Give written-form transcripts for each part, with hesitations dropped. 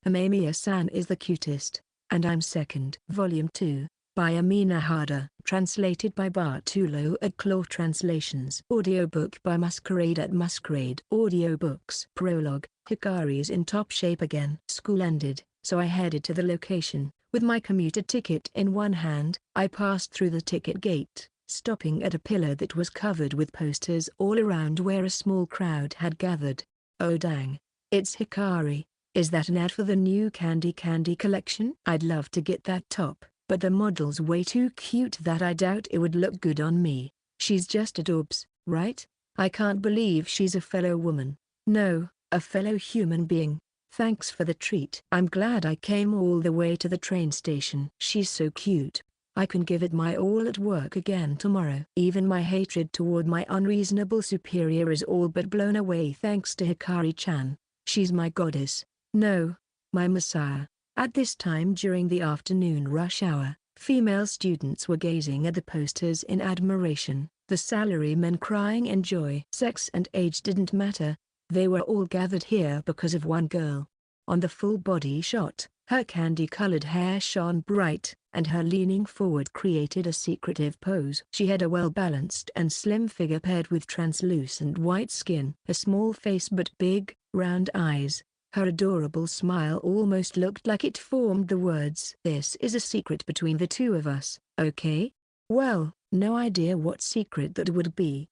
Amamiya-san is the cutest, and I'm second. Volume 2, by Amina Harder. Translated by Bartulo at Claw Translations. Audiobook by Masquerade at Masquerade Audiobooks. Prologue. Hikari's in top shape again. School ended, so I headed to the location. With my commuter ticket in one hand, I passed through the ticket gate, stopping at a pillar that was covered with posters all around where a small crowd had gathered. Oh dang. It's Hikari. Is that an ad for the new Candy collection? I'd love to get that top, but the model's way too cute that I doubt it would look good on me. She's just adorbs, right? I can't believe she's a fellow woman. No, a fellow human being. Thanks for the treat. I'm glad I came all the way to the train station. She's so cute. I can give it my all at work again tomorrow. Even my hatred toward my unreasonable superior is all but blown away thanks to Hikari-chan. She's my goddess. No, my messiah. At this time during the afternoon rush hour, female students were gazing at the posters in admiration, the salarymen crying in joy. Sex and age didn't matter. They were all gathered here because of one girl. On the full body shot, her candy-colored hair shone bright, and her leaning forward created a secretive pose. She had a well-balanced and slim figure paired with translucent white skin, a small face but big, round eyes. Her adorable smile almost looked like it formed the words, "This is a secret between the two of us, okay?" Well, no idea what secret that would be.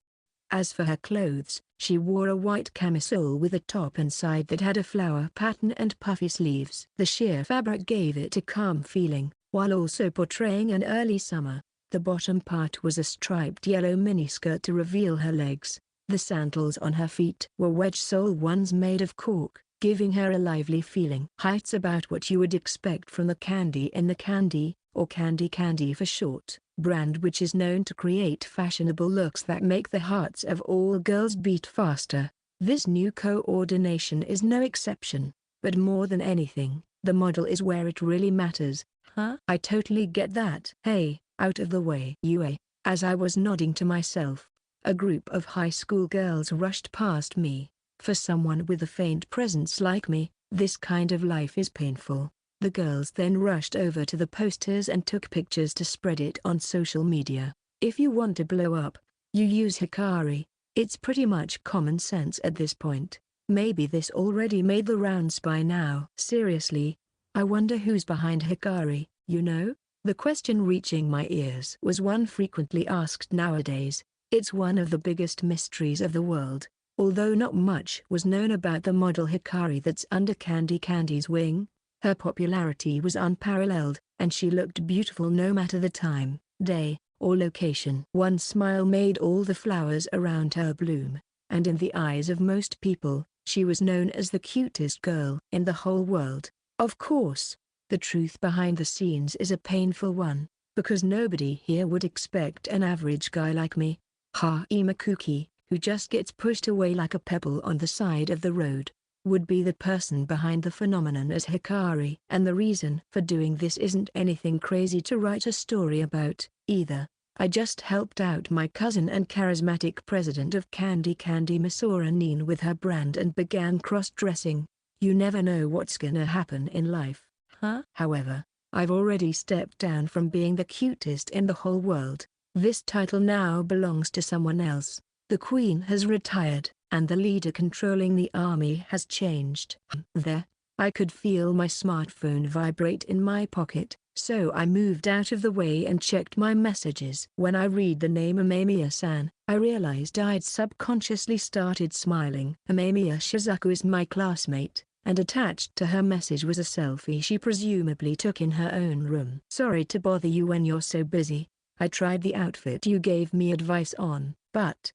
As for her clothes, she wore a white camisole with a top and side that had a flower pattern and puffy sleeves. The sheer fabric gave it a calm feeling, while also portraying an early summer. The bottom part was a striped yellow miniskirt to reveal her legs. The sandals on her feet were wedge-sole ones made of cork, giving her a lively feeling. Height's about what you would expect from the Candy in the Candy, or Candy for short, brand which is known to create fashionable looks that make the hearts of all girls beat faster. This new coordination is no exception, but more than anything, the model is where it really matters. Huh? I totally get that. Hey, out of the way. Yue. As I was nodding to myself, a group of high school girls rushed past me. For someone with a faint presence like me, this kind of life is painful. The girls then rushed over to the posters and took pictures to spread it on social media. If you want to blow up, you use Hikari. It's pretty much common sense at this point. Maybe this already made the rounds by now. Seriously, I wonder who's behind Hikari, you know? The question reaching my ears was one frequently asked nowadays. It's one of the biggest mysteries of the world. Although not much was known about the model Hikari that's under Candy's wing, her popularity was unparalleled, and she looked beautiful no matter the time, day, or location. One smile made all the flowers around her bloom, and in the eyes of most people, she was known as the cutest girl in the whole world. Of course, the truth behind the scenes is a painful one, because nobody here would expect an average guy like me, Imakuki, who just gets pushed away like a pebble on the side of the road, would be the person behind the phenomenon as Hikari. And the reason for doing this isn't anything crazy to write a story about, either. I just helped out my cousin and charismatic president of Candy Masora Nin with her brand and began cross-dressing. You never know what's gonna happen in life, huh? However, I've already stepped down from being the cutest in the whole world. This title now belongs to someone else. The queen has retired, and the leader controlling the army has changed. There, I could feel my smartphone vibrate in my pocket, so I moved out of the way and checked my messages. When I read the name Amamiya-san, I realized I'd subconsciously started smiling. Amamiya Shizuku is my classmate, and attached to her message was a selfie she presumably took in her own room. Sorry to bother you when you're so busy. I tried the outfit you gave me advice on, but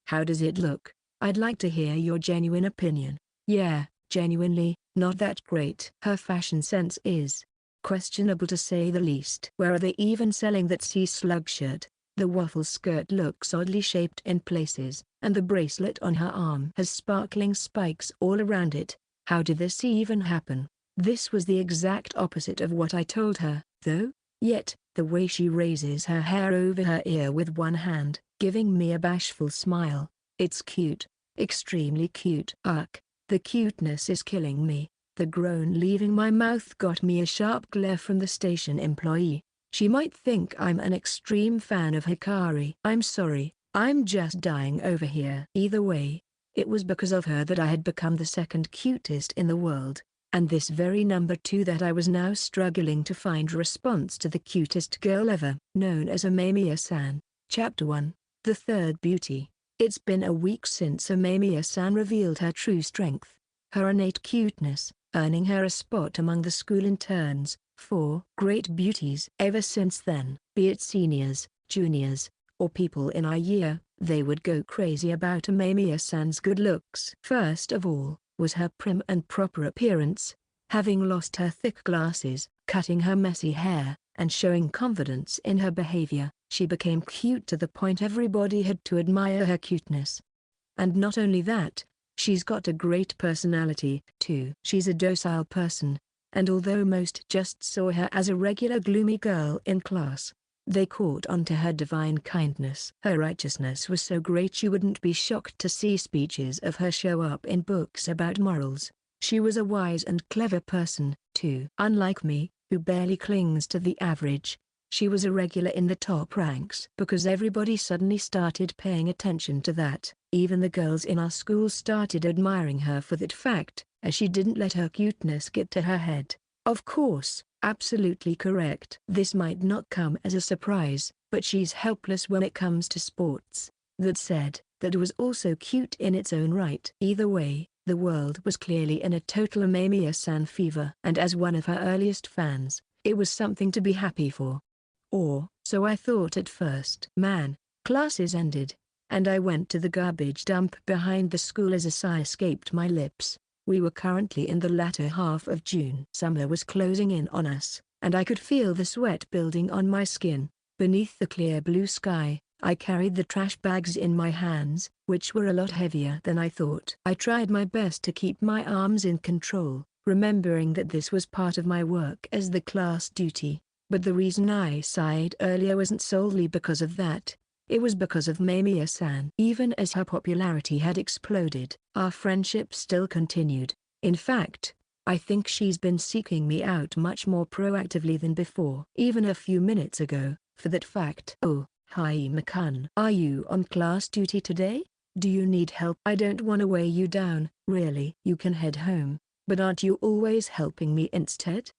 how does it look? I'd like to hear your genuine opinion. Yeah, genuinely, not that great. Her fashion sense is questionable to say the least. Where are they even selling that sea slug shirt? The waffle skirt looks oddly shaped in places, and the bracelet on her arm has sparkling spikes all around it. How did this even happen? This was the exact opposite of what I told her, though. Yet, the way she raises her hair over her ear with one hand, giving me a bashful smile. It's cute. Extremely cute. Ugh, the cuteness is killing me. The groan leaving my mouth got me a sharp glare from the station employee. She might think I'm an extreme fan of Hikari. I'm sorry, I'm just dying over here. Either way, it was because of her that I had become the second cutest in the world, and this very number 2 that I was now struggling to find response to the cutest girl ever. Known as Amamiya-san. Chapter 1, The Third Beauty. It's been a week since Amamiya-san revealed her true strength, her innate cuteness, earning her a spot among the school interns, 4 great beauties. Ever since then, be it seniors, juniors, or people in our year, they would go crazy about Amamiya-san's good looks. First of all, was her prim and proper appearance. Having lost her thick glasses, cutting her messy hair, and showing confidence in her behavior, she became cute to the point everybody had to admire her cuteness. And not only that, she's got a great personality, too. She's a docile person, and although most just saw her as a regular gloomy girl in class, they caught on to her divine kindness. Her righteousness was so great you wouldn't be shocked to see speeches of her show up in books about morals. She was a wise and clever person, too. Unlike me, who barely clings to the average, she was a regular in the top ranks. Because everybody suddenly started paying attention to that, even the girls in our school started admiring her for that fact, as she didn't let her cuteness get to her head. Of course, absolutely correct. This might not come as a surprise, but she's helpless when it comes to sports. That said, that was also cute in its own right. Either way, the world was clearly in a total Amamiya-san fever. And as one of her earliest fans, it was something to be happy for. Or, so I thought at first. Man, classes ended, and I went to the garbage dump behind the school as a sigh escaped my lips. We were currently in the latter half of June. Summer was closing in on us, and I could feel the sweat building on my skin. Beneath the clear blue sky, I carried the trash bags in my hands, which were a lot heavier than I thought. I tried my best to keep my arms in control, remembering that this was part of my work as the class duty. But the reason I sighed earlier wasn't solely because of that. It was because of Mamiya-san. Even as her popularity had exploded, our friendship still continued. In fact, I think she's been seeking me out much more proactively than before. Even a few minutes ago, for that fact. Oh, hi Makan. Are you on class duty today? Do you need help? I don't want to weigh you down, really. You can head home, but aren't you always helping me instead?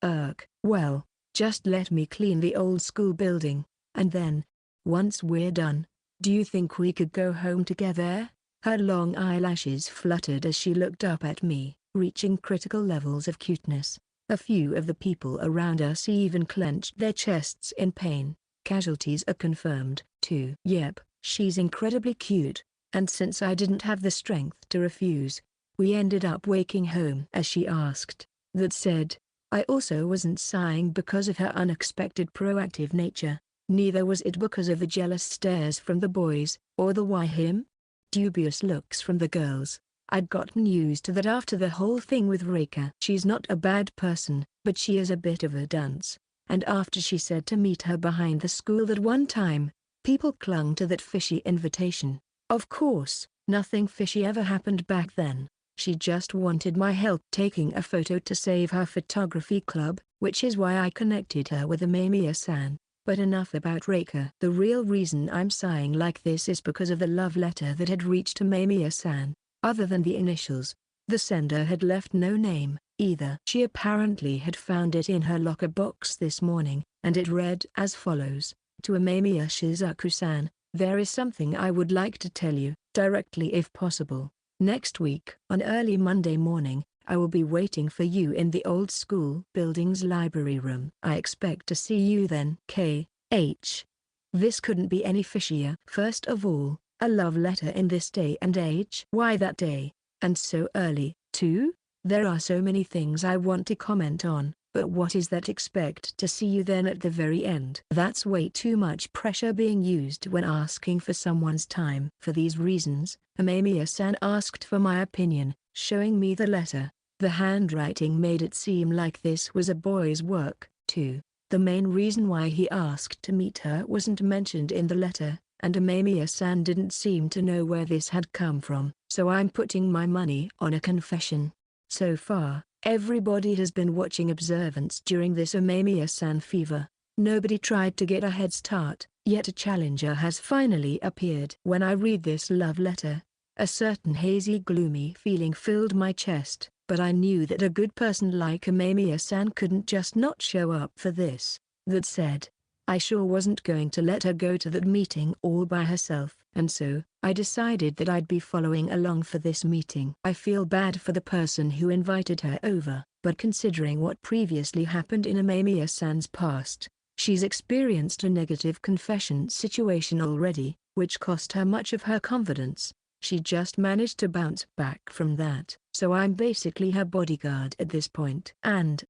Well, just let me clean the old school building, and then, once we're done, do you think we could go home together? Her long eyelashes fluttered as she looked up at me, reaching critical levels of cuteness. A few of the people around us even clenched their chests in pain. Casualties are confirmed, too. Yep, she's incredibly cute, and since I didn't have the strength to refuse, we ended up waking home. As she asked, that said, I also wasn't sighing because of her unexpected proactive nature. Neither was it because of the jealous stares from the boys, or the why him? Dubious looks from the girls. I'd gotten used to that after the whole thing with Reika. She's not a bad person, but she is a bit of a dunce. And after she said to meet her behind the school that one time, people clung to that fishy invitation. Of course, nothing fishy ever happened back then. She just wanted my help taking a photo to save her photography club, which is why I connected her with Amamiya-san. But enough about Reika. The real reason I'm sighing like this is because of the love letter that had reached Amamiya-san. Other than the initials, the sender had left no name, either. She apparently had found it in her locker box this morning, and it read as follows: To Amamiya Shizuku-san, there is something I would like to tell you, directly if possible. Next week, on early Monday morning, I will be waiting for you in the old school building's library room. I expect to see you then. K.H. This couldn't be any fishier. First of all, a love letter in this day and age. Why that day? And so early, too? There are so many things I want to comment on, but what is that expect to see you then at the very end? That's way too much pressure being used when asking for someone's time. For these reasons, Amamiya-san asked for my opinion, showing me the letter. The handwriting made it seem like this was a boy's work, too. The main reason why he asked to meet her wasn't mentioned in the letter, and Amamiya-san didn't seem to know where this had come from. So I'm putting my money on a confession. So far, Everybody has been watching observance during this Amamiya-san fever. Nobody tried to get a head start, yet a challenger has finally appeared. When I read this love letter, a certain hazy gloomy feeling filled my chest, but I knew that a good person like Amamiya-san couldn't just not show up for this. That said, I sure wasn't going to let her go to that meeting all by herself, and so, I decided that I'd be following along for this meeting. I feel bad for the person who invited her over, but considering what previously happened in Amamiya-san's past, she's experienced a negative confession situation already, which cost her much of her confidence. She just managed to bounce back from that. So I'm basically her bodyguard at this point. And,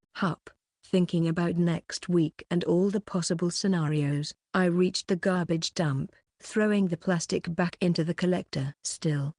thinking about next week and all the possible scenarios, I reached the garbage dump, throwing the plastic back into the collector. Still.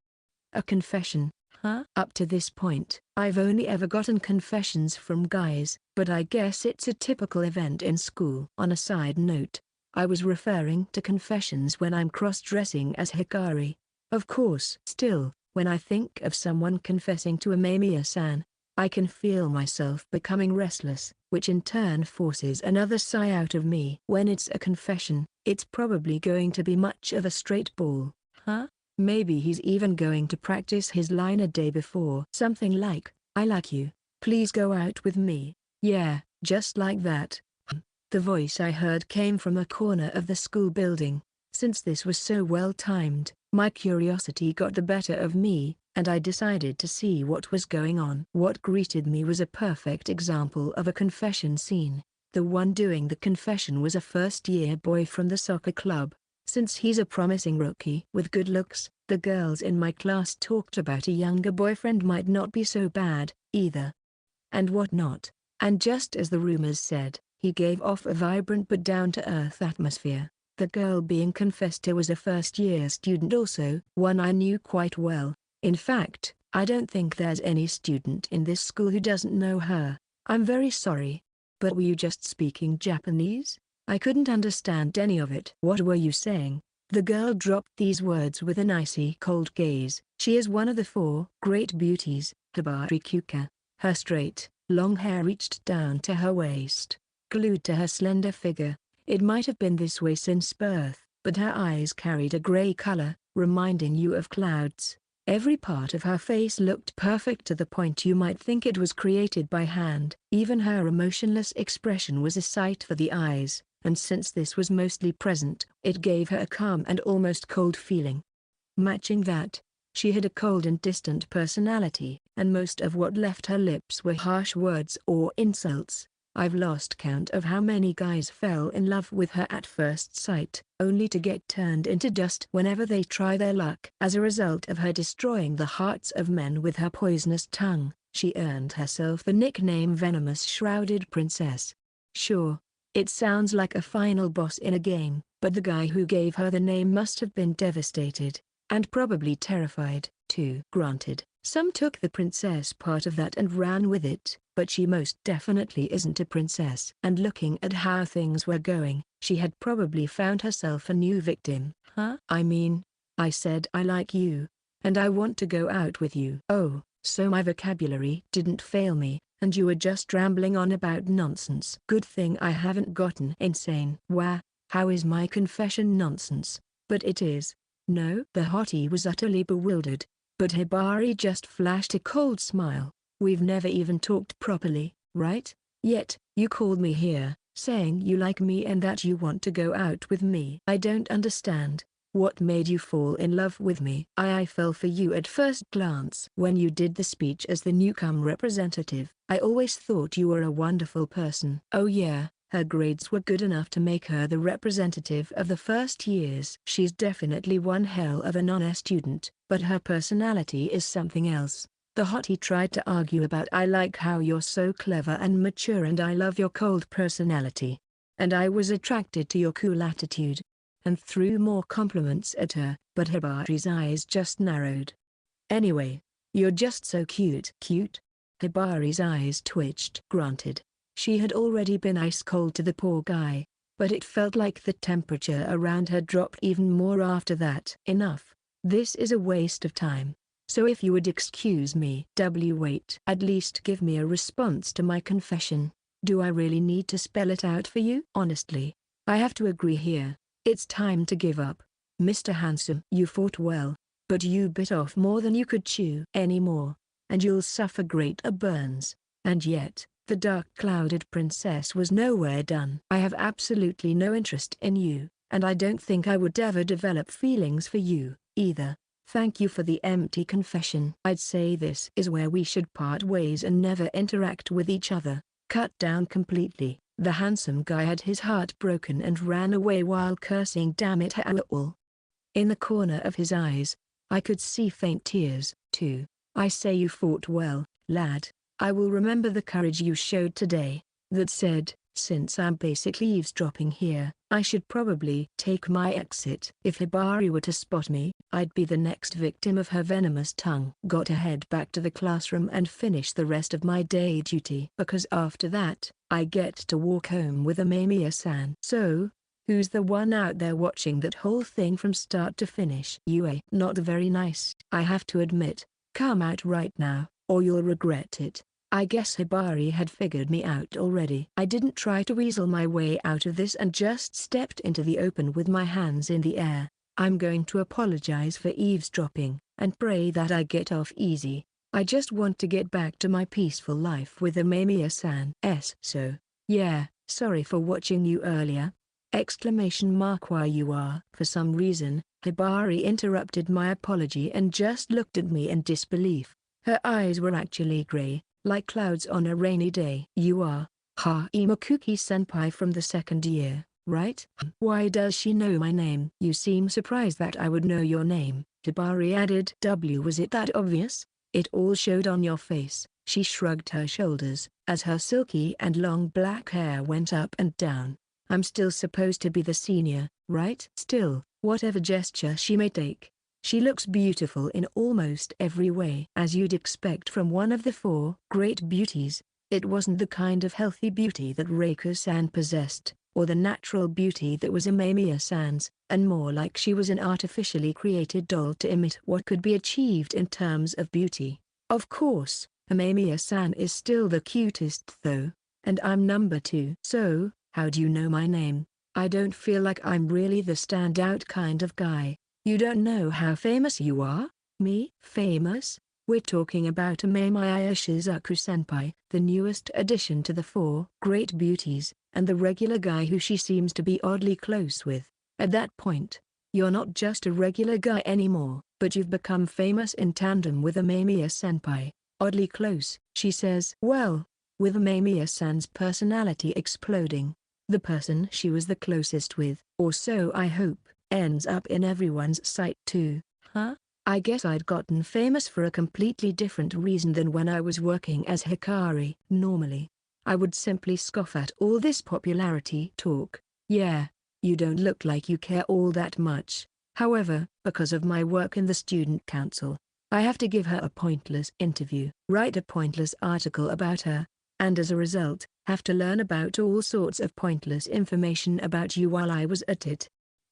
A confession, huh? Up to this point, I've only ever gotten confessions from guys, but I guess it's a typical event in school. On a side note, I was referring to confessions when I'm cross-dressing as Hikari. Of course. Still, when I think of someone confessing to Amamiya-san, I can feel myself becoming restless, which in turn forces another sigh out of me. When it's a confession, it's probably going to be much of a straight ball, huh? Maybe he's even going to practice his line a day before. Something like, "I like you, please go out with me." Yeah, just like that. The voice I heard came from a corner of the school building. Since this was so well timed, my curiosity got the better of me, and I decided to see what was going on. What greeted me was a perfect example of a confession scene. The one doing the confession was a first-year boy from the soccer club. Since he's a promising rookie with good looks, the girls in my class talked about a younger boyfriend might not be so bad, either. And whatnot. And just as the rumors said, he gave off a vibrant but down-to-earth atmosphere. The girl being confessed to was a first-year student, also one I knew quite well. In fact, I don't think there's any student in this school who doesn't know her. I'm very sorry. But were you just speaking Japanese? I couldn't understand any of it. What were you saying? The girl dropped these words with an icy cold gaze. She is one of the 4 great beauties, Hibari Kuka. Her straight, long hair reached down to her waist, glued to her slender figure. It might have been this way since birth, but her eyes carried a gray color, reminding you of clouds. Every part of her face looked perfect to the point you might think it was created by hand. Even her emotionless expression was a sight for the eyes, and since this was mostly present, it gave her a calm and almost cold feeling. Matching that, she had a cold and distant personality, and most of what left her lips were harsh words or insults. I've lost count of how many guys fell in love with her at first sight, only to get turned into dust whenever they try their luck. As a result of her destroying the hearts of men with her poisonous tongue, she earned herself the nickname Venomous Shrouded Princess. Sure, it sounds like a final boss in a game, but the guy who gave her the name must have been devastated, and probably terrified, too. Granted, some took the princess part of that and ran with it, but she most definitely isn't a princess. And looking at how things were going, she had probably found herself a new victim. Huh? I mean, I said I like you, and I want to go out with you. Oh, so my vocabulary didn't fail me, and you were just rambling on about nonsense. Good thing I haven't gotten insane. Wah, how is my confession nonsense? But it is. No? The hottie was utterly bewildered, but Hibari just flashed a cold smile. We've never even talked properly, right? Yet, you called me here, saying you like me and that you want to go out with me. I don't understand. What made you fall in love with me? I fell for you at first glance. When you did the speech as the newcomer representative, I always thought you were a wonderful person. Oh yeah, her grades were good enough to make her the representative of the first years. She's definitely one hell of an honor student, but her personality is something else. The hottie tried to argue about I like how you're so clever and mature and I love your cold personality. And I was attracted to your cool attitude. And threw more compliments at her, but Hibari's eyes just narrowed. Anyway, you're just so cute. Cute? Hibari's eyes twitched. Granted, she had already been ice cold to the poor guy, but it felt like the temperature around her dropped even more after that. Enough. This is a waste of time. So if you would excuse me. Wait. At least give me a response to my confession. Do I really need to spell it out for you? Honestly, I have to agree here. It's time to give up. Mr. Handsome, you fought well, but you bit off more than you could chew anymore, and you'll suffer great burns. And yet, the dark-clouded princess was nowhere done. I have absolutely no interest in you, and I don't think I would ever develop feelings for you, either. Thank you for the empty confession. I'd say this is where we should part ways and never interact with each other. Cut down completely. The handsome guy had his heart broken and ran away while cursing, damn it all. In the corner of his eyes, I could see faint tears, too. I say you fought well, lad. I will remember the courage you showed today. That said, since I'm basically eavesdropping here, I should probably take my exit. If Hibari were to spot me, I'd be the next victim of her venomous tongue. Got to head back to the classroom and finish the rest of my day duty. Because after that, I get to walk home with Amamiya-san. So, who's the one out there watching that whole thing from start to finish? UA. Not very nice. I have to admit. Come out right now, or you'll regret it. I guess Hibari had figured me out already. I didn't try to weasel my way out of this and just stepped into the open with my hands in the air. I'm going to apologize for eavesdropping, and pray that I get off easy. I just want to get back to my peaceful life with Amamiya-san. So, yeah, sorry for watching you earlier. Why you are. For some reason, Hibari interrupted my apology and just looked at me in disbelief. Her eyes were actually gray, like clouds on a rainy day. You are Imakuki-senpai from the second year, right? Why does she know my name? You seem surprised that I would know your name, Hibari added. Was it that obvious? It all showed on your face. She shrugged her shoulders, as her silky and long black hair went up and down. I'm still supposed to be the senior, right? Still, whatever gesture she may take, she looks beautiful in almost every way. As you'd expect from one of the four great beauties, it wasn't the kind of healthy beauty that Reiko-san possessed, or the natural beauty that was Amamiya-san's, and more like she was an artificially created doll to imitate what could be achieved in terms of beauty. Of course, Amamiya-san is still the cutest though, and I'm number 2. So, how do you know my name? I don't feel like I'm really the standout kind of guy. You don't know how famous you are? Me? Famous? We're talking about Amamiya Shizuku-senpai, the newest addition to the four great beauties, and the regular guy who she seems to be oddly close with. At that point, you're not just a regular guy anymore, but you've become famous in tandem with Amamiya-senpai. Oddly close, she says. Well, with Amamiya-san's personality exploding, the person she was the closest with, or so I hope, ends up in everyone's sight too. Huh? I guess I'd gotten famous for a completely different reason than when I was working as Hikari. Normally, I would simply scoff at all this popularity talk. Yeah, you don't look like you care all that much. However, because of my work in the student council, I have to give her a pointless interview, write a pointless article about her, and as a result, have to learn about all sorts of pointless information about you while I was at it.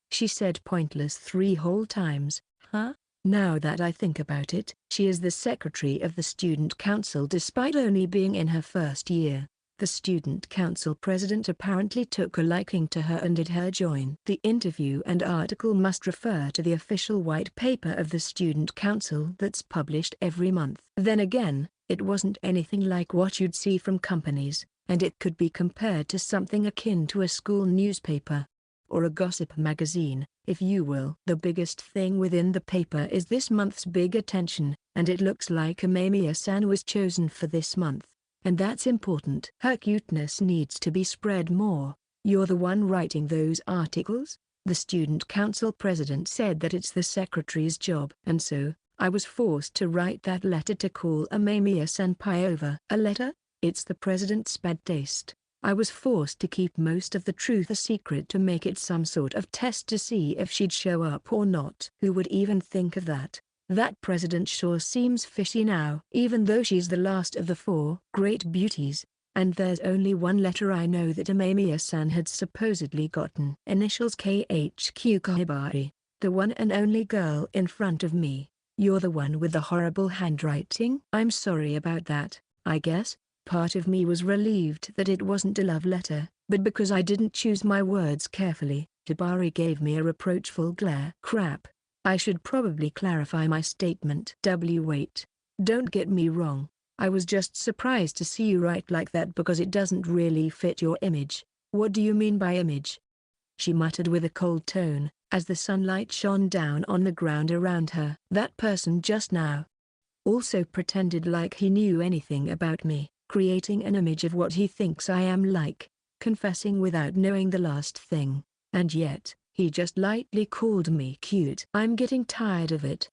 She said pointless 3 whole times. Huh? Now that I think about it, she is the secretary of the student council despite only being in her first year. The student council president apparently took a liking to her and did her join. The interview and article must refer to the official white paper of the student council that's published every month. Then again, it wasn't anything like what you'd see from companies, and it could be compared to something akin to a school newspaper, or a gossip magazine, if you will. The biggest thing within the paper is this month's big attention, and it looks like Amamiya-san was chosen for this month. And that's important. Her cuteness needs to be spread more. You're the one writing those articles? The student council president said that it's the secretary's job. And so, I was forced to write that letter to call Amamiya-senpai over. A letter? It's the president's bad taste. I was forced to keep most of the truth a secret to make it some sort of test to see if she'd show up or not. Who would even think of that? That president sure seems fishy now. Even though she's the last of the 4 great beauties, and there's only one letter I know that Amamiya-san had supposedly gotten. Initials KHQ Kahibari, the one and only girl in front of me. You're the one with the horrible handwriting? I'm sorry about that, I guess. Part of me was relieved that it wasn't a love letter, but because I didn't choose my words carefully, Tabari gave me a reproachful glare. Crap. I should probably clarify my statement. Wait. Don't get me wrong. I was just surprised to see you write like that because it doesn't really fit your image. What do you mean by image? She muttered with a cold tone, as the sunlight shone down on the ground around her. That person just now also pretended like he knew anything about me, creating an image of what he thinks I am like, confessing without knowing the last thing, and yet, he just lightly called me cute. I'm getting tired of it.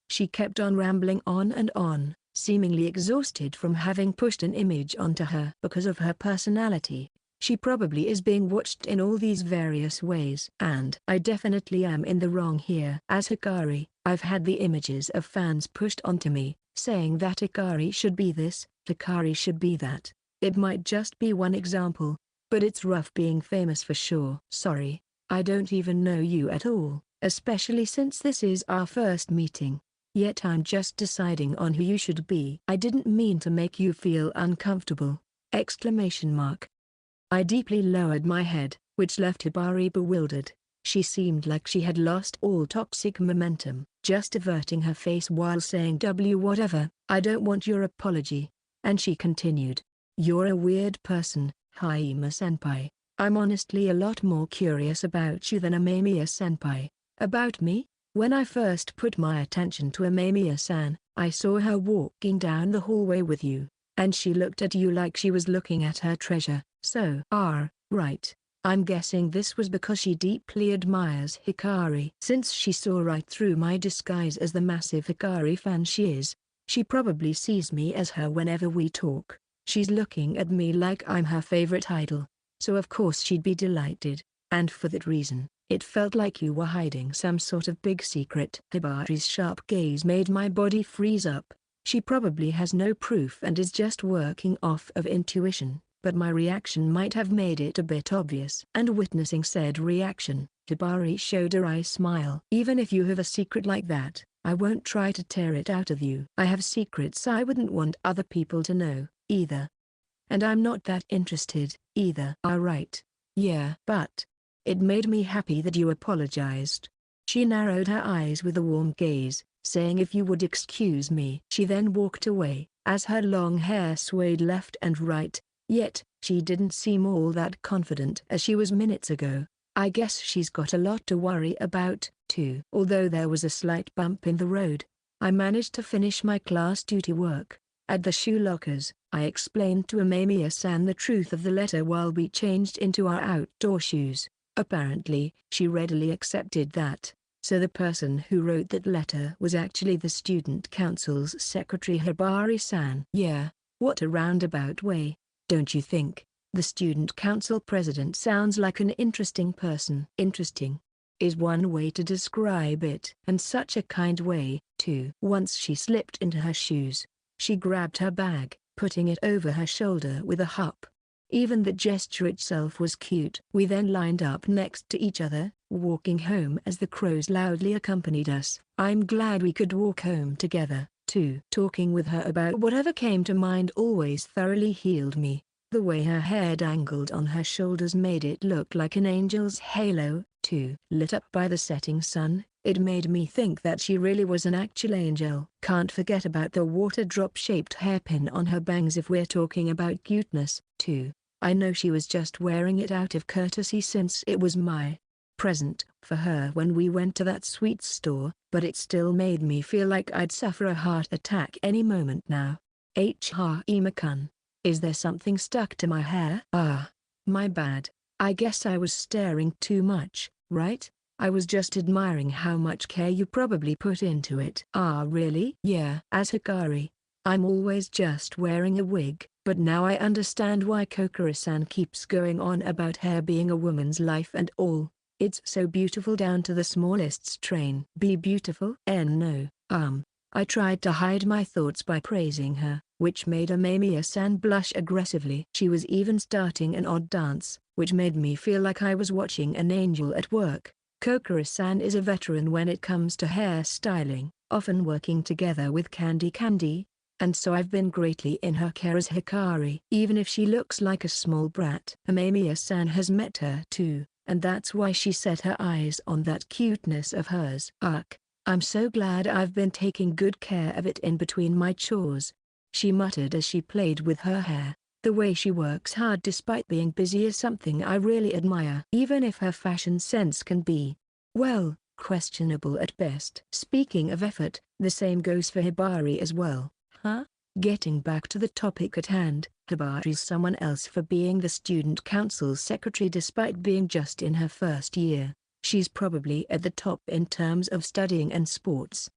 She kept on rambling on and on, seemingly exhausted from having pushed an image onto her. Because of her personality, she probably is being watched in all these various ways. And I definitely am in the wrong here. As Hikari, I've had the images of fans pushed onto me, saying that Hikari should be this, Hikari should be that. It might just be one example, but it's rough being famous for sure. Sorry, I don't even know you at all, especially since this is our first meeting. Yet I'm just deciding on who you should be. I didn't mean to make you feel uncomfortable! Exclamation mark. I deeply lowered my head, which left Hibari bewildered. She seemed like she had lost all toxic momentum, just averting her face while saying whatever. I don't want your apology. And she continued. You're a weird person, Haima-senpai. I'm honestly a lot more curious about you than Amemiya-senpai. About me? When I first put my attention to Amemiya-san, I saw her walking down the hallway with you, and she looked at you like she was looking at her treasure. So, right. I'm guessing this was because she deeply admires Hikari. Since she saw right through my disguise as the massive Hikari fan she is, she probably sees me as her whenever we talk. She's looking at me like I'm her favorite idol, so of course she'd be delighted, and for that reason, it felt like you were hiding some sort of big secret. Hibari's sharp gaze made my body freeze up. She probably has no proof and is just working off of intuition, but my reaction might have made it a bit obvious. And witnessing said reaction, Hibari showed a wry smile. Even if you have a secret like that, I won't try to tear it out of you. I have secrets I wouldn't want other people to know, either. And I'm not that interested, either. Right. Yeah. But it made me happy that you apologized. She narrowed her eyes with a warm gaze, saying if you would excuse me. She then walked away, as her long hair swayed left and right, yet, she didn't seem all that confident as she was minutes ago. I guess she's got a lot to worry about, too. Although there was a slight bump in the road, I managed to finish my class duty work. At the shoe lockers, I explained to Amemiya-san the truth of the letter while we changed into our outdoor shoes. Apparently, she readily accepted that. So the person who wrote that letter was actually the student council's secretary Hibari-san. Yeah, what a roundabout way, don't you think? The student council president sounds like an interesting person. Interesting is one way to describe it. And such a kind way, too. Once she slipped into her shoes, she grabbed her bag, putting it over her shoulder with a hop. Even the gesture itself was cute. We then lined up next to each other, walking home as the crows loudly accompanied us. I'm glad we could walk home together, too. Talking with her about whatever came to mind always thoroughly healed me. The way her hair dangled on her shoulders made it look like an angel's halo, too. Lit up by the setting sun, it made me think that she really was an actual angel. Can't forget about the water drop-shaped hairpin on her bangs if we're talking about cuteness, too. I know she was just wearing it out of courtesy since it was my present for her when we went to that sweets store, but it still made me feel like I'd suffer a heart attack any moment now. Ima-kun, is there something stuck to my hair? My bad. I guess I was staring too much, right? I was just admiring how much care you probably put into it. Really? Yeah. As Hikari, I'm always just wearing a wig, but now I understand why Kokoro-san keeps going on about hair being a woman's life and all. It's so beautiful down to the smallest strain. Be beautiful? No. I tried to hide my thoughts by praising her, which made Amemiya-san blush aggressively. She was even starting an odd dance, which made me feel like I was watching an angel at work. Kokoro-san is a veteran when it comes to hairstyling, often working together with Candy, and so I've been greatly in her care as Hikari. Even if she looks like a small brat. Amemiya-san has met her too, and that's why she set her eyes on that cuteness of hers. Ugh, I'm so glad I've been taking good care of it in between my chores, she muttered as she played with her hair. The way she works hard despite being busy is something I really admire. Even if her fashion sense can be, well, questionable at best. Speaking of effort, the same goes for Hibari as well. Huh? Getting back to the topic at hand, Hibari's someone else for being the student council secretary despite being just in her first year. She's probably at the top in terms of studying and sports.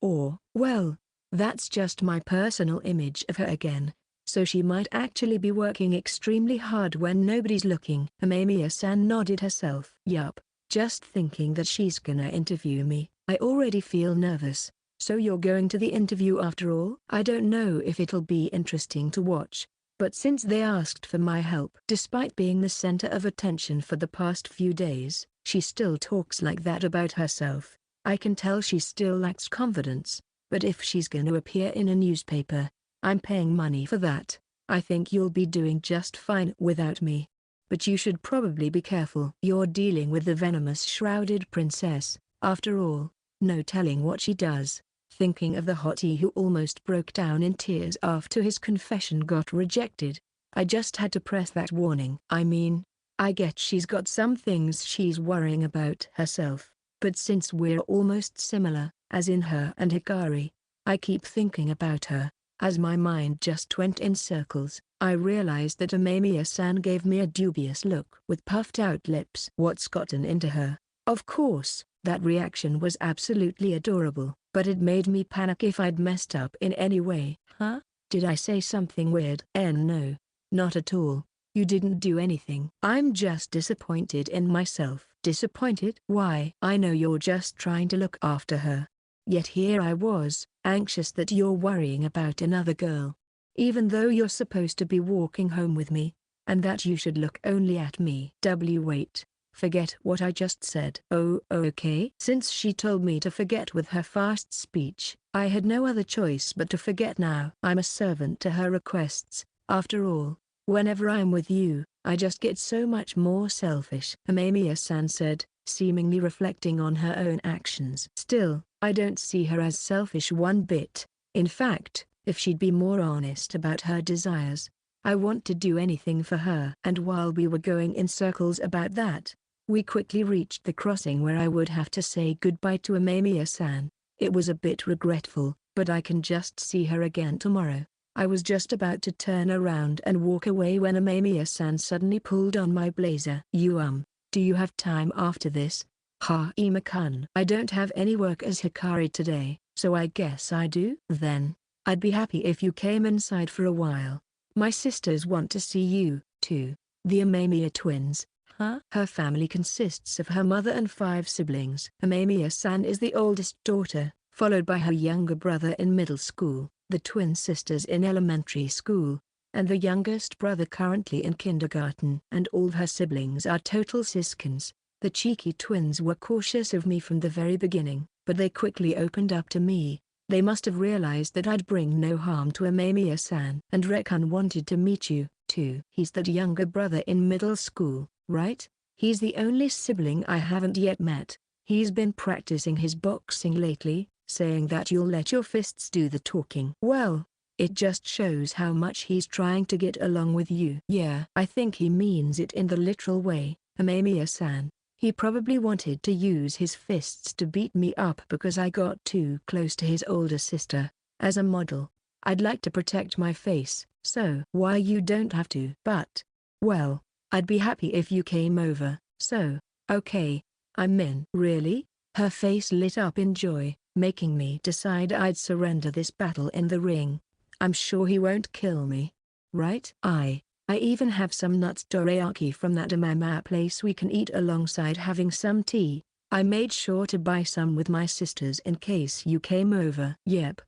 Or, well, that's just my personal image of her again. So she might actually be working extremely hard when nobody's looking. Amemiya-san nodded herself. Yup, just thinking that she's gonna interview me, I already feel nervous. So you're going to the interview after all? I don't know if it'll be interesting to watch, but since they asked for my help. Despite being the center of attention for the past few days, she still talks like that about herself. I can tell she still lacks confidence, but if she's gonna appear in a newspaper, I'm paying money for that. I think you'll be doing just fine without me. But you should probably be careful. You're dealing with the venomous shrouded princess, after all, no telling what she does. Thinking of the hottie who almost broke down in tears after his confession got rejected, I just had to press that warning. I mean, I get she's got some things she's worrying about herself, but since we're almost similar, as in her and Hikari, I keep thinking about her. As my mind just went in circles, I realized that Amemiya-san gave me a dubious look with puffed out lips. What's gotten into her? Of course, that reaction was absolutely adorable, but it made me panic if I'd messed up in any way. Huh? Did I say something weird? No, not at all. You didn't do anything. I'm just disappointed in myself. Disappointed? Why? I know you're just trying to look after her. Yet here I was, anxious that you're worrying about another girl. Even though you're supposed to be walking home with me, and that you should look only at me. Wait, forget what I just said. Oh, okay. Since she told me to forget with her fast speech, I had no other choice but to forget now. I'm a servant to her requests, after all. Whenever I'm with you, I just get so much more selfish. Amemiya-san said, seemingly reflecting on her own actions. Still, I don't see her as selfish one bit. In fact, if she'd be more honest about her desires, I want to do anything for her. And while we were going in circles about that, we quickly reached the crossing where I would have to say goodbye to Amemiya-san. It was a bit regretful, but I can just see her again tomorrow. I was just about to turn around and walk away when Amemiya-san suddenly pulled on my blazer. Do you have time after this? Ha, Ima-kun. I don't have any work as Hikari today, so I guess I do? Then, I'd be happy if you came inside for a while. My sisters want to see you, too. The Amemiya twins. Huh? Her family consists of her mother and 5 siblings. Amemiya-san is the oldest daughter, followed by her younger brother in middle school, the twin sisters in elementary school, and the youngest brother currently in kindergarten. And all her siblings are total siskins. The cheeky twins were cautious of me from the very beginning, but they quickly opened up to me. They must have realized that I'd bring no harm to Amemiya-san. And Rekun wanted to meet you, too. He's that younger brother in middle school, right? He's the only sibling I haven't yet met. He's been practicing his boxing lately, saying that you'll let your fists do the talking. Well, it just shows how much he's trying to get along with you. Yeah, I think he means it in the literal way, Amemiya-san. He probably wanted to use his fists to beat me up because I got too close to his older sister. As a model, I'd like to protect my face, so why you don't have to. But, well, I'd be happy if you came over, so, okay, I'm in. Really? Her face lit up in joy, making me decide I'd surrender this battle in the ring. I'm sure he won't kill me. Right? I even have some nuts dorayaki from that Amama place we can eat alongside having some tea. I made sure to buy some with my sisters in case you came over. Yep,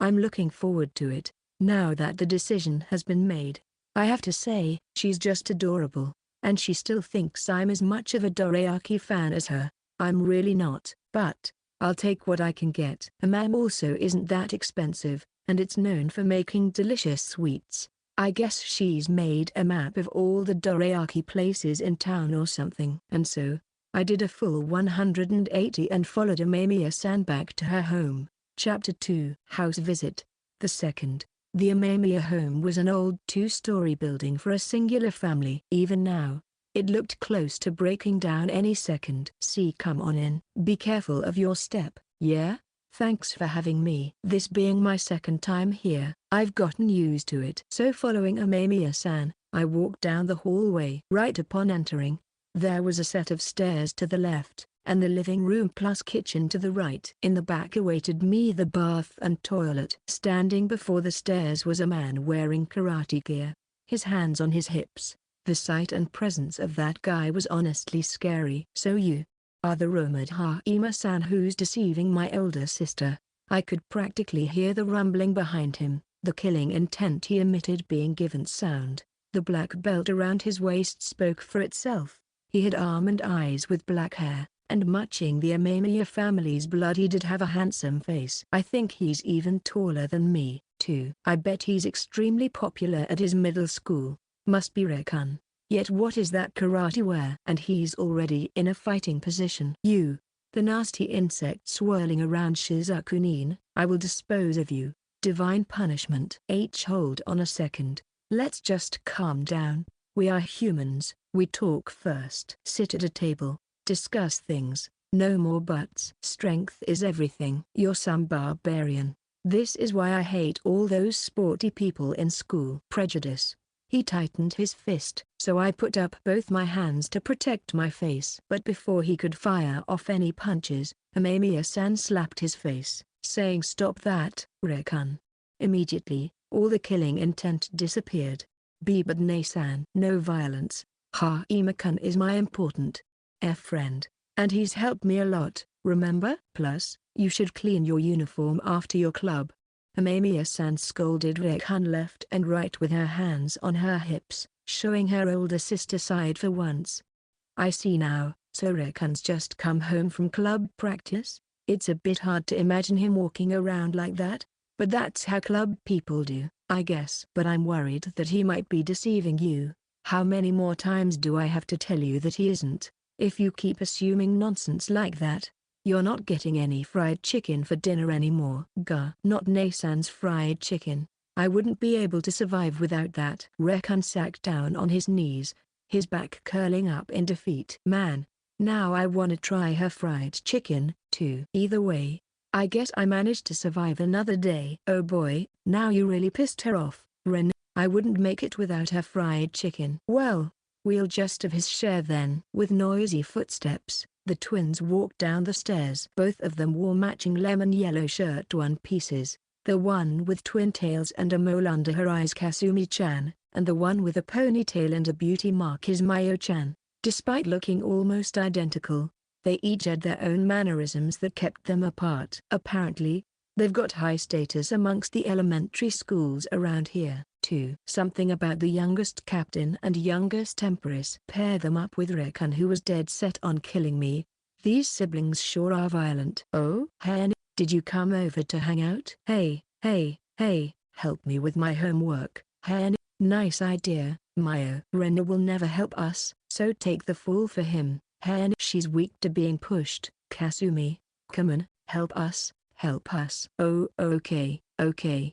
I'm looking forward to it, now that the decision has been made. I have to say, she's just adorable, and she still thinks I'm as much of a dorayaki fan as her. I'm really not, but I'll take what I can get. A map also isn't that expensive, and it's known for making delicious sweets. I guess she's made a map of all the dorayaki places in town or something. And so, I did a full 180 and followed Amamiya-san back to her home. Chapter 2 House Visit. The second. The Amamiya home was an old two-story building for a singular family. Even now, it looked close to breaking down any second. See, come on in. Be careful of your step, yeah? Thanks for having me. This being my second time here, I've gotten used to it. So following Amamiya-san, I walked down the hallway. Right upon entering, there was a set of stairs to the left, and the living room plus kitchen to the right. In the back awaited me the bath and toilet. Standing before the stairs was a man wearing karate gear, his hands on his hips. The sight and presence of that guy was honestly scary. So you are the rumored Haima-san who's deceiving my older sister. I could practically hear the rumbling behind him, the killing intent he emitted being given sound. The black belt around his waist spoke for itself. He had almond eyes with black hair, and matching the Amamiya family's blood, he did have a handsome face. I think he's even taller than me, too. I bet he's extremely popular at his middle school. Must be Rekun. Yet what is that karate wear? And he's already in a fighting position. You, the nasty insect swirling around Shizukunin, I will dispose of you. Divine punishment. Hold on a second. Let's just calm down. We are humans, we talk first. Sit at a table, discuss things, no more buts. Strength is everything. You're some barbarian. This is why I hate all those sporty people in school. Prejudice. He tightened his fist, so I put up both my hands to protect my face. But before he could fire off any punches, Amamiya-san slapped his face, saying, "Stop that, Rekun." Immediately, all the killing intent disappeared. But Ne-san. No violence. Haima-kun is my important friend, and he's helped me a lot, remember? Plus, you should clean your uniform after your club. Amamiya-san scolded Rekun left and right with her hands on her hips, showing her older sister side for once. I see now, so Rekun's just come home from club practice? It's a bit hard to imagine him walking around like that, but that's how club people do, I guess. But I'm worried that he might be deceiving you. How many more times do I have to tell you that he isn't? If you keep assuming nonsense like that, you're not getting any fried chicken for dinner anymore. Gah. Not Ne-san's fried chicken. I wouldn't be able to survive without that. Rekun sat down on his knees, his back curling up in defeat. Man, now I wanna try her fried chicken, too. Either way, I guess I managed to survive another day. Oh boy, now you really pissed her off, Ren. I wouldn't make it without her fried chicken. Well, we'll just have his share then. With noisy footsteps, the twins walked down the stairs. Both of them wore matching lemon-yellow shirt one-pieces, the one with twin tails and a mole under her eyes Kasumi-chan, and the one with a ponytail and a beauty mark is Mayo-chan. Despite looking almost identical, they each had their own mannerisms that kept them apart. Apparently, they've got high status amongst the elementary schools around here, too. Something about the youngest captain and youngest empress. Pair them up with Rekun, who was dead set on killing me. These siblings sure are violent. Oh? Hen, did you come over to hang out? Hey, help me with my homework. Hen, nice idea, Mayo. Rena will never help us, so take the fall for him. Hen, she's weak to being pushed. Kasumi, come on, help us. Help us. Oh, okay,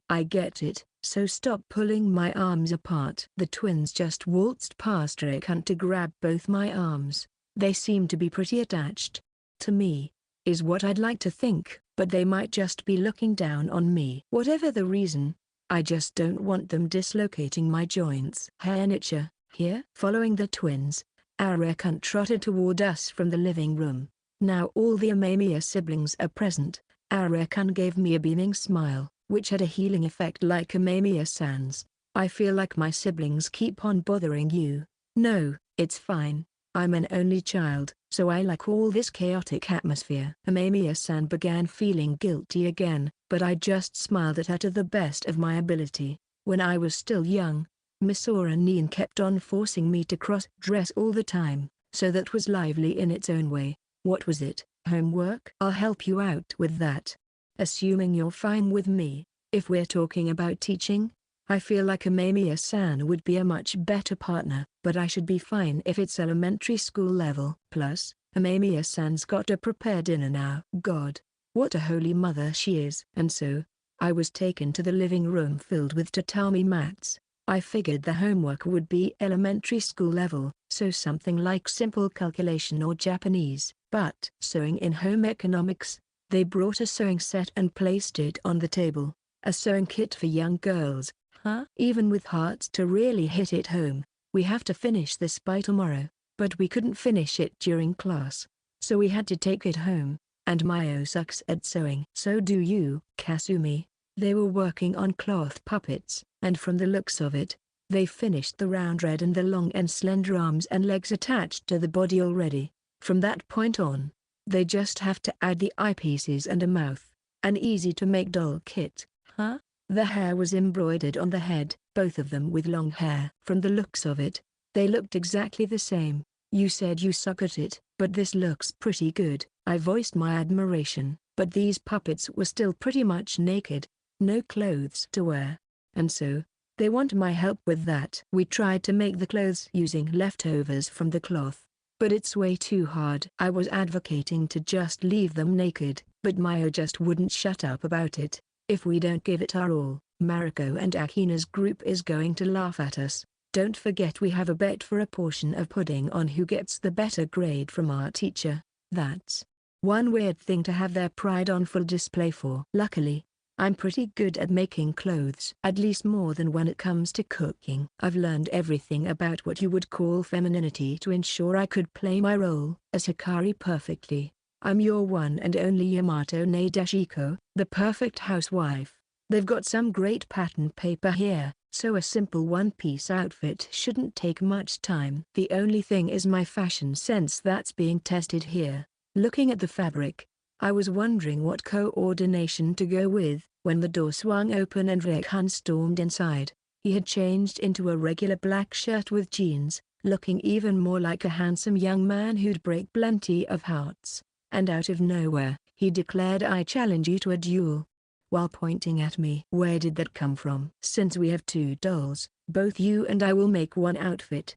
I get it, so stop pulling my arms apart. The twins just waltzed past Rekun to grab both my arms. They seem to be pretty attached to me, is what I'd like to think, but they might just be looking down on me. Whatever the reason, I just don't want them dislocating my joints. Hainicha, here? Following the twins, Rekun trotted toward us from the living room. Now all the Amamiya siblings are present. Rekun gave me a beaming smile, which had a healing effect like Amamiya-san's. I feel like my siblings keep on bothering you. No, it's fine. I'm an only child, so I like all this chaotic atmosphere. Amamiya-san began feeling guilty again, but I just smiled at her to the best of my ability. When I was still young, Misora Neen kept on forcing me to cross-dress all the time, so that was lively in its own way. What was it? Homework? I'll help you out with that. Assuming you're fine with me, if we're talking about teaching, I feel like Amamiya-san would be a much better partner, but I should be fine if it's elementary school level. Plus, Amamiya-san's got a prepared dinner now. God, what a holy mother she is. And so, I was taken to the living room filled with tatami mats. I figured the homework would be elementary school level, so something like simple calculation or Japanese, but sewing in home economics. They brought a sewing set and placed it on the table. A sewing kit for young girls, huh? Even with hearts to really hit it home, we have to finish this by tomorrow, but we couldn't finish it during class. So we had to take it home, and Mayo sucks at sewing. So do you, Kasumi. They were working on cloth puppets, and from the looks of it, they finished the round red and the long and slender arms and legs attached to the body already. From that point on, they just have to add the eyepieces and a mouth. An easy-to-make doll kit, huh? The hair was embroidered on the head, both of them with long hair. From the looks of it, they looked exactly the same. You said you suck at it, but this looks pretty good. I voiced my admiration, but these puppets were still pretty much naked. No clothes to wear. And so, they want my help with that. We tried to make the clothes using leftovers from the cloth, but it's way too hard. I was advocating to just leave them naked, but Mayo just wouldn't shut up about it. If we don't give it our all, Mariko and Akina's group is going to laugh at us. Don't forget we have a bet for a portion of pudding on who gets the better grade from our teacher. That's one weird thing to have their pride on full display for. Luckily, I'm pretty good at making clothes, at least more than when it comes to cooking. I've learned everything about what you would call femininity to ensure I could play my role as Hikari perfectly. I'm your one and only Yamato Nadeshiko, the perfect housewife. They've got some great pattern paper here, so a simple one-piece outfit shouldn't take much time. The only thing is my fashion sense that's being tested here. Looking at the fabric, I was wondering what coordination to go with, when the door swung open and Rekhan stormed inside. He had changed into a regular black shirt with jeans, looking even more like a handsome young man who'd break plenty of hearts. And out of nowhere, he declared, "I challenge you to a duel," while pointing at me. Where did that come from? Since we have two dolls, both you and I will make one outfit.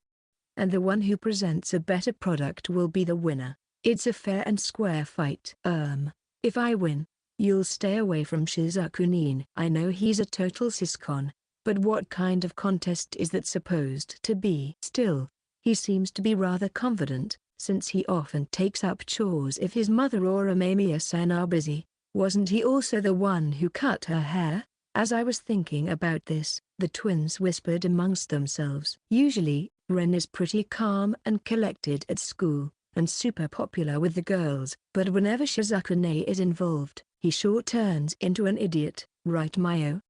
And the one who presents a better product will be the winner. It's a fair and square fight. If I win, you'll stay away from Shizuku-nin. I know he's a total siscon, but what kind of contest is that supposed to be? Still, he seems to be rather confident, since he often takes up chores if his mother or Amamiya-san are busy. Wasn't he also the one who cut her hair? As I was thinking about this, the twins whispered amongst themselves. Usually, Ren is pretty calm and collected at school, and super popular with the girls, but whenever Shizuku-ne is involved, he sure turns into an idiot, right Mayo?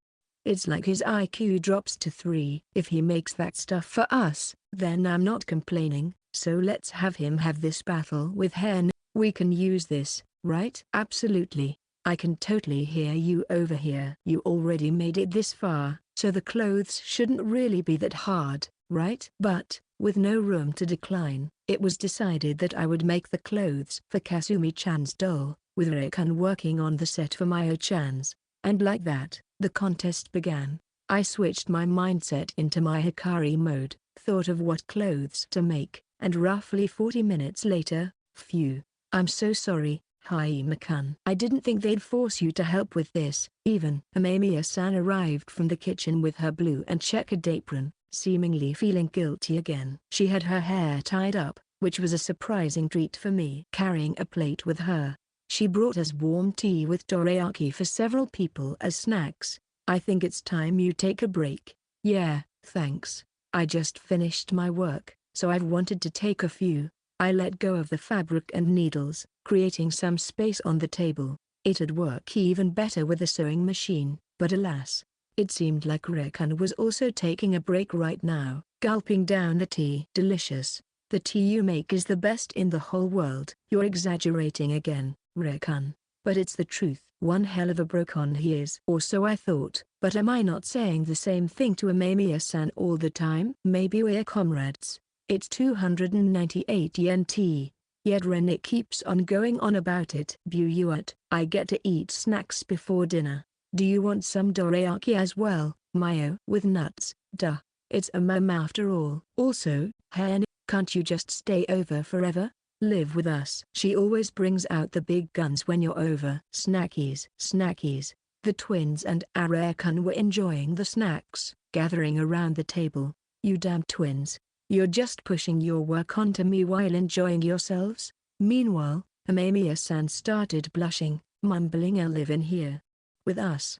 It's like his IQ drops to 3. If he makes that stuff for us, then I'm not complaining, so let's have him have this battle with Hen. We can use this, right? Absolutely. I can totally hear you over here. You already made it this far, so the clothes shouldn't really be that hard, right? But, with no room to decline, it was decided that I would make the clothes for Kasumi-chan's doll, with Reikun working on the set for Mayo-chan's. And like that, the contest began. I switched my mindset into my Hikari mode, thought of what clothes to make, and roughly 40 minutes later, phew. I'm so sorry, Haima-kun. I didn't think they'd force you to help with this. Even Amamiya-san arrived from the kitchen with her blue and checkered apron, seemingly feeling guilty again. She had her hair tied up, which was a surprising treat for me. Carrying a plate with her, she brought us warm tea with dorayaki for several people as snacks. I think it's time you take a break. Yeah, thanks. I just finished my work, so I've wanted to take a few. I let go of the fabric and needles, creating some space on the table. It'd work even better with a sewing machine, but alas, it seemed like Reikun was also taking a break right now. Gulping down the tea. Delicious. The tea you make is the best in the whole world. You're exaggerating again, Reikun. But it's the truth. One hell of a brocon he is. Or so I thought. But am I not saying the same thing to Amamiya-san all the time? Maybe we're comrades. It's 298 yen tea. Yet Rennick keeps on going on about it. Buuat, I get to eat snacks before dinner. Do you want some dorayaki as well, mayo with nuts? Duh. It's a mom after all. Also, Hen, can't you just stay over forever? Live with us. She always brings out the big guns when you're over. Snackies. Snackies. The twins and Arakan were enjoying the snacks, gathering around the table. You damn twins. You're just pushing your work onto me while enjoying yourselves? Meanwhile, Amamiya-san started blushing, mumbling, "I'll live in here. With us."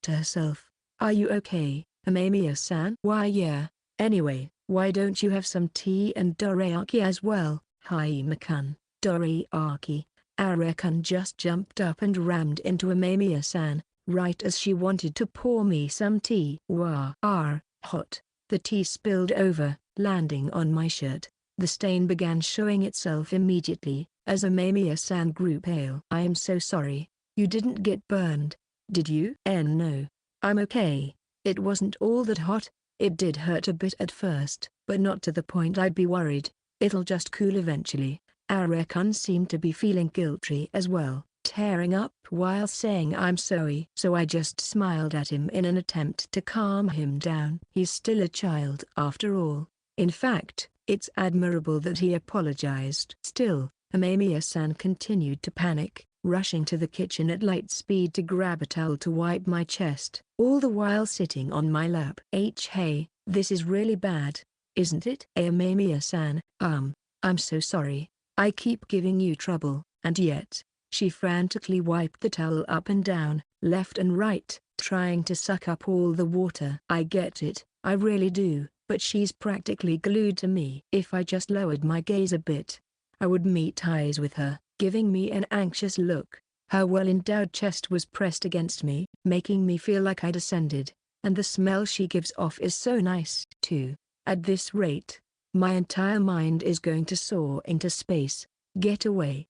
To herself. "Are you okay, Amamiya-san?" "Why yeah. Anyway, why don't you have some tea and dorayaki as well, Haima-kun?" "Dorayaki?" Arakan just jumped up and rammed into Amamiya-san, right as she wanted to pour me some tea. "Wah, hot." The tea spilled over, landing on my shirt. The stain began showing itself immediately, as Amamiya-san grew pale. "I am so sorry. You didn't get burned, did you?" No. I'm okay. It wasn't all that hot. It did hurt a bit at first, but not to the point I'd be worried. It'll just cool eventually." Arakan seemed to be feeling guilty as well, tearing up while saying "I'm sorry." So I just smiled at him in an attempt to calm him down. He's still a child after all. In fact, it's admirable that he apologized. Still, Amamiya-san continued to panic, rushing to the kitchen at light speed to grab a towel to wipe my chest, all the while sitting on my lap. Hey, this is really bad, isn't it?" "Amamiya-san, I'm so sorry. I keep giving you trouble." And yet, she frantically wiped the towel up and down, left and right, trying to suck up all the water. "I get it, I really do, but she's practically glued to me." If I just lowered my gaze a bit, I would meet eyes with her, giving me an anxious look. Her well-endowed chest was pressed against me, making me feel like I'd ascended, and the smell she gives off is so nice, too. At this rate, my entire mind is going to soar into space, get away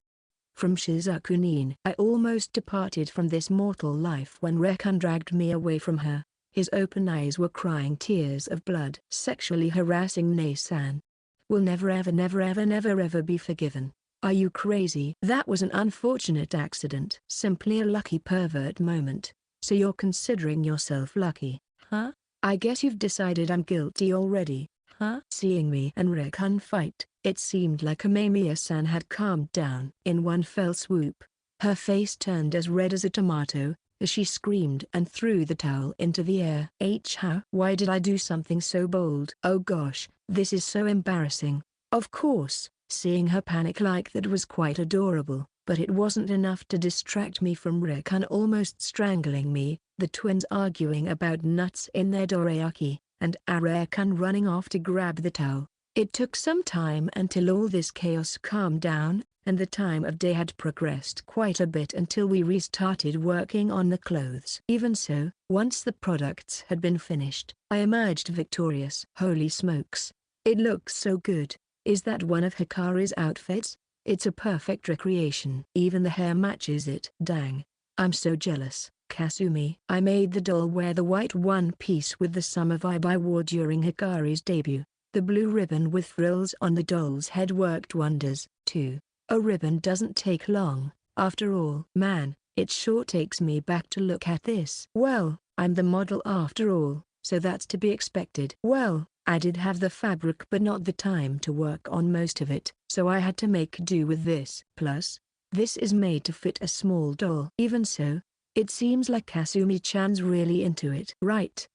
from Shizukunin. I almost departed from this mortal life when Rekan dragged me away from her. His open eyes were crying tears of blood. "Sexually harassing Nei-san will never ever be forgiven. Are you crazy?" "That was an unfortunate accident. Simply a lucky pervert moment. So you're considering yourself lucky, huh? I guess you've decided I'm guilty already, huh?" Seeing me and Rekan fight, it seemed like Amamiya-san had calmed down. In one fell swoop, her face turned as red as a tomato, as she screamed and threw the towel into the air. How? Why did I do something so bold? Oh gosh, this is so embarrassing. Of course, seeing her panic like that was quite adorable, but it wasn't enough to distract me from Rekan almost strangling me, the twins arguing about nuts in their dorayaki, and Arakan running off to grab the towel. It took some time until all this chaos calmed down, and the time of day had progressed quite a bit until we restarted working on the clothes. Even so, once the products had been finished, I emerged victorious. Holy smokes! It looks so good. Is that one of Hikari's outfits? It's a perfect recreation. Even the hair matches it. Dang. I'm so jealous. Kasumi. I made the doll wear the white one-piece with the summer vibe I wore during Hikari's debut. The blue ribbon with frills on the doll's head worked wonders, too. A ribbon doesn't take long, after all. Man, it sure takes me back to look at this. Well, I'm the model after all, so that's to be expected. Well, I did have the fabric but not the time to work on most of it, so I had to make do with this. Plus, this is made to fit a small doll. Even so, it seems like Kasumi-chan's really into it. Right?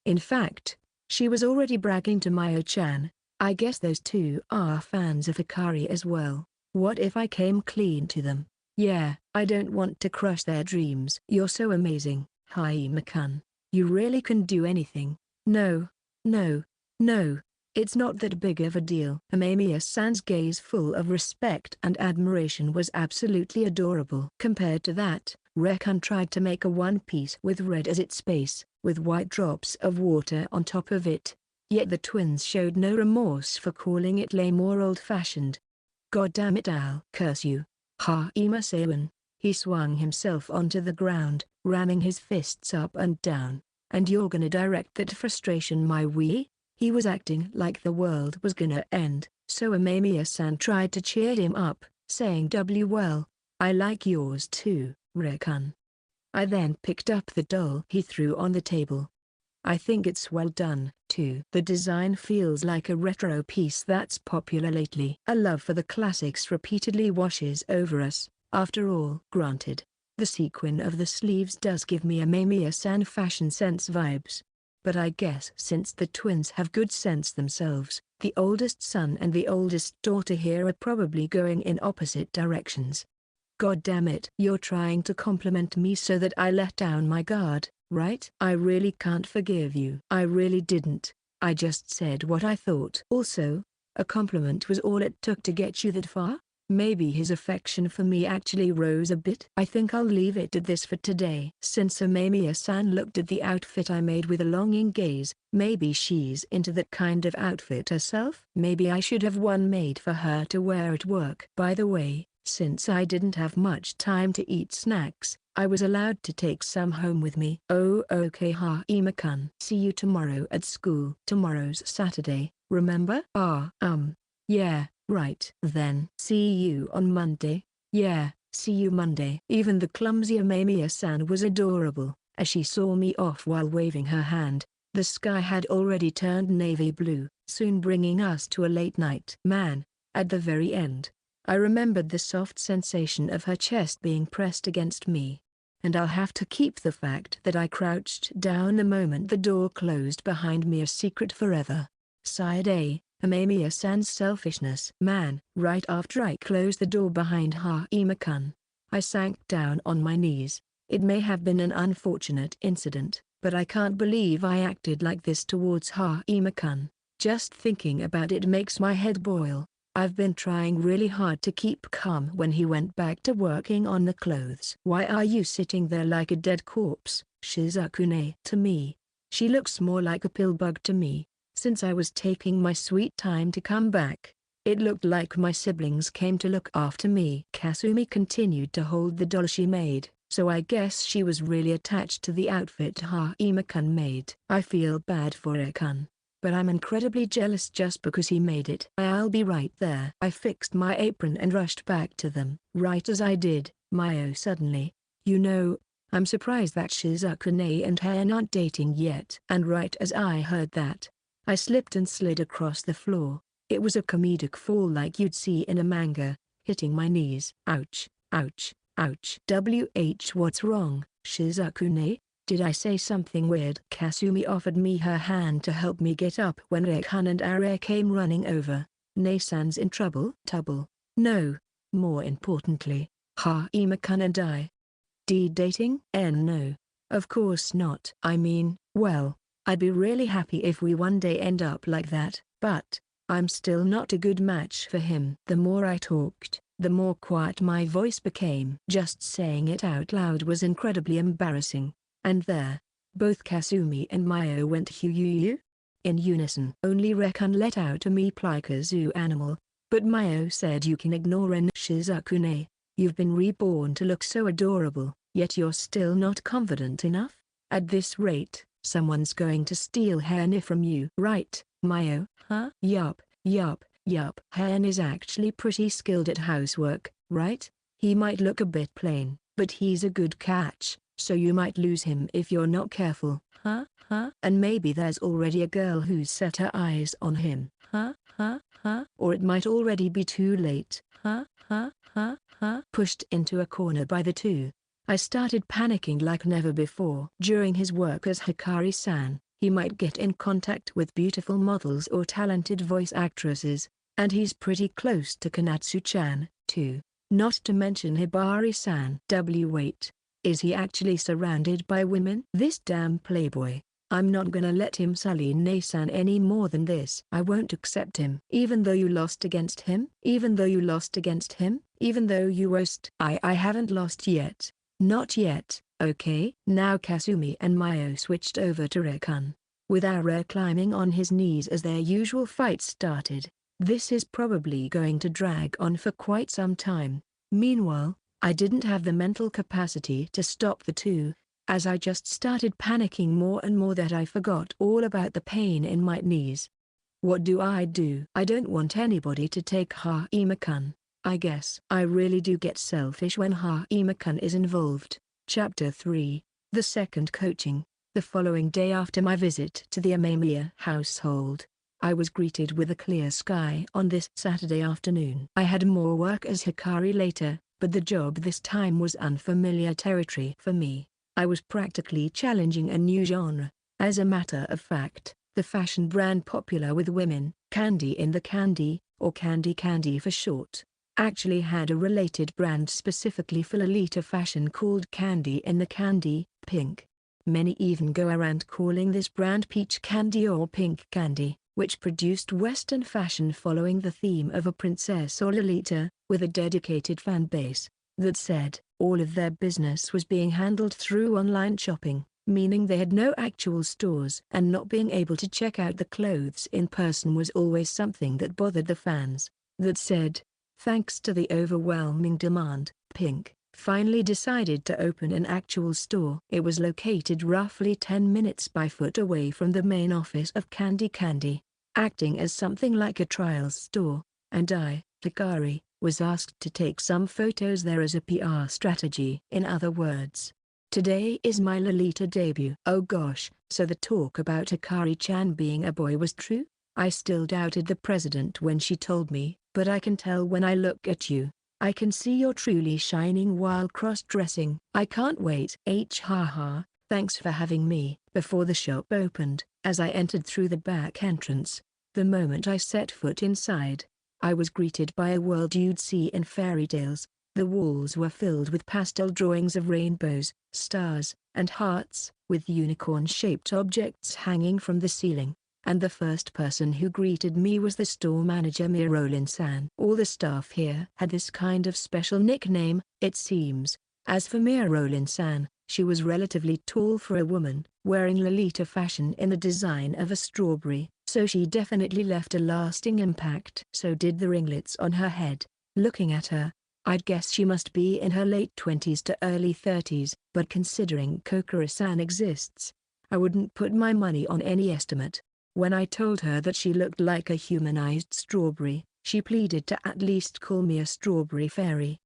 In fact, she was already bragging to Mayo-chan. I guess those two are fans of Hikari as well. What if I came clean to them? Yeah, I don't want to crush their dreams. You're so amazing, Haima-kun. You really can do anything. No, it's not that big of a deal. Amamiya-san's gaze full of respect and admiration was absolutely adorable. Compared to that, Rekan tried to make a one-piece with red as its base, with white drops of water on top of it. Yet the twins showed no remorse for calling it lame or old-fashioned. God damn it, I'll curse you. Haima-san. He swung himself onto the ground, ramming his fists up and down. And you're gonna direct that frustration my way? He was acting like the world was gonna end, so Amamiya-san tried to cheer him up, saying well, I like yours too, Rekun. I then picked up the doll he threw on the table. I think it's well done, too. The design feels like a retro piece that's popular lately. A love for the classics repeatedly washes over us, after all. Granted, the sequin of the sleeves does give me a Mamiya-san fashion sense vibes. But I guess since the twins have good sense themselves, the oldest son and the oldest daughter here are probably going in opposite directions. God damn it. You're trying to compliment me so that I let down my guard, right? I really can't forgive you. I really didn't. I just said what I thought. Also, a compliment was all it took to get you that far? Maybe his affection for me actually rose a bit. I think I'll leave it at this for today. Since Amamiya-san looked at the outfit I made with a longing gaze, maybe she's into that kind of outfit herself? Maybe I should have one made for her to wear at work. By the way, since I didn't have much time to eat snacks, I was allowed to take some home with me. Oh okay Haima-kun. See you tomorrow at school. Tomorrow's Saturday, remember? Yeah, right. Then see you on Monday. Yeah, see you Monday. Even the clumsy Amamiya-san was adorable, as she saw me off while waving her hand. The sky had already turned navy blue, soon bringing us to a late night. Man, at the very end, I remembered the soft sensation of her chest being pressed against me. And I'll have to keep the fact that I crouched down the moment the door closed behind me a secret forever. Side A, Amamiya-san's selfishness. Man, right after I closed the door behind Haima-kun, I sank down on my knees. It may have been an unfortunate incident, but I can't believe I acted like this towards Haima-kun. Just thinking about it makes my head boil. I've been trying really hard to keep calm when he went back to working on the clothes. Why are you sitting there like a dead corpse, Shizuku-ne? To me, she looks more like a pill bug to me. Since I was taking my sweet time to come back, it looked like my siblings came to look after me. Kasumi continued to hold the doll she made, so I guess she was really attached to the outfit Haima-kun made. I feel bad for Rekun, but I'm incredibly jealous just because he made it. I'll be right there. I fixed my apron and rushed back to them. Right as I did, Mayo suddenly, I'm surprised that Shizuku-ne and Hayan aren't dating yet. And right as I heard that, I slipped and slid across the floor. It was a comedic fall like you'd see in a manga, hitting my knees. Ouch, ouch, ouch. What's wrong, Shizuku-ne? Did I say something weird? Kasumi offered me her hand to help me get up when Rekun and Are came running over. Ne-san's in trouble? No. More importantly, Haima-kun and I. Dating? No. Of course not. I mean, well, I'd be really happy if we one day end up like that, but I'm still not a good match for him. The more I talked, the more quiet my voice became. Just saying it out loud was incredibly embarrassing. And there, both Kasumi and Mayo went hu in unison. Only Rekun let out a meep like a zoo animal, but Mayo said you can ignore an Shizuku-ne. You've been reborn to look so adorable, yet you're still not confident enough? At this rate, someone's going to steal Hayan from you. Right, Mayo? Huh? Yup. Hayan is actually pretty skilled at housework, right? He might look a bit plain, but he's a good catch, so you might lose him if you're not careful. Huh? And maybe there's already a girl who's set her eyes on him. Huh? Or it might already be too late. Huh? Pushed into a corner by the two, I started panicking like never before. During his work as Hikari-san, he might get in contact with beautiful models or talented voice actresses, and he's pretty close to Konatsu-chan, too. Not to mention Hibari-san. Wait, is he actually surrounded by women? This damn playboy. I'm not gonna let him sully Ne-san any more than this. I won't accept him. Even though you lost against him? Even though you lost? I haven't lost yet. Not yet, okay? Now Kasumi and Mayo switched over to Rekun, with Are climbing on his knees as their usual fight started. This is probably going to drag on for quite some time. Meanwhile, I didn't have the mental capacity to stop the two. as I just started panicking more and more that I forgot all about the pain in my knees. What do? I don't want anybody to take Haima-kun. I guess I really do get selfish when Haima-kun is involved. Chapter 3, The Second Coaching. The following day after my visit to the Amamiya household, I was greeted with a clear sky on this Saturday afternoon. I had more work as Hikari later, but the job this time was unfamiliar territory for me. I was practically challenging a new genre. As a matter of fact, the fashion brand popular with women, Candy in the Candy, or Candy Candy for short, actually had a related brand specifically for Lolita fashion called Candy in the Candy, Pink. Many even go around calling this brand Peach Candy or Pink Candy, which produced Western fashion following the theme of a princess or Lolita, with a dedicated fan base. That said, all of their business was being handled through online shopping, meaning they had no actual stores, and not being able to check out the clothes in person was always something that bothered the fans. That said, thanks to the overwhelming demand, Pink finally decided to open an actual store. It was located roughly 10 minutes by foot away from the main office of Candy Candy, acting as something like a trial store, and I, Hikari, was asked to take some photos there as a PR strategy. In other words, today is my Lolita debut. Oh gosh, so the talk about Hikari-chan being a boy was true? I still doubted the president when she told me, but I can tell when I look at you. I can see you're truly shining while cross-dressing. I can't wait. Haha, thanks for having me. Before the shop opened, as I entered through the back entrance, the moment I set foot inside, I was greeted by a world you'd see in fairy tales. The walls were filled with pastel drawings of rainbows, stars, and hearts, with unicorn-shaped objects hanging from the ceiling. And the first person who greeted me was the store manager Mirolin-san. All the staff here had this kind of special nickname, it seems. As for Mirolin-san, she was relatively tall for a woman, wearing Lolita fashion in the design of a strawberry, so she definitely left a lasting impact. So did the ringlets on her head. Looking at her, I'd guess she must be in her late 20s to early 30s, but considering Kokoro-san exists, I wouldn't put my money on any estimate. When I told her that she looked like a humanized strawberry, she pleaded to at least call me a strawberry fairy.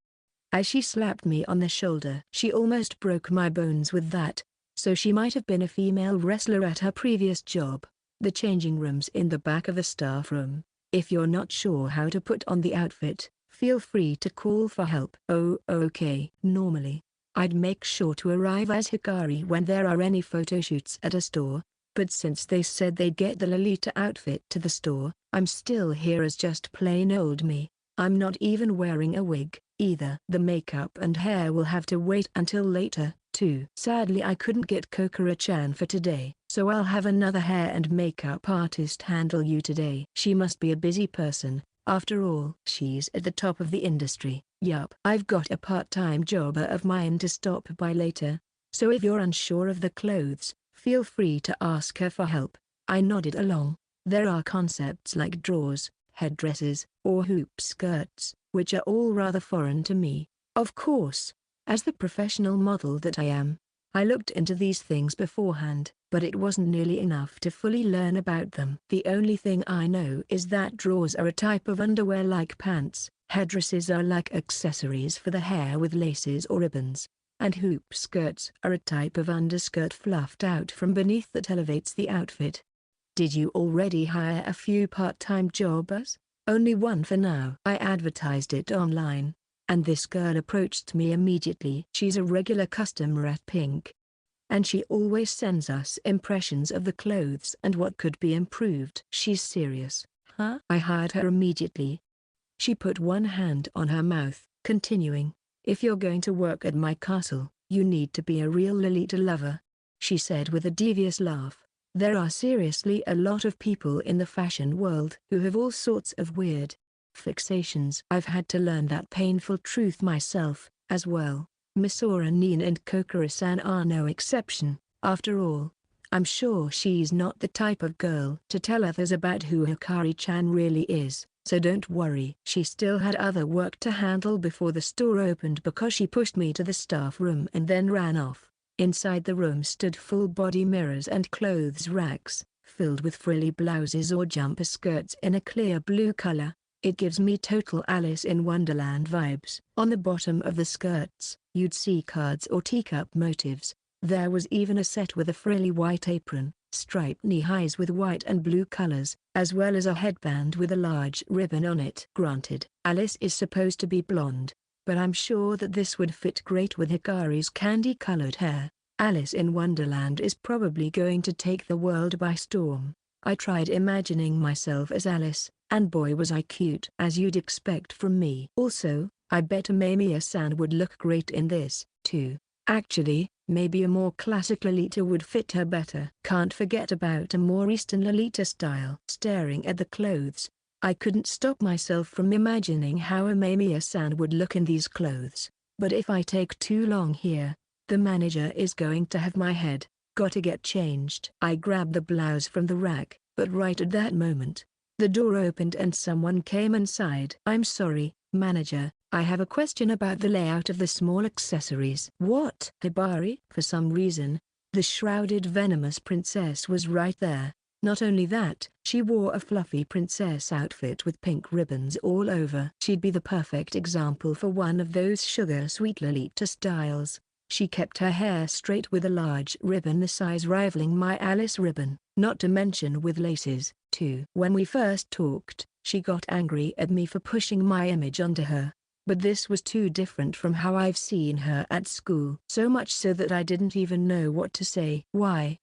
As she slapped me on the shoulder, she almost broke my bones with that, so she might have been a female wrestler at her previous job. The changing room's in the back of the staff room. If you're not sure how to put on the outfit, feel free to call for help. Oh, okay. Normally, I'd make sure to arrive as Hikari when there are any photo shoots at a store, but since they said they'd get the Lolita outfit to the store, I'm still here as just plain old me. I'm not even wearing a wig, either. The makeup and hair will have to wait until later, too. Sadly I couldn't get Kokoro-chan for today, so I'll have another hair and makeup artist handle you today. She must be a busy person, after all. She's at the top of the industry. Yup. I've got a part-time job of mine to stop by later, so if you're unsure of the clothes, feel free to ask her for help. I nodded along. There are concepts like drawers, headdresses, or hoop skirts, which are all rather foreign to me. Of course, as the professional model that I am, I looked into these things beforehand, but it wasn't nearly enough to fully learn about them. The only thing I know is that drawers are a type of underwear like pants, headdresses are like accessories for the hair with laces or ribbons, and hoop skirts are a type of underskirt fluffed out from beneath that elevates the outfit. Did you already hire a few part-time jobbers? Only one for now. I advertised it online, and this girl approached me immediately. She's a regular customer at Pink, and she always sends us impressions of the clothes and what could be improved. She's serious. Huh? I hired her immediately. She put one hand on her mouth, continuing, "If you're going to work at my castle, you need to be a real Lolita lover," she said with a devious laugh. There are seriously a lot of people in the fashion world who have all sorts of weird fixations. I've had to learn that painful truth myself, as well. Misora Nin and Kokoro-san are no exception. After all, I'm sure she's not the type of girl to tell others about who Hikari-chan really is, so don't worry. She still had other work to handle before the store opened because she pushed me to the staff room and then ran off. Inside the room stood full-body mirrors and clothes racks, filled with frilly blouses or jumper skirts in a clear blue color. It gives me total Alice in Wonderland vibes. On the bottom of the skirts, you'd see cards or teacup motifs. There was even a set with a frilly white apron, striped knee-highs with white and blue colors, as well as a headband with a large ribbon on it. Granted, Alice is supposed to be blonde, but I'm sure that this would fit great with Hikari's candy-colored hair. Alice in Wonderland is probably going to take the world by storm. I tried imagining myself as Alice, and boy was I cute, as you'd expect from me. Also, I bet Amamiya-san would look great in this, too. Actually, maybe a more classic Lolita would fit her better. Can't forget about a more Eastern Lolita style. Staring at the clothes, I couldn't stop myself from imagining how Amamiya-san would look in these clothes. But if I take too long here, the manager is going to have my head. Gotta get changed. I grabbed the blouse from the rack, but right at that moment, the door opened and someone came inside. I'm sorry, manager, I have a question about the layout of the small accessories. What? Hibari? For some reason, the shrouded venomous princess was right there. Not only that, she wore a fluffy princess outfit with pink ribbons all over. She'd be the perfect example for one of those sugar-sweet Lolita styles. She kept her hair straight with a large ribbon the size rivaling my Alice ribbon, not to mention with laces, too. When we first talked, she got angry at me for pushing my image onto her. But this was too different from how I've seen her at school. So much so that I didn't even know what to say. Why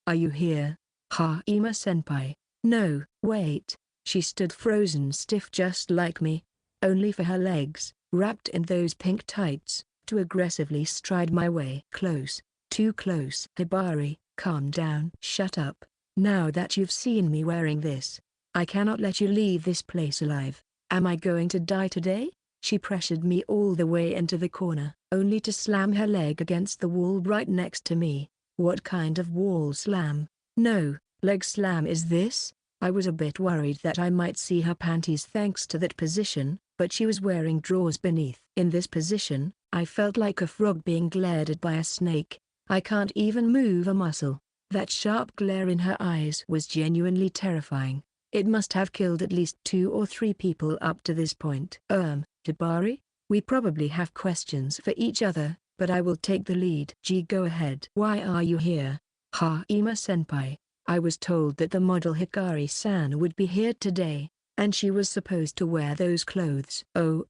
are you here, Hajime-senpai? No, wait. She stood frozen stiff just like me, only for her legs, wrapped in those pink tights, to aggressively stride my way. Close, too close. Hibari, calm down. Shut up. Now that you've seen me wearing this, I cannot let you leave this place alive. Am I going to die today? She pressured me all the way into the corner, only to slam her leg against the wall right next to me. What kind of wall slam? No, leg slam is this? I was a bit worried that I might see her panties thanks to that position, but she was wearing drawers beneath. In this position, I felt like a frog being glared at by a snake. I can't even move a muscle. That sharp glare in her eyes was genuinely terrifying. It must have killed at least 2 or 3 people up to this point. Hibari, we probably have questions for each other, but I will take the lead. Go ahead. Why are you here, Hajime-senpai? I was told that the model Hikari-san would be here today, and she was supposed to wear those clothes. Oh,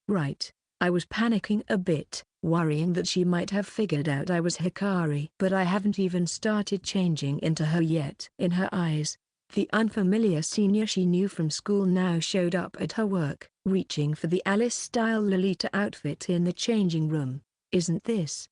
right. I was panicking a bit, worrying that she might have figured out I was Hikari. But I haven't even started changing into her yet. In her eyes, the unfamiliar senior she knew from school now showed up at her work, reaching for the Alice-style Lolita outfit in the changing room. Isn't this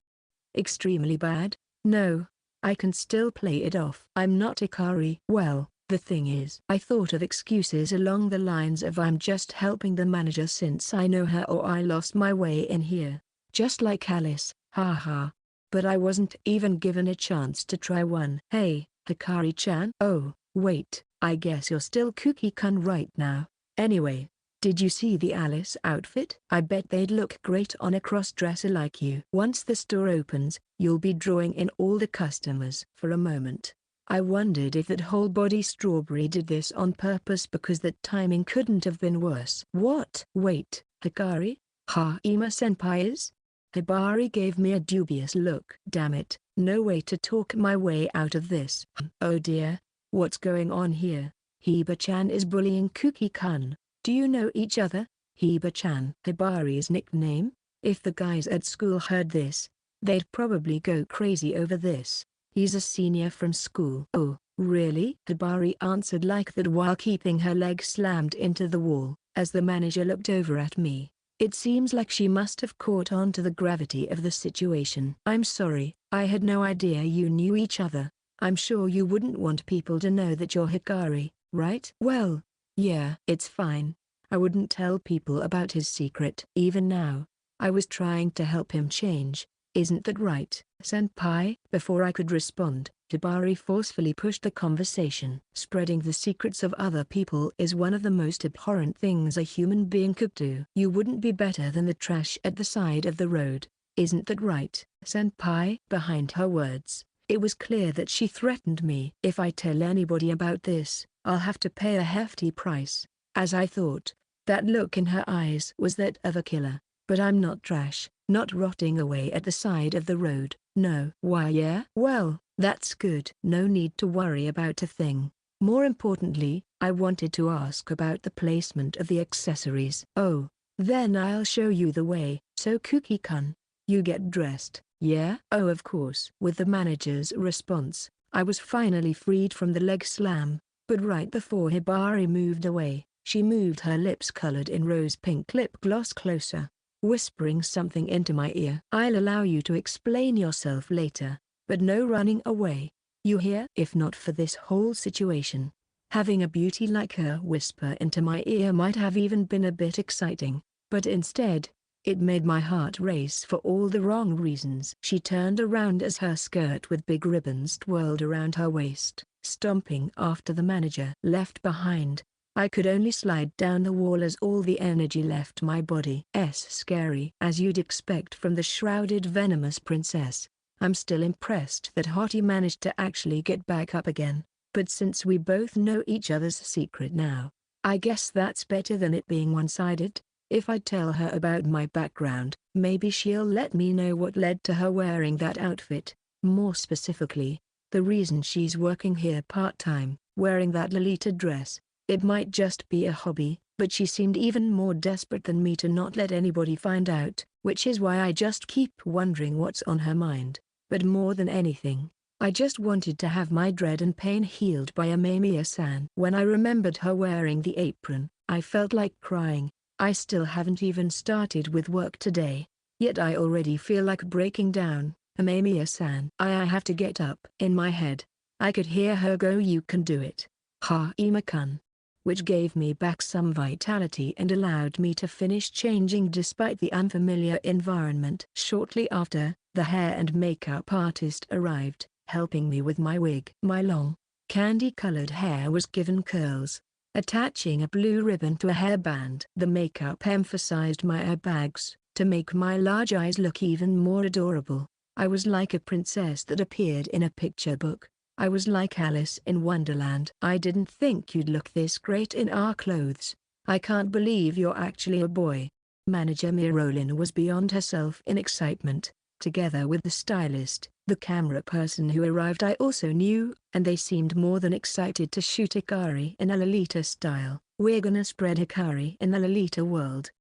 extremely bad? No, I can still play it off. I'm not Hikari. Well, the thing is, I thought of excuses along the lines of I'm just helping the manager since I know her, or I lost my way in here. Just like Alice, haha. But I wasn't even given a chance to try one. Hey, Hikari-chan? Oh, wait, I guess you're still Kuki-kun right now. Anyway, did you see the Alice outfit? I bet they'd look great on a cross-dresser like you. Once the store opens, you'll be drawing in all the customers. For a moment, I wondered if that whole-body strawberry did this on purpose, because that timing couldn't have been worse. What? Wait, Hikari? Hajime-senpai is? Hibari gave me a dubious look. Damn it, no way to talk my way out of this. Oh dear, what's going on here? Hiba-chan is bullying Kuki-kun. Do you know each other? Hiba-chan. Hibari's nickname? If the guys at school heard this, they'd probably go crazy over this. He's a senior from school. Oh, really? Hibari answered like that while keeping her leg slammed into the wall. As the manager looked over at me, it seems like she must have caught on to the gravity of the situation. I'm sorry, I had no idea you knew each other. I'm sure you wouldn't want people to know that you're Hikari, right? Well, yeah, it's fine. I wouldn't tell people about his secret. Even now, I was trying to help him change. Isn't that right, senpai? Before I could respond, Hibari forcefully pushed the conversation. Spreading the secrets of other people is one of the most abhorrent things a human being could do. You wouldn't be better than the trash at the side of the road. Isn't that right? Senpai. Behind her words, it was clear that she threatened me. If I tell anybody about this, I'll have to pay a hefty price. As I thought, that look in her eyes was that of a killer. But I'm not trash, not rotting away at the side of the road, no. Why yeah? Well, that's good. No need to worry about a thing. More importantly, I wanted to ask about the placement of the accessories. Oh, then I'll show you the way. So Kuki-kun, you get dressed, yeah? Oh of course. With the manager's response, I was finally freed from the leg slam, but right before Hibari moved away, she moved her lips colored in rose pink lip gloss closer, whispering something into my ear. I'll allow you to explain yourself later, but no running away. You hear? If not for this whole situation, having a beauty like her whisper into my ear might have even been a bit exciting, but instead, it made my heart race for all the wrong reasons. She turned around as her skirt with big ribbons twirled around her waist, stomping after the manager. Left behind, I could only slide down the wall as all the energy left my body. Scary. As you'd expect from the shrouded venomous princess, I'm still impressed that Hottie managed to actually get back up again, but since we both know each other's secret now, I guess that's better than it being one-sided. If I tell her about my background, maybe she'll let me know what led to her wearing that outfit. More specifically, the reason she's working here part-time, wearing that Lolita dress. It might just be a hobby, but she seemed even more desperate than me to not let anybody find out, which is why I just keep wondering what's on her mind. But more than anything, I just wanted to have my dread and pain healed by Amamiya-san. When I remembered her wearing the apron, I felt like crying. I still haven't even started with work today, yet I already feel like breaking down. Amamiya-san. I have to get up. In my head, I could hear her go, "You can do it, Haima-kun," which gave me back some vitality and allowed me to finish changing despite the unfamiliar environment. Shortly after, the hair and makeup artist arrived, helping me with my wig. My long, candy-colored hair was given curls, attaching a blue ribbon to a hairband. The makeup emphasized my eye bags, to make my large eyes look even more adorable. I was like a princess that appeared in a picture book. I was like Alice in Wonderland. "I didn't think you'd look this great in our clothes. I can't believe you're actually a boy." Manager Mirolin was beyond herself in excitement. Together with the stylist, the camera person who arrived I also knew, and they seemed more than excited to shoot Hikari in a Lolita style. We're gonna spread Hikari in the Lolita world.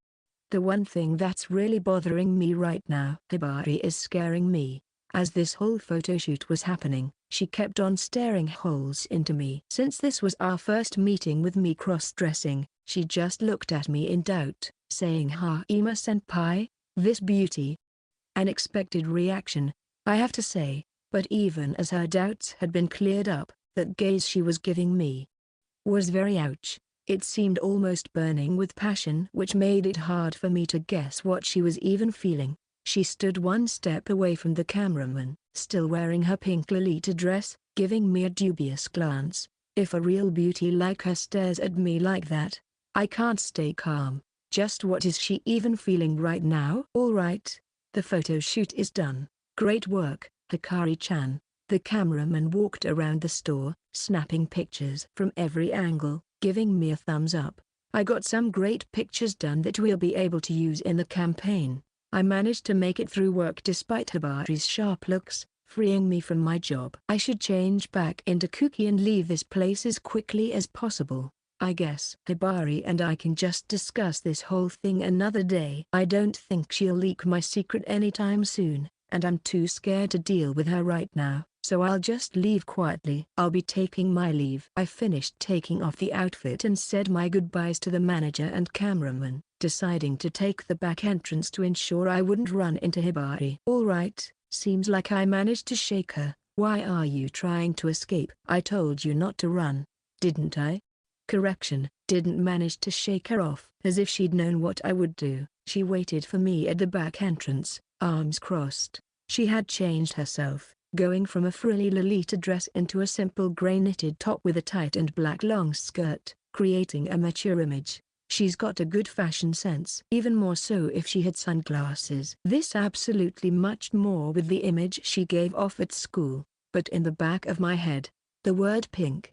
The one thing that's really bothering me right now. Hibari is scaring me. As this whole photoshoot was happening, she kept on staring holes into me. Since this was our first meeting with me cross-dressing, she just looked at me in doubt, saying, "Haima-senpai, this beauty." An expected reaction, I have to say, but even as her doubts had been cleared up, that gaze she was giving me was very ouch. It seemed almost burning with passion, which made it hard for me to guess what she was even feeling. She stood one step away from the cameraman, still wearing her pink Lolita dress, giving me a dubious glance. If a real beauty like her stares at me like that, I can't stay calm. Just what is she even feeling right now? All right. The photo shoot is done. Great work, Hikari-chan. The cameraman walked around the store, snapping pictures from every angle, giving me a thumbs up. I got some great pictures done that we'll be able to use in the campaign. I managed to make it through work despite Hibari's sharp looks, freeing me from my job. I should change back into Kuki and leave this place as quickly as possible. I guess Hibari and I can just discuss this whole thing another day. I don't think she'll leak my secret anytime soon, and I'm too scared to deal with her right now, so I'll just leave quietly. I'll be taking my leave. I finished taking off the outfit and said my goodbyes to the manager and cameraman, deciding to take the back entrance to ensure I wouldn't run into Hibari. All right, seems like I managed to shake her. Why are you trying to escape? I told you not to run, didn't I? Correction, didn't manage to shake her off. As if she'd known what I would do, she waited for me at the back entrance, arms crossed. She had changed herself, going from a frilly Lolita dress into a simple gray knitted top with a tight and black long skirt, creating a mature image. She's got a good fashion sense. Even more so if she had sunglasses. This absolutely matched more with the image she gave off at school. But in the back of my head, the word pink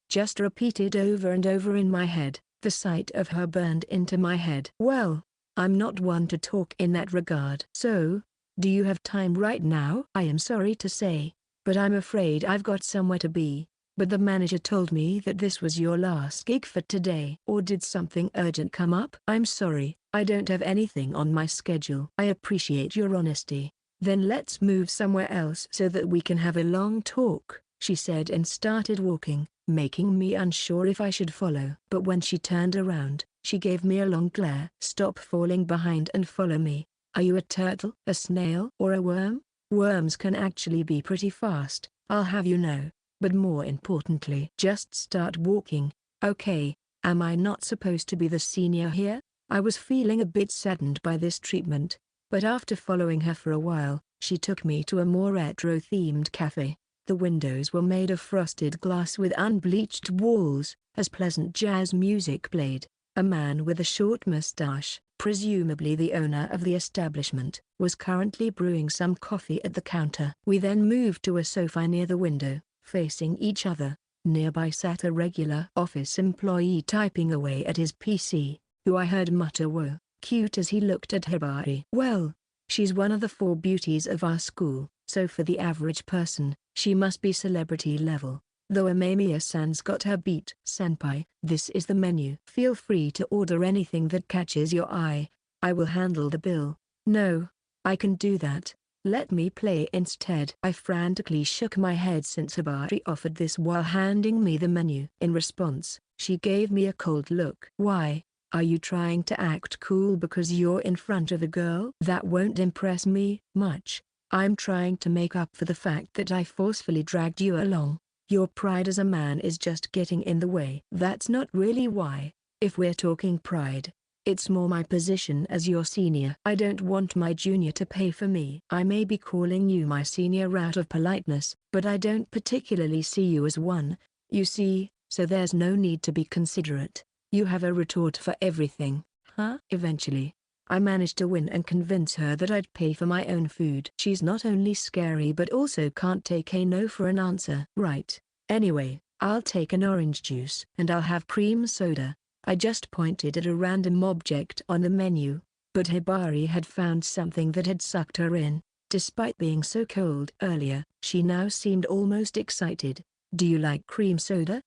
just repeated over and over in my head. The sight of her burned into my head. Well, I'm not one to talk in that regard. So, do you have time right now? I am sorry to say, but I'm afraid I've got somewhere to be. But the manager told me that this was your last gig for today. Or did something urgent come up? I'm sorry, I don't have anything on my schedule. I appreciate your honesty. Then let's move somewhere else so that we can have a long talk, she said and started walking, making me unsure if I should follow. But when she turned around, she gave me a long glare. Stop falling behind and follow me. Are you a turtle, a snail, or a worm? Worms can actually be pretty fast, I'll have you know. But more importantly, just start walking. Okay, am I not supposed to be the senior here? I was feeling a bit saddened by this treatment, but after following her for a while, she took me to a more retro-themed cafe. The windows were made of frosted glass with unbleached walls, as pleasant jazz music played. A man with a short mustache, presumably the owner of the establishment, was currently brewing some coffee at the counter. We then moved to a sofa near the window, facing each other. Nearby sat a regular office employee typing away at his PC, who I heard mutter "Whoa," cute as he looked at Hibari. Well, she's one of the 4 beauties of our school, so for the average person, she must be celebrity level. Though Amemiya-san's got her beat. Senpai, this is the menu. Feel free to order anything that catches your eye. I will handle the bill. No, I can do that. Let me play instead. I frantically shook my head since Hibari offered this while handing me the menu. In response, she gave me a cold look. Why, are you trying to act cool because you're in front of a girl? That won't impress me much. I'm trying to make up for the fact that I forcefully dragged you along. Your pride as a man is just getting in the way. That's not really why. If we're talking pride, it's more my position as your senior. I don't want my junior to pay for me. I may be calling you my senior out of politeness, but I don't particularly see you as one, you see, so there's no need to be considerate. You have a retort for everything, huh? Eventually, I managed to win and convince her that I'd pay for my own food. She's not only scary but also can't take a no for an answer. Right. Anyway, I'll take an orange juice. And I'll have cream soda. I just pointed at a random object on the menu, but Hibari had found something that had sucked her in. Despite being so cold earlier, she now seemed almost excited. Do you like cream soda?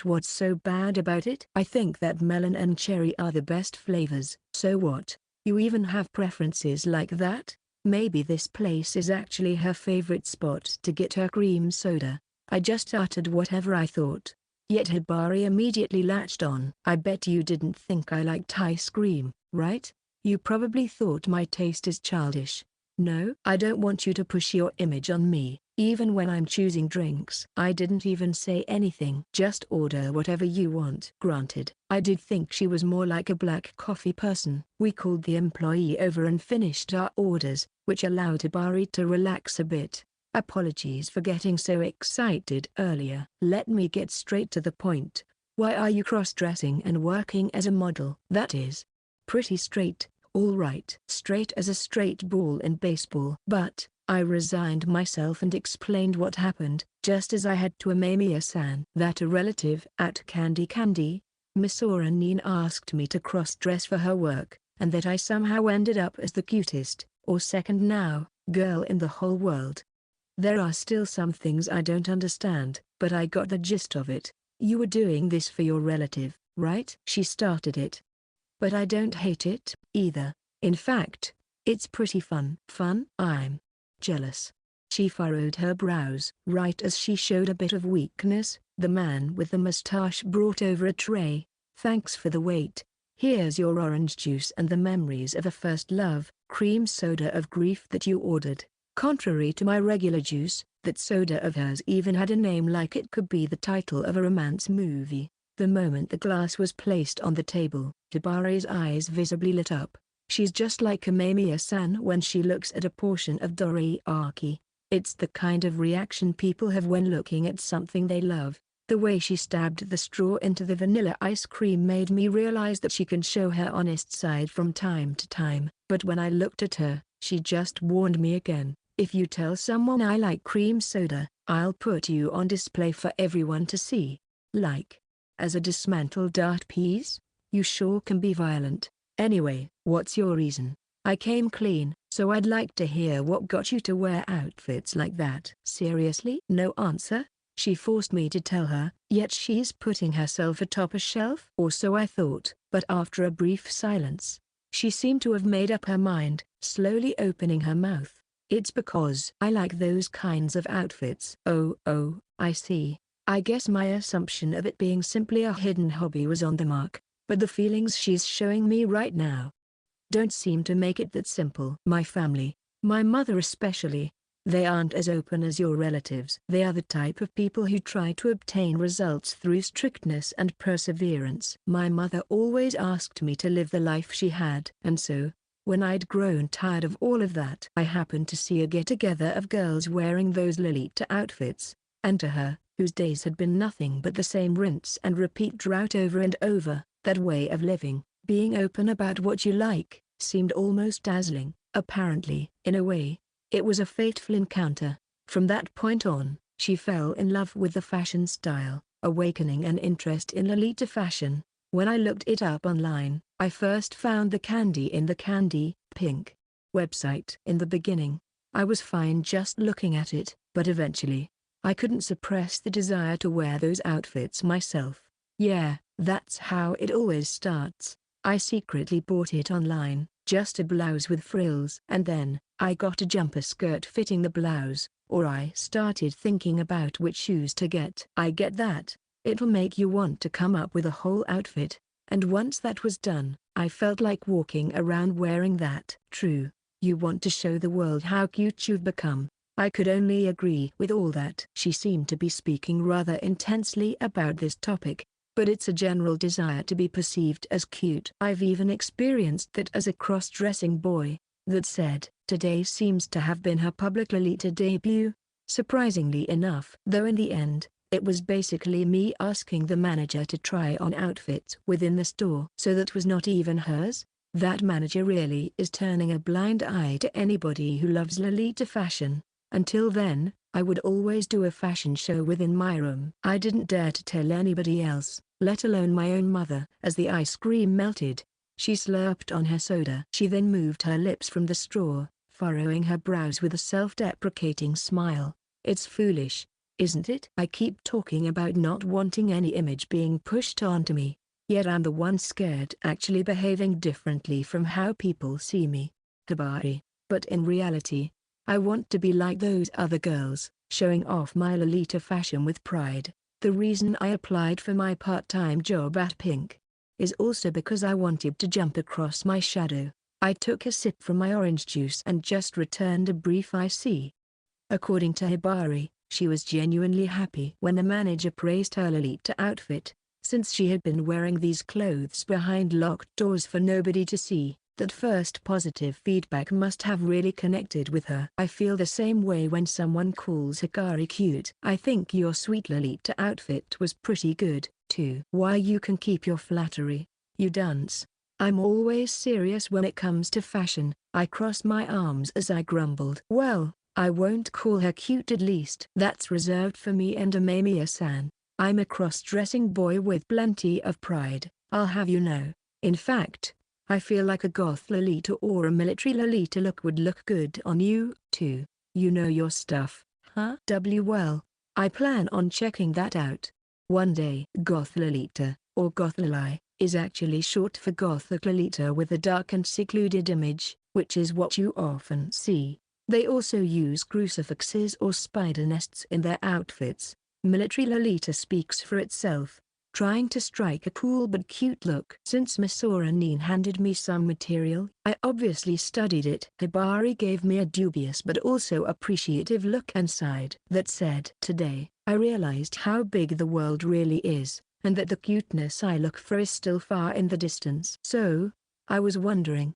What's so bad about it? I think that melon and cherry are the best flavors. So what? You even have preferences like that? Maybe this place is actually her favorite spot to get her cream soda. I just uttered whatever I thought. Yet Hibari immediately latched on. I bet you didn't think I liked ice cream, right? You probably thought my taste is childish. No, I don't want you to push your image on me. Even when I'm choosing drinks. I didn't even say anything. Just order whatever you want. Granted, I did think she was more like a black coffee person. We called the employee over and finished our orders, which allowed Hibari to relax a bit. Apologies for getting so excited earlier. Let me get straight to the point. Why are you cross-dressing and working as a model? That is pretty straight, all right. Straight as a straight ball in baseball. But I resigned myself and explained what happened, just as I had to Amemiya-san. That a relative at Candy, Miss Oranin asked me to cross-dress for her work, and that I somehow ended up as the cutest, or second now, girl in the whole world. There are still some things I don't understand, but I got the gist of it. You were doing this for your relative, right? She started it. But I don't hate it, either. In fact, it's pretty fun. Fun? I'm jealous. She furrowed her brows. Right as she showed a bit of weakness, the man with the mustache brought over a tray. Thanks for the wait. Here's your orange juice and the memories of a first love, cream soda of grief that you ordered. Contrary to my regular juice, that soda of hers even had a name like it could be the title of a romance movie. The moment the glass was placed on the table, Hibari's eyes visibly lit up. She's just like Amemiya-san when she looks at a portion of dorayaki. It's the kind of reaction people have when looking at something they love. The way she stabbed the straw into the vanilla ice cream made me realize that she can show her honest side from time to time. But when I looked at her, she just warned me again. If you tell someone I like cream soda, I'll put you on display for everyone to see. Like, as a dismantled art piece? You sure can be violent. Anyway, what's your reason? I came clean, so I'd like to hear what got you to wear outfits like that. Seriously? No answer? She forced me to tell her, yet she's putting herself atop a shelf? Or so I thought, but after a brief silence, she seemed to have made up her mind, slowly opening her mouth. It's because I like those kinds of outfits. Oh, I see. I guess my assumption of it being simply a hidden hobby was on the mark, but the feelings she's showing me right now don't seem to make it that simple. My family, my mother especially, they aren't as open as your relatives. They are the type of people who try to obtain results through strictness and perseverance. My mother always asked me to live the life she had. And so, when I'd grown tired of all of that, I happened to see a get-together of girls wearing those Lolita outfits, and to her, whose days had been nothing but the same rinse and repeat drought over and over, that way of living, being open about what you like, seemed almost dazzling. Apparently, in a way, it was a fateful encounter. From that point on, she fell in love with the fashion style, awakening an interest in Lolita fashion. When I looked it up online, I first found the Candy in the Candy, Pink website. In the beginning, I was fine just looking at it, but eventually, I couldn't suppress the desire to wear those outfits myself. Yeah, that's how it always starts. I secretly bought it online, just a blouse with frills. And then, I got a jumper skirt fitting the blouse, or I started thinking about which shoes to get. I get that. It'll make you want to come up with a whole outfit, and once that was done, I felt like walking around wearing that. True, you want to show the world how cute you've become. I could only agree with all that. She seemed to be speaking rather intensely about this topic, but it's a general desire to be perceived as cute. I've even experienced that as a cross-dressing boy. That said, today seems to have been her public Lolita debut, surprisingly enough. Though in the end, it was basically me asking the manager to try on outfits within the store. So that was not even hers? That manager really is turning a blind eye to anybody who loves Lolita fashion. Until then, I would always do a fashion show within my room. I didn't dare to tell anybody else, let alone my own mother. As the ice cream melted, she slurped on her soda. She then moved her lips from the straw, furrowing her brows with a self-deprecating smile. It's foolish, isn't it? I keep talking about not wanting any image being pushed onto me, yet I'm the one scared actually behaving differently from how people see me. Hibari. But in reality, I want to be like those other girls, showing off my Lolita fashion with pride. The reason I applied for my part-time job at Pink is also because I wanted to jump across my shadow. I took a sip from my orange juice and just returned a brief I see. According to Hibari, she was genuinely happy when the manager praised her Lolita outfit, since she had been wearing these clothes behind locked doors for nobody to see. That first positive feedback must have really connected with her. I feel the same way when someone calls Hikari cute. I think your sweet Lolita outfit was pretty good, too. Why, you can keep your flattery, you dunce. I'm always serious when it comes to fashion. I crossed my arms as I grumbled. Well, I won't call her cute, at least. That's reserved for me and Amamiya-san. I'm a cross-dressing boy with plenty of pride, I'll have you know. In fact, I feel like a goth Lolita or a military Lolita look would look good on you, too. You know your stuff, huh? Well, I plan on checking that out one day. Goth Lolita, or Goth Loli, is actually short for Gothic Lolita with a dark and secluded image, which is what you often see. They also use crucifixes or spider nests in their outfits. Military Lolita speaks for itself, trying to strike a cool but cute look. Since Misora Nin handed me some material, I obviously studied it. Hibari gave me a dubious but also appreciative look and sighed. That said, today, I realized how big the world really is, and that the cuteness I look for is still far in the distance. So, I was wondering,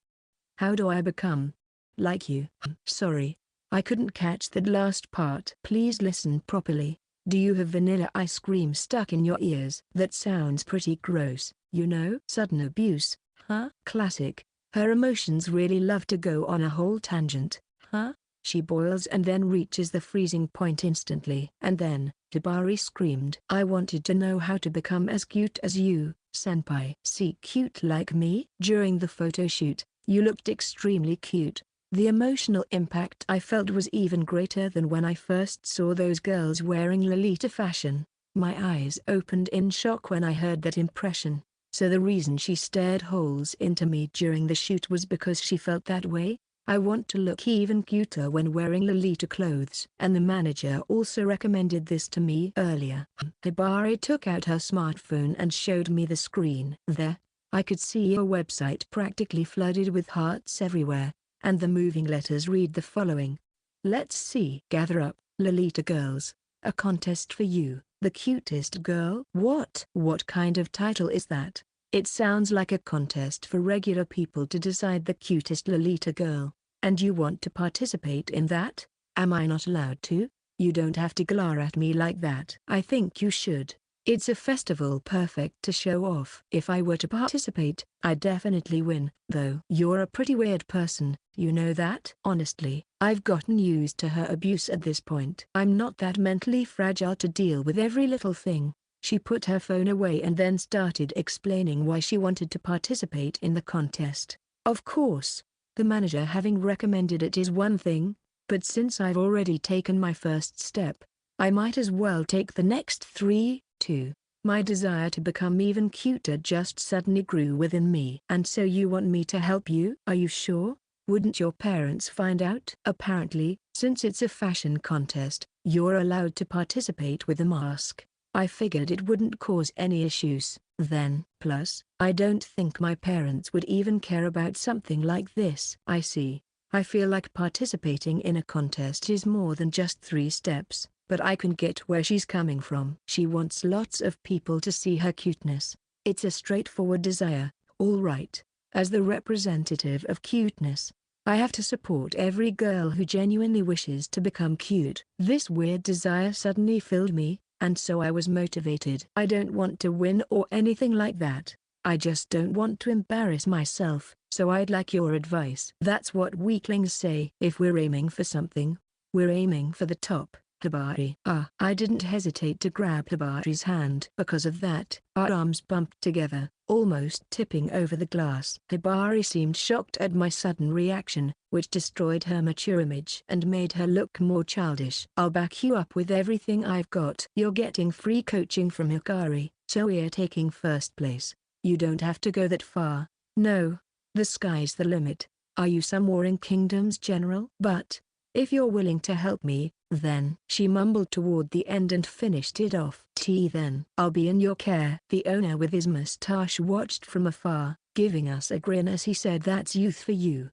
how do I become like you? Sorry, I couldn't catch that last part. Please listen properly. Do you have vanilla ice cream stuck in your ears? That sounds pretty gross, you know? Sudden abuse, huh? Classic. Her emotions really love to go on a whole tangent, huh? She boils and then reaches the freezing point instantly. And then, Hibari screamed. I wanted to know how to become as cute as you, senpai. See, cute like me? During the photo shoot, you looked extremely cute. The emotional impact I felt was even greater than when I first saw those girls wearing Lolita fashion. My eyes opened in shock when I heard that impression. So the reason she stared holes into me during the shoot was because she felt that way? I want to look even cuter when wearing Lolita clothes. And the manager also recommended this to me earlier. Hibari took out her smartphone and showed me the screen. There, I could see a website practically flooded with hearts everywhere, and the moving letters read the following. Let's see. Gather up, Lolita girls. A contest for you, the cutest girl. What? What kind of title is that? It sounds like a contest for regular people to decide the cutest Lolita girl. And you want to participate in that? Am I not allowed to? You don't have to glare at me like that. I think you should. It's a festival perfect to show off. If I were to participate, I'd definitely win, though. You're a pretty weird person, you know that? Honestly, I've gotten used to her abuse at this point. I'm not that mentally fragile to deal with every little thing. She put her phone away and then started explaining why she wanted to participate in the contest. Of course, the manager having recommended it is one thing, but since I've already taken my first step, I might as well take the next three, too. My desire to become even cuter just suddenly grew within me. And so you want me to help you? Are you sure? Wouldn't your parents find out? Apparently, since it's a fashion contest, you're allowed to participate with a mask. I figured it wouldn't cause any issues, then. Plus, I don't think my parents would even care about something like this. I see. I feel like participating in a contest is more than just 3 steps, but I can get where she's coming from. She wants lots of people to see her cuteness. It's a straightforward desire, all right. As the representative of cuteness, I have to support every girl who genuinely wishes to become cute. This weird desire suddenly filled me, and so I was motivated. I don't want to win or anything like that. I just don't want to embarrass myself, so I'd like your advice. That's what weaklings say. If we're aiming for something, we're aiming for the top. Hibari. I didn't hesitate to grab Hibari's hand. Because of that, our arms bumped together, almost tipping over the glass. Hibari seemed shocked at my sudden reaction, which destroyed her mature image and made her look more childish. I'll back you up with everything I've got. You're getting free coaching from Hikari, so we're taking first place. You don't have to go that far. No, the sky's the limit. Are you some warring kingdom's general? But if you're willing to help me, then. She mumbled toward the end and finished it off. Then. I'll be in your care. The owner with his mustache watched from afar, giving us a grin as he said, that's youth for you.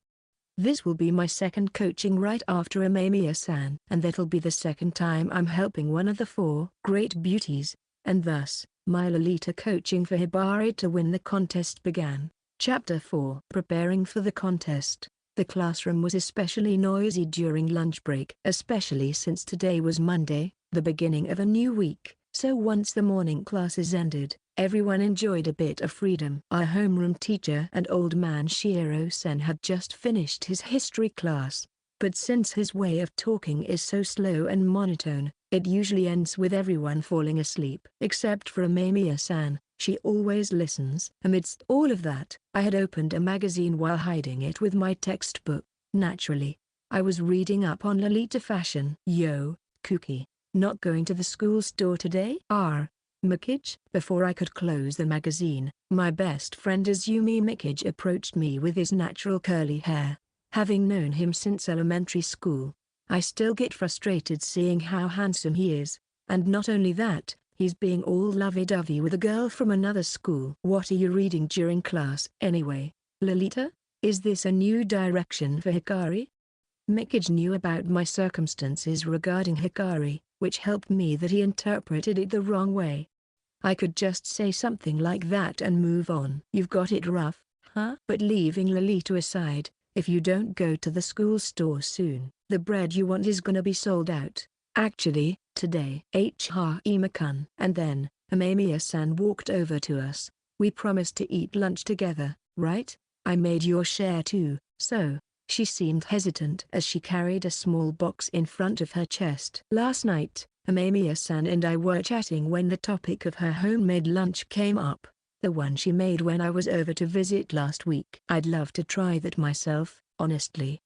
This will be my second coaching right after Amamiya-san. And that'll be the second time I'm helping one of the 4 great beauties, and thus, my Lolita coaching for Hibari to win the contest began. Chapter 4. Preparing for the contest. The classroom was especially noisy during lunch break, especially since today was Monday, the beginning of a new week, so once the morning classes ended, everyone enjoyed a bit of freedom. Our homeroom teacher and old man Shiro-sen had just finished his history class, but since his way of talking is so slow and monotone, it usually ends with everyone falling asleep. Except for Amamiya-san, she always listens. Amidst all of that, I had opened a magazine while hiding it with my textbook. Naturally, I was reading up on Lolita fashion. Yo, Kuki, not going to the school store today? Mikage. Before I could close the magazine, my best friend Izumi Mikage approached me with his natural curly hair. Having known him since elementary school, I still get frustrated seeing how handsome he is, and not only that, he's being all lovey-dovey with a girl from another school. What are you reading during class anyway, Lolita? Is this a new direction for Hikari? Mikage knew about my circumstances regarding Hikari, which helped me that he interpreted it the wrong way. I could just say something like that and move on. You've got it rough, huh? But leaving Lolita aside, if you don't go to the school store soon, the bread you want is gonna be sold out. Actually, today. Ima-kun. And then, Amemiya-san walked over to us. We promised to eat lunch together, right? I made your share too, so. She seemed hesitant as she carried a small box in front of her chest. Last night, Amemiya-san and I were chatting when the topic of her homemade lunch came up. The one she made when I was over to visit last week. I'd love to try that myself, honestly.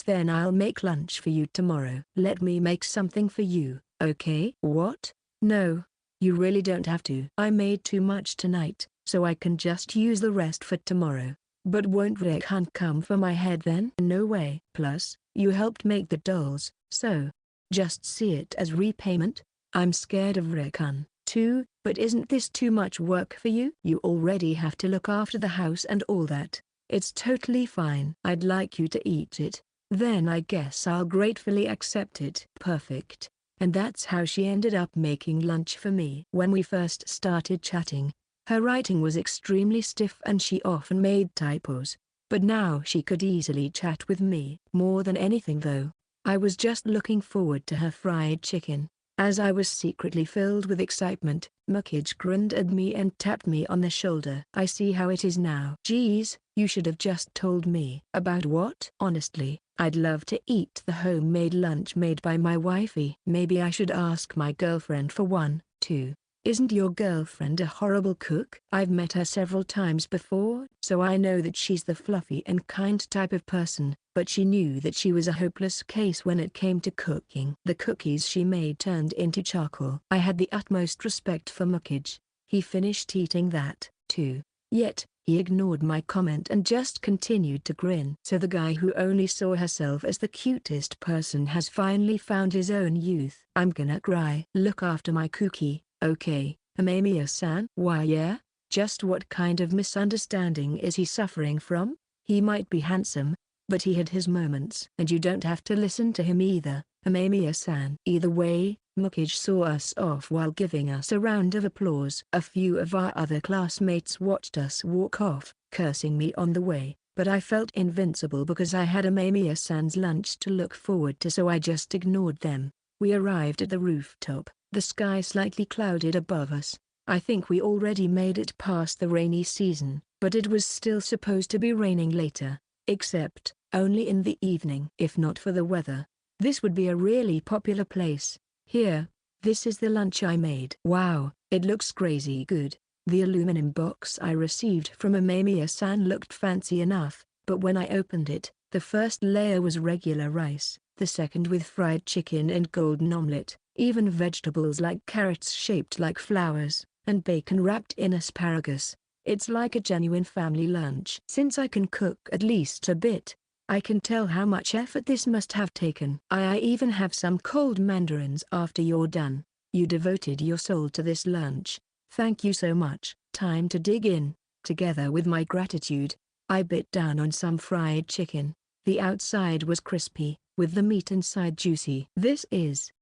Then I'll make lunch for you tomorrow. Let me make something for you, okay? What? No. You really don't have to. I made too much tonight, so I can just use the rest for tomorrow. But won't Rick-han come for my head then? No way. Plus, you helped make the dolls, so. Just see it as repayment. I'm scared of Rick-han, too, but isn't this too much work for you? You already have to look after the house and all that. It's totally fine. I'd like you to eat it. Then I guess I'll gratefully accept it. Perfect. And that's how she ended up making lunch for me. When we first started chatting, her writing was extremely stiff and she often made typos. But now she could easily chat with me. More than anything though, I was just looking forward to her fried chicken. As I was secretly filled with excitement, Mukage grinned at me and tapped me on the shoulder. I see how it is now. Geez, you should have just told me. About what? Honestly, I'd love to eat the homemade lunch made by my wifey. Maybe I should ask my girlfriend for one, too. Isn't your girlfriend a horrible cook? I've met her several times before, so I know that she's the fluffy and kind type of person, but she knew that she was a hopeless case when it came to cooking. The cookies she made turned into charcoal. I had the utmost respect for Mukage. He finished eating that, too. Yet, he ignored my comment and just continued to grin. So the guy who only saw herself as the cutest person has finally found his own youth. I'm gonna cry. Look after my cookie. Okay, Amemiya-san? Why yeah? Just what kind of misunderstanding is he suffering from? He might be handsome, but he had his moments. And you don't have to listen to him either, Amemiya-san. Either way, Mukage saw us off while giving us a round of applause. A few of our other classmates watched us walk off, cursing me on the way, but I felt invincible because I had Amemiya-san's lunch to look forward to, so I just ignored them. We arrived at the rooftop. The sky slightly clouded above us. I think we already made it past the rainy season, but it was still supposed to be raining later. Except, only in the evening. If not for the weather, this would be a really popular place. Here, this is the lunch I made. Wow, it looks crazy good. The aluminum box I received from Amemiya-san looked fancy enough, but when I opened it, the first layer was regular rice, the second with fried chicken and golden omelette. Even vegetables like carrots shaped like flowers, and bacon wrapped in asparagus. It's like a genuine family lunch. Since I can cook at least a bit, I can tell how much effort this must have taken. I even have some cold mandarins after you're done. You devoted your soul to this lunch. Thank you so much. Time to dig in. Together with my gratitude, I bit down on some fried chicken. The outside was crispy, with the meat inside juicy. This is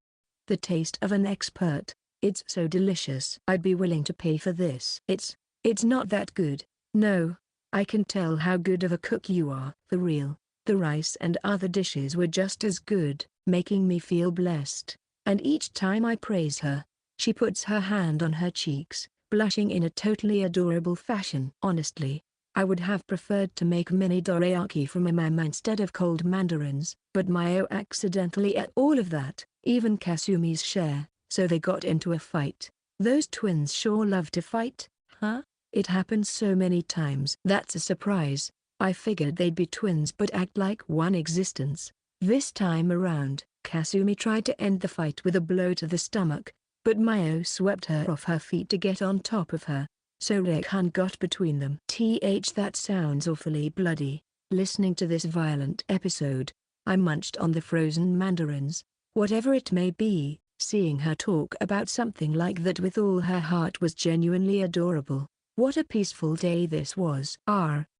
the taste of an expert. It's so delicious. I'd be willing to pay for this. It's not that good. No. I can tell how good of a cook you are. For real. The rice and other dishes were just as good, making me feel blessed. And each time I praise her, she puts her hand on her cheeks, blushing in a totally adorable fashion. Honestly, I would have preferred to make mini dorayaki from a mama instead of cold mandarins, but Mayo accidentally ate all of that, even Kasumi's share, so they got into a fight. Those twins sure love to fight, huh? It happens so many times. That's a surprise. I figured they'd be twins but act like one existence. This time around, Kasumi tried to end the fight with a blow to the stomach, but Mayo swept her off her feet to get on top of her. So Rick-han got between them. That sounds awfully bloody. Listening to this violent episode, I munched on the frozen mandarins. Whatever it may be, seeing her talk about something like that with all her heart was genuinely adorable. What a peaceful day this was.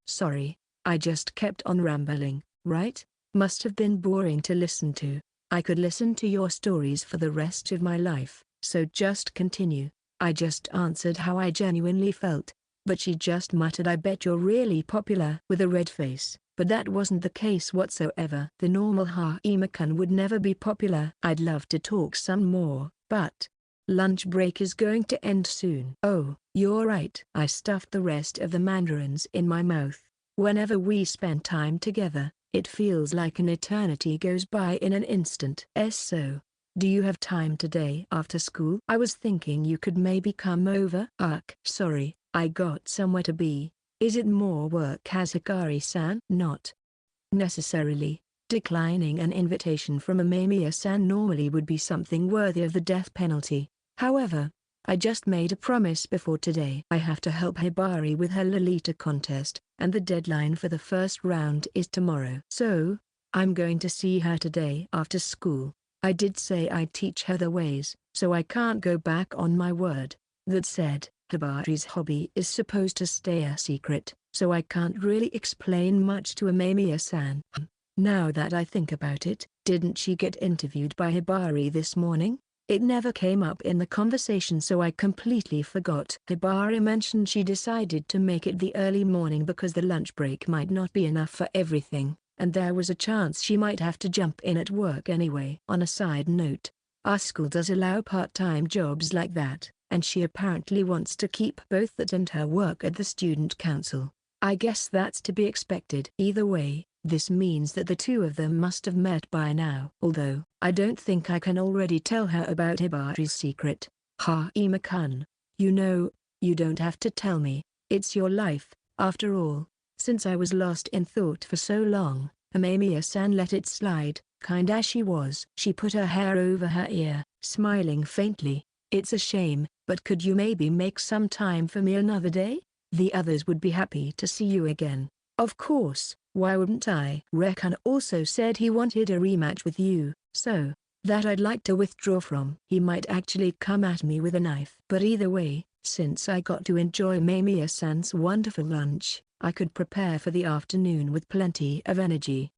Sorry, I just kept on rambling, right? Must have been boring to listen to. I could listen to your stories for the rest of my life, so just continue. I just answered how I genuinely felt, but she just muttered, I bet you're really popular, with a red face. But but that wasn't the case whatsoever. The normal Haimakun would never be popular. I'd love to talk some more, but lunch break is going to end soon. Oh, you're right. I stuffed the rest of the mandarins in my mouth. Whenever we spend time together, it feels like an eternity goes by in an instant. So, do you have time today after school? I was thinking you could maybe come over. Sorry, I got somewhere to be. Is it more work, Hikari-san? Not necessarily. Declining an invitation from Amamiya-san normally would be something worthy of the death penalty. However, I just made a promise before today. I have to help Hibari with her Lolita contest, and the deadline for the first round is tomorrow. So, I'm going to see her today after school. I did say I'd teach her the ways, so I can't go back on my word. That said, Hibari's hobby is supposed to stay a secret, so I can't really explain much to Amamiya-san. Now that I think about it, didn't she get interviewed by Hibari this morning? It never came up in the conversation, so I completely forgot. Hibari mentioned she decided to make it the early morning because the lunch break might not be enough for everything, and there was a chance she might have to jump in at work anyway. On a side note, our school does allow part-time jobs like that, and she apparently wants to keep both that and her work at the student council. I guess that's to be expected. Either way, this means that the two of them must have met by now. Although, I don't think I can already tell her about Hibari's secret. Haimakun, you don't have to tell me. It's your life, after all. Since I was lost in thought for so long, Amamiya-san let it slide, kind as she was. She put her hair over her ear, smiling faintly. It's a shame, but could you maybe make some time for me another day? The others would be happy to see you again. Of course, why wouldn't I? Rekan also said he wanted a rematch with you, so that I'd like to withdraw from. He might actually come at me with a knife. But either way, since I got to enjoy Mamiya-san's wonderful lunch, I could prepare for the afternoon with plenty of energy.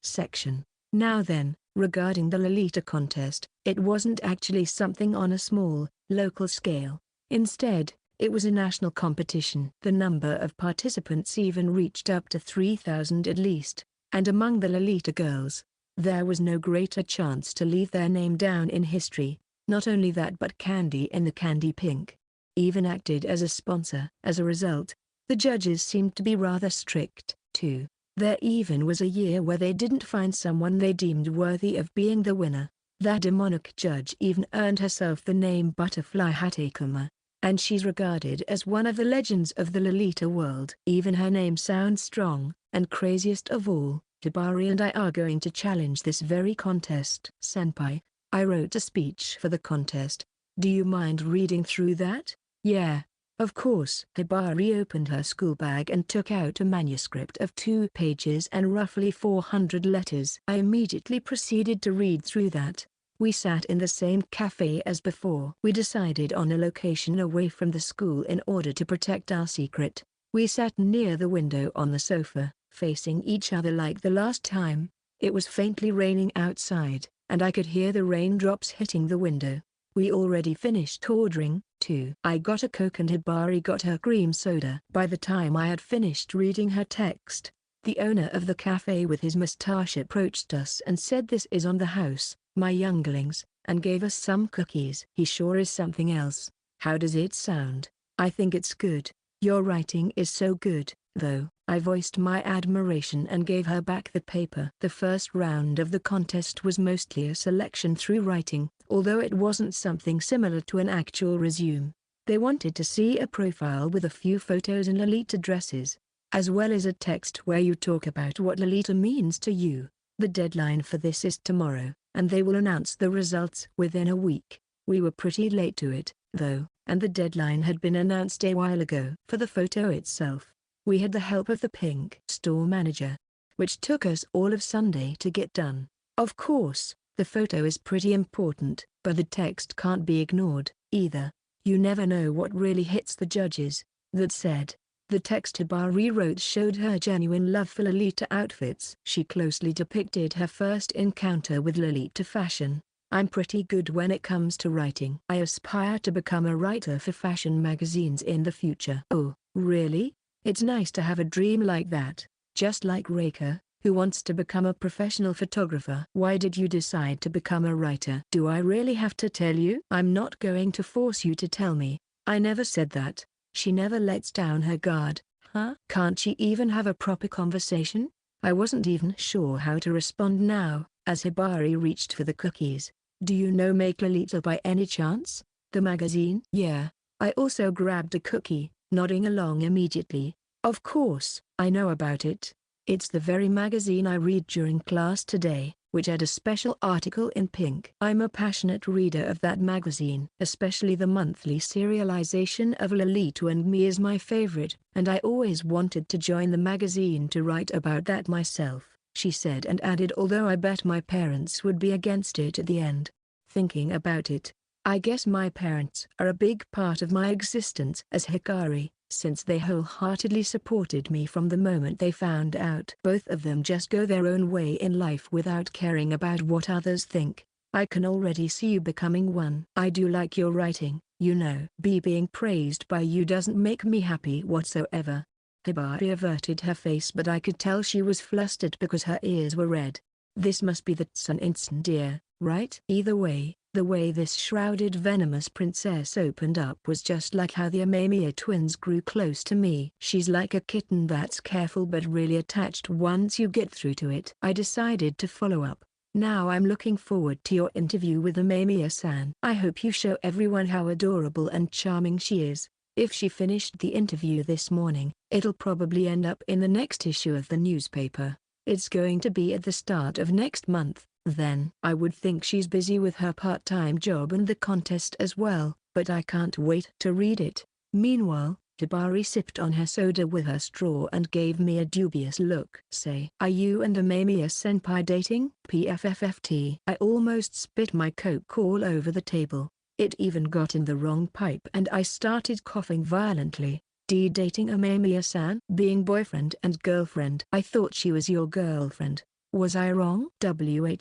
Now then, regarding the Lolita contest, it wasn't actually something on a small, local scale. Instead, it was a national competition. The number of participants even reached up to 3,000 at least, and among the Lolita girls, there was no greater chance to leave their name down in history. Not only that, but Candy in the Candy Pink even acted as a sponsor. As a result, the judges seemed to be rather strict, too. There even was a year where they didn't find someone they deemed worthy of being the winner. That demonic judge even earned herself the name Butterfly Hatakuma, and she's regarded as one of the legends of the Lolita world. Even her name sounds strong, and craziest of all, Hibari and I are going to challenge this very contest. Senpai, I wrote a speech for the contest. Do you mind reading through that? Yeah, of course. Hibari opened her school bag and took out a manuscript of 2 pages and roughly 400 letters. I immediately proceeded to read through that. We sat in the same cafe as before. We decided on a location away from the school in order to protect our secret. We sat near the window on the sofa, facing each other like the last time. It was faintly raining outside, and I could hear the raindrops hitting the window. We already finished ordering, too. I got a Coke and Hibari got her cream soda. By the time I had finished reading her text, the owner of the cafe with his mustache approached us and said, "This is on the house, my younglings," and gave us some cookies. He sure is something else. How does it sound? I think it's good. Your writing is so good, though. I voiced my admiration and gave her back the paper. The first round of the contest was mostly a selection through writing, although it wasn't something similar to an actual resume. They wanted to see a profile with a few photos in Lolita dresses, as well as a text where you talk about what Lolita means to you. The deadline for this is tomorrow, and they will announce the results within a week. We were pretty late to it, though, and the deadline had been announced a while ago. For the photo itself, we had the help of the Pink store manager, which took us all of Sunday to get done. Of course, the photo is pretty important, but the text can't be ignored, either. You never know what really hits the judges. That said, the text Hibari wrote showed her genuine love for Lolita outfits. She closely depicted her first encounter with Lolita fashion. I'm pretty good when it comes to writing. I aspire to become a writer for fashion magazines in the future. Oh, really? It's nice to have a dream like that. Just like Reika, who wants to become a professional photographer. Why did you decide to become a writer? Do I really have to tell you? I'm not going to force you to tell me. I never said that. She never lets down her guard. Huh? Can't she even have a proper conversation? I wasn't even sure how to respond now, as Hibari reached for the cookies. Do you know Make a Little by any chance? The magazine? Yeah. I also grabbed a cookie, nodding along immediately. Of course, I know about it. It's the very magazine I read during class today, which had a special article in pink. I'm a passionate reader of that magazine. Especially the monthly serialization of Lolita and Me is my favorite, and I always wanted to join the magazine to write about that myself, she said, and added, although I bet my parents would be against it at the end. Thinking about it, I guess my parents are a big part of my existence as Hikari, since they wholeheartedly supported me from the moment they found out. Both of them just go their own way in life without caring about what others think. I can already see you becoming one. I do like your writing, you know. Being praised by you doesn't make me happy whatsoever. Hibari averted her face, but I could tell she was flustered because her ears were red. This must be the Tsun dear, right? Either way, the way this shrouded venomous princess opened up was just like how the Amamiya twins grew close to me. She's like a kitten that's careful but really attached once you get through to it. I decided to follow up. Now I'm looking forward to your interview with Amamiya-san. I hope you show everyone how adorable and charming she is. If she finished the interview this morning, it'll probably end up in the next issue of the newspaper. It's going to be at the start of next month. Then I would think she's busy with her part-time job and the contest as well, but I can't wait to read it. Meanwhile, Hibari sipped on her soda with her straw and gave me a dubious look. Say, are you and Amamiya-senpai dating? PFFFT. I almost spit my Coke all over the table. It even got in the wrong pipe and I started coughing violently. Dating Amamiya-san? Being boyfriend and girlfriend. I thought she was your girlfriend. Was I wrong?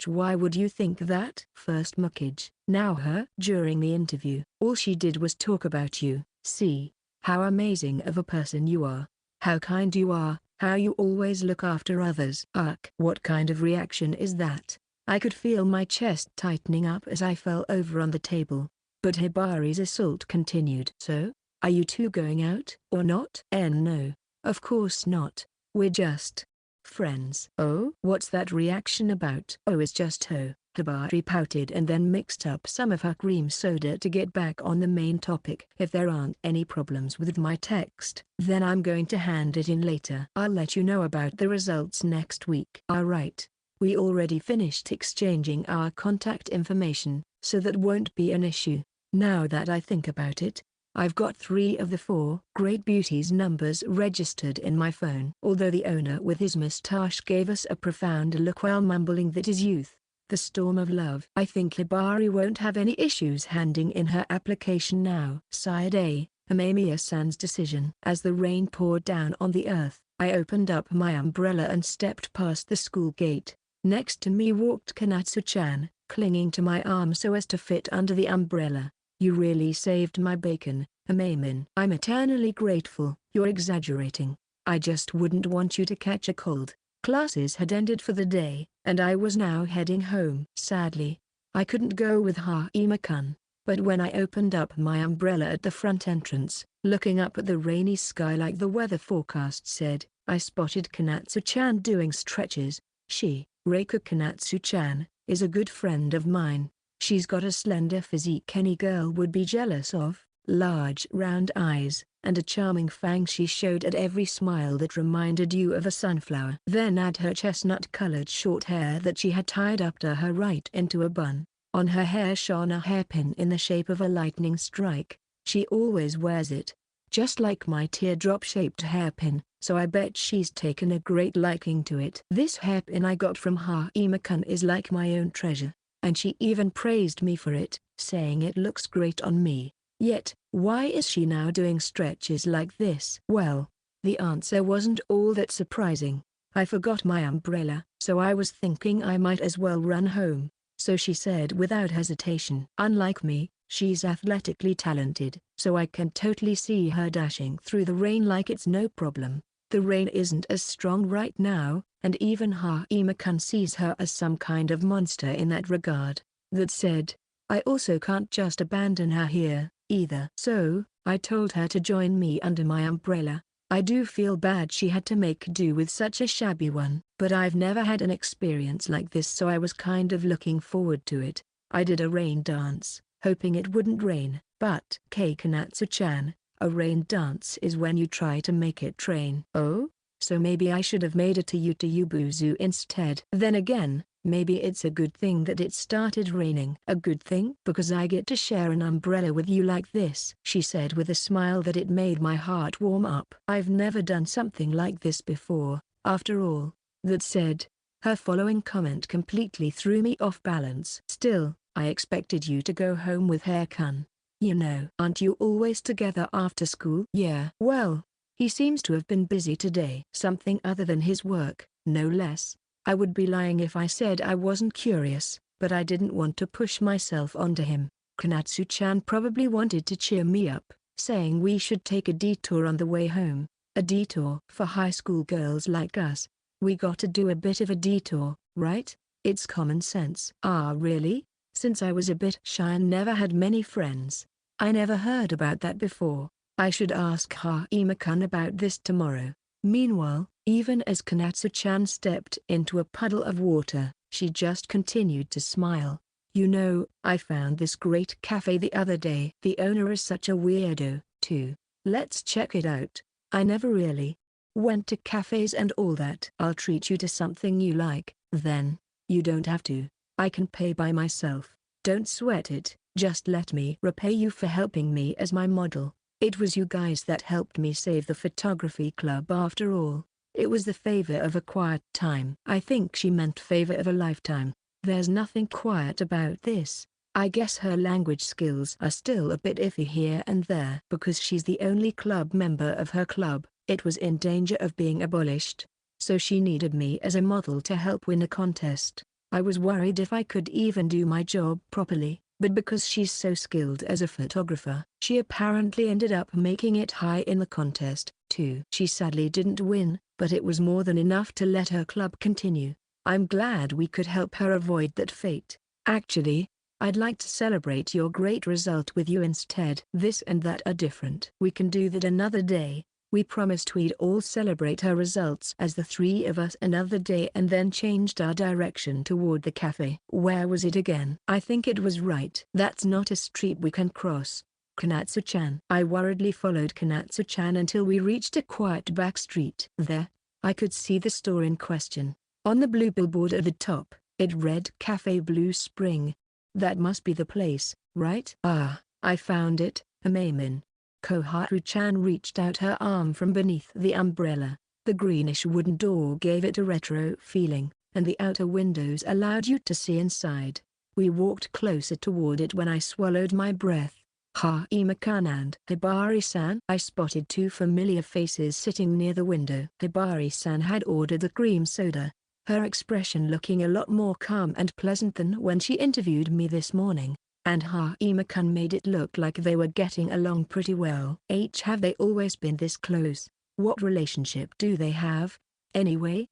Why would you think that? First Mukage, now her. During the interview, all she did was talk about you. See, how amazing of a person you are. How kind you are, how you always look after others. Ugh. What kind of reaction is that? I could feel my chest tightening up as I fell over on the table. But Hibari's assault continued. So, are you two going out, or not? No. Of course not. We're just friends. Oh? What's that reaction about? Oh, it's just Hibari pouted and then mixed up some of her cream soda to get back on the main topic. If there aren't any problems with my text, then I'm going to hand it in later. I'll let you know about the results next week. Alright. We already finished exchanging our contact information, so that won't be an issue. Now that I think about it, I've got 3 of the 4 Great Beauty's numbers registered in my phone. Although the owner with his moustache gave us a profound look while mumbling that his youth, the storm of love. I think Hibari won't have any issues handing in her application now. Side A, Amamiya-san's decision. As the rain poured down on the earth, I opened up my umbrella and stepped past the school gate. Next to me walked Kanatsu-chan, clinging to my arm so as to fit under the umbrella. You really saved my bacon, Amamin. I'm eternally grateful. You're exaggerating. I just wouldn't want you to catch a cold. Classes had ended for the day, and I was now heading home. Sadly, I couldn't go with Haima-kun, but when I opened up my umbrella at the front entrance, looking up at the rainy sky like the weather forecast said, I spotted Kanatsu-chan doing stretches. She, Reiko Kanatsu-chan, is a good friend of mine. She's got a slender physique any girl would be jealous of, large round eyes, and a charming fang she showed at every smile that reminded you of a sunflower. Then add her chestnut-colored short hair that she had tied up to her right into a bun. On her hair shone a hairpin in the shape of a lightning strike. She always wears it, just like my teardrop-shaped hairpin, so I bet she's taken a great liking to it. This hairpin I got from Haima-kun is like my own treasure, and she even praised me for it, saying it looks great on me. Yet, why is she now doing stretches like this? Well, the answer wasn't all that surprising. I forgot my umbrella, so I was thinking I might as well run home. So she said without hesitation. Unlike me, she's athletically talented, so I can totally see her dashing through the rain like it's no problem. the rain isn't as strong right now, and even Haima-kun sees her as some kind of monster in that regard. That said, I also can't just abandon her here, either. So, I told her to join me under my umbrella. I do feel bad she had to make do with such a shabby one, but I've never had an experience like this, so I was kind of looking forward to it. I did a rain dance, hoping it wouldn't rain, but Kanatsu-chan, a rain dance is when you try to make it rain. Oh? So maybe I should have made a Yubuzu instead. Then again, maybe it's a good thing that it started raining. A good thing? Because I get to share an umbrella with you like this, she said with a smile that it made my heart warm up. I've never done something like this before, after all. That said, her following comment completely threw me off balance. Still, I expected you to go home with Hair-kun. You know. Aren't you always together after school? Yeah. Well, he seems to have been busy today. Something other than his work, no less. I would be lying if I said I wasn't curious, but I didn't want to push myself onto him. Kanatsu-chan probably wanted to cheer me up, saying we should take a detour on the way home. A detour? For high school girls like us, we got to do a bit of a detour, right? It's common sense. Ah, really? Since I was a bit shy and never had many friends, I never heard about that before. I should ask Haima-kun about this tomorrow. Meanwhile, even as Kanatsu-chan stepped into a puddle of water, she just continued to smile. You know, I found this great cafe the other day. The owner is such a weirdo, too. Let's check it out. I never really went to cafes and all that. I'll treat you to something you like, then. You don't have to. I can pay by myself. Don't sweat it, just let me repay you for helping me as my model. It was you guys that helped me save the photography club after all. It was the favor of a quiet time. I think she meant favor of a lifetime. There's nothing quiet about this. I guess her language skills are still a bit iffy here and there. Because she's the only club member of her club, it was in danger of being abolished. So she needed me as a model to help win a contest. I was worried if I could even do my job properly, but because she's so skilled as a photographer, she apparently ended up making it high in the contest, too. She sadly didn't win, but it was more than enough to let her club continue. I'm glad we could help her avoid that fate. Actually, I'd like to celebrate your great result with you instead. This and that are different. We can do that another day. We promised we'd all celebrate her results as the three of us another day, and then changed our direction toward the cafe. Where was it again? I think it was right. That's not a street we can cross. Kanatsu-chan. I worriedly followed Kanatsu-chan until we reached a quiet back street. There, I could see the store in question. On the blue billboard at the top, it read Cafe Blue Spring. That must be the place, right? Ah, I found it, Amaemin. Koharu-chan reached out her arm from beneath the umbrella. The greenish wooden door gave it a retro feeling, and the outer windows allowed you to see inside. We walked closer toward it when I swallowed my breath. Haima-kun and Hibari-san. I spotted two familiar faces sitting near the window. Hibari-san had ordered the cream soda, her expression looking a lot more calm and pleasant than when she interviewed me this morning. And Haima-kun made it look like they were getting along pretty well. Have they always been this close? What relationship do they have? Anyway,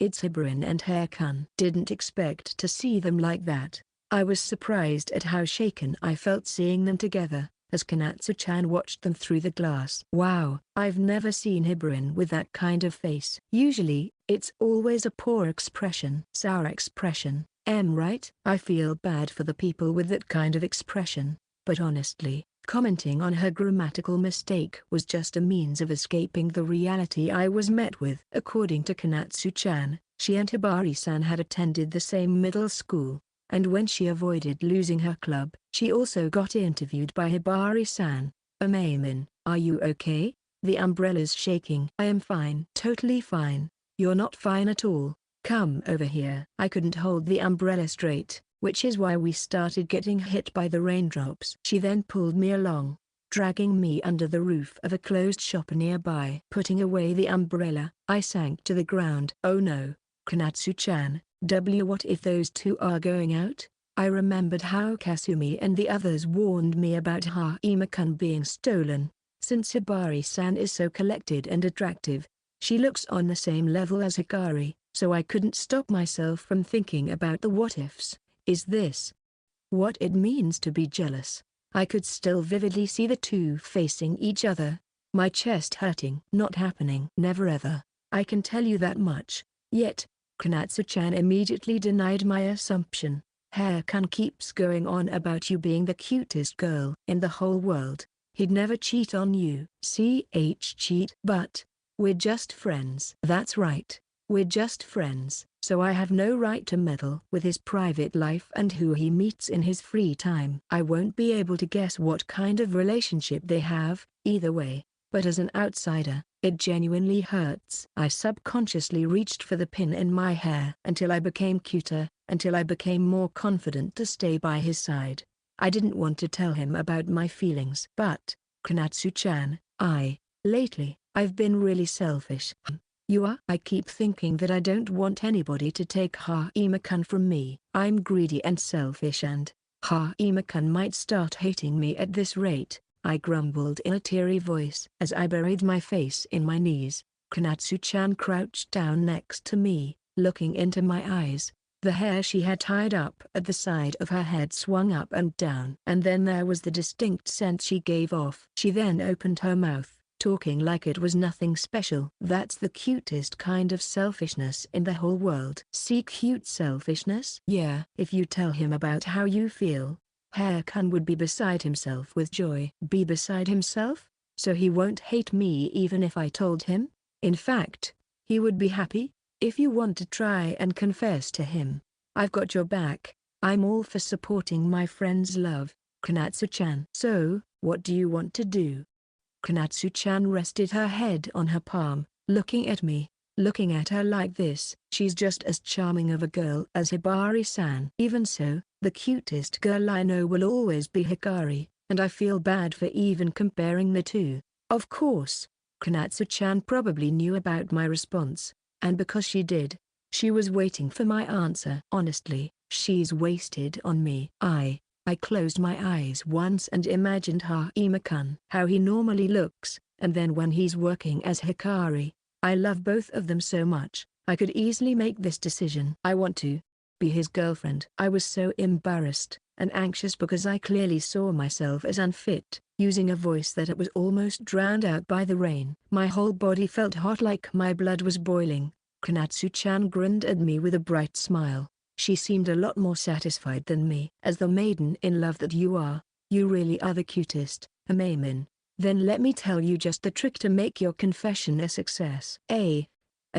It's Hibarin and Hair-kun. Didn't expect to see them like that. I was surprised at how shaken I felt seeing them together, as Kanatsu-chan watched them through the glass. Wow, I've never seen Hibarin with that kind of face. Usually, it's always a poor expression. Sour expression. Right? I feel bad for the people with that kind of expression, but honestly, commenting on her grammatical mistake was just a means of escaping the reality I was met with. According to Kanatsu-chan, she and Hibari-san had attended the same middle school, and when she avoided losing her club, she also got interviewed by Hibari-san. Amaemin, are you okay? The umbrella's shaking. I am fine. Totally fine. You're not fine at all. Come over here. I couldn't hold the umbrella straight, which is why we started getting hit by the raindrops. She then pulled me along, dragging me under the roof of a closed shop nearby. Putting away the umbrella, I sank to the ground. Oh no, Kanatsu-chan, what if those two are going out? I remembered how Kasumi and the others warned me about Haima-kun being stolen. Since Hibari-san is so collected and attractive, She looks on the same level as Hikari, so I couldn't stop myself from thinking about the what-ifs. Is this what it means to be jealous? I could still vividly see the two facing each other. My chest hurting. Not happening. Never ever. I can tell you that much. Yet, Konatsu-chan immediately denied my assumption. Hair-kun keeps going on about you being the cutest girl in the whole world. He'd never cheat on you. Cheat. But we're just friends. That's right. We're just friends, so I have no right to meddle with his private life and who he meets in his free time. I won't be able to guess what kind of relationship they have, either way, but as an outsider, it genuinely hurts. I subconsciously reached for the pin in my hair until I became cuter, until I became more confident to stay by his side. I didn't want to tell him about my feelings. But, Konatsu-chan, lately, I've been really selfish. You are? I keep thinking that I don't want anybody to take Hime-kun from me. I'm greedy and selfish and Hime-kun might start hating me at this rate, I grumbled in a teary voice. As I buried my face in my knees, Konatsu-chan crouched down next to me, looking into my eyes. The hair she had tied up at the side of her head swung up and down. And then there was the distinct scent she gave off. She then opened her mouth, talking like it was nothing special. That's the cutest kind of selfishness in the whole world. See, cute selfishness? Yeah. If you tell him about how you feel, Hair-kun would be beside himself with joy. Be beside himself? So he won't hate me even if I told him? In fact, he would be happy? If you want to try and confess to him, I've got your back. I'm all for supporting my friend's love, Konatsu-chan. So, what do you want to do? Konatsu-chan rested her head on her palm, looking at me. Looking at her like this, she's just as charming of a girl as Hibari-san. Even so, the cutest girl I know will always be Hikari, and I feel bad for even comparing the two. Of course, Konatsu-chan probably knew about my response, and because she did, she was waiting for my answer. Honestly, she's wasted on me. I closed my eyes once and imagined Hime-kun. How he normally looks, and then when he's working as Hikari. I love both of them so much, I could easily make this decision. I want to be his girlfriend. I was so embarrassed and anxious because I clearly saw myself as unfit, using a voice that it was almost drowned out by the rain. My whole body felt hot like my blood was boiling. Konatsu-chan grinned at me with a bright smile. She seemed a lot more satisfied than me. As the maiden in love that you are, you really are the cutest, Amamin. Then let me tell you just the trick to make your confession a success. A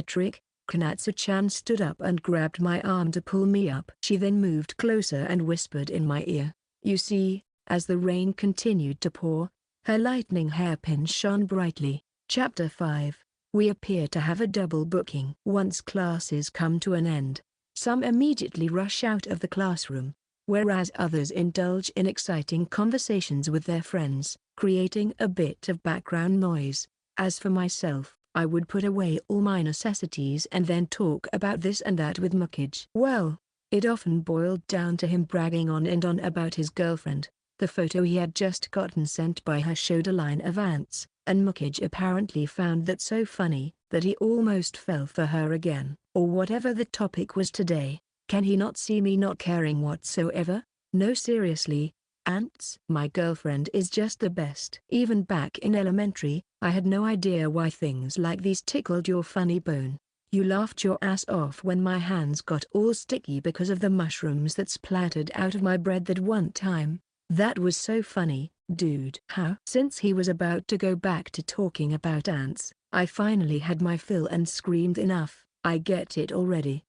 trick? Konatsu-chan stood up and grabbed my arm to pull me up. She then moved closer and whispered in my ear. You see, as the rain continued to pour, her lightning hairpin shone brightly. Chapter 5. We appear to have a double booking. Once classes come to an end, some immediately rush out of the classroom, whereas others indulge in exciting conversations with their friends, creating a bit of background noise. As for myself, I would put away all my necessities and then talk about this and that with Mukage. Well, it often boiled down to him bragging on and on about his girlfriend. The photo he had just gotten sent by her showed a line of ants, and Mukage apparently found that so funny that he almost fell for her again. Or whatever the topic was today. Can he not see me not caring whatsoever? No, seriously, ants? My girlfriend is just the best. Even back in elementary, I had no idea why things like these tickled your funny bone. You laughed your ass off when my hands got all sticky because of the mushrooms that splattered out of my bread that one time. That was so funny, dude. How? Since he was about to go back to talking about ants, I finally had my fill and screamed enough. I get it already.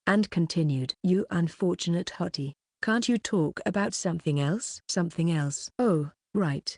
And continued. You unfortunate hottie. Can't you talk about something else? Something else? Oh, right.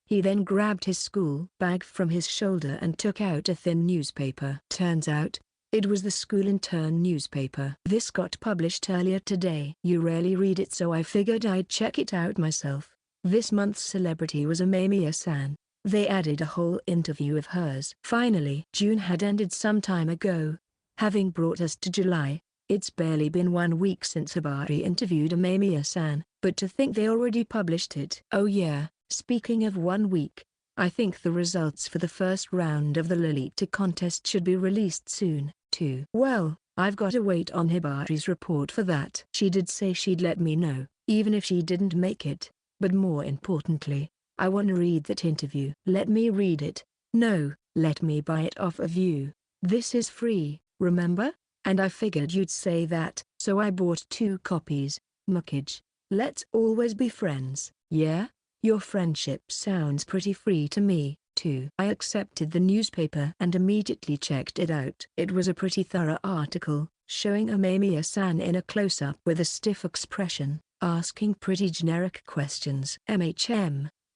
He then grabbed his school bag from his shoulder and took out a thin newspaper. Turns out, it was the school intern newspaper. This got published earlier today. You rarely read it, so I figured I'd check it out myself. This month's celebrity was Amamiya-san. They added a whole interview of hers. Finally, June had ended some time ago. Having brought us to July, it's barely been 1 week since Hibari interviewed Amamiya-san, but to think they already published it. Oh yeah, speaking of 1 week, I think the results for the first round of the Lolita contest should be released soon, too. Well, I've got to wait on Hibari's report for that. She did say she'd let me know, even if she didn't make it. But more importantly, I want to read that interview. Let me read it. No, let me buy it off of you. This is free, remember? And I figured you'd say that, so I bought 2 copies. Mukage, let's always be friends, yeah? Your friendship sounds pretty free to me, too. I accepted the newspaper and immediately checked it out. It was a pretty thorough article, showing Amemiya-san in a close-up with a stiff expression, asking pretty generic questions.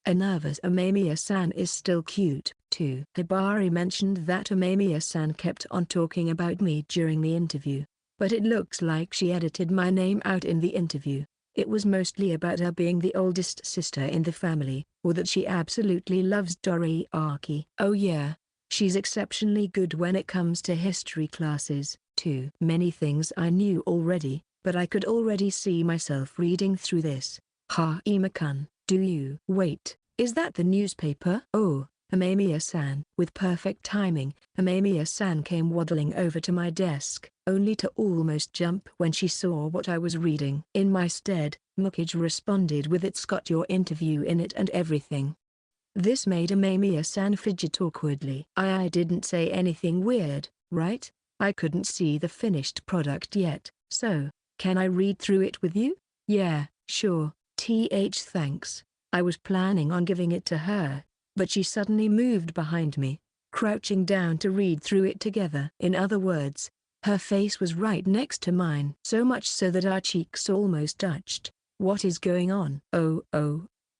A nervous Amemiya-san is still cute, too. Hibari mentioned that Amemiya-san kept on talking about me during the interview, but it looks like she edited my name out in the interview. It was mostly about her being the oldest sister in the family, or that she absolutely loves Doriaki. Oh yeah, she's exceptionally good when it comes to history classes, too. Many things I knew already, but I could already see myself reading through this. Hime-kun, do you? Wait, is that the newspaper? Oh, Amemiya-san. With perfect timing, Amemiya-san came waddling over to my desk, only to almost jump when she saw what I was reading. In my stead, Mukage responded with "It's got your interview in it and everything." This made Amemiya-san fidget awkwardly. I didn't say anything weird, right? I couldn't see the finished product yet, so, can I read through it with you? Yeah, sure, thanks. I was planning on giving it to her, but she suddenly moved behind me, crouching down to read through it together. In other words, her face was right next to mine, so much so that our cheeks almost touched. What is going on? Oh,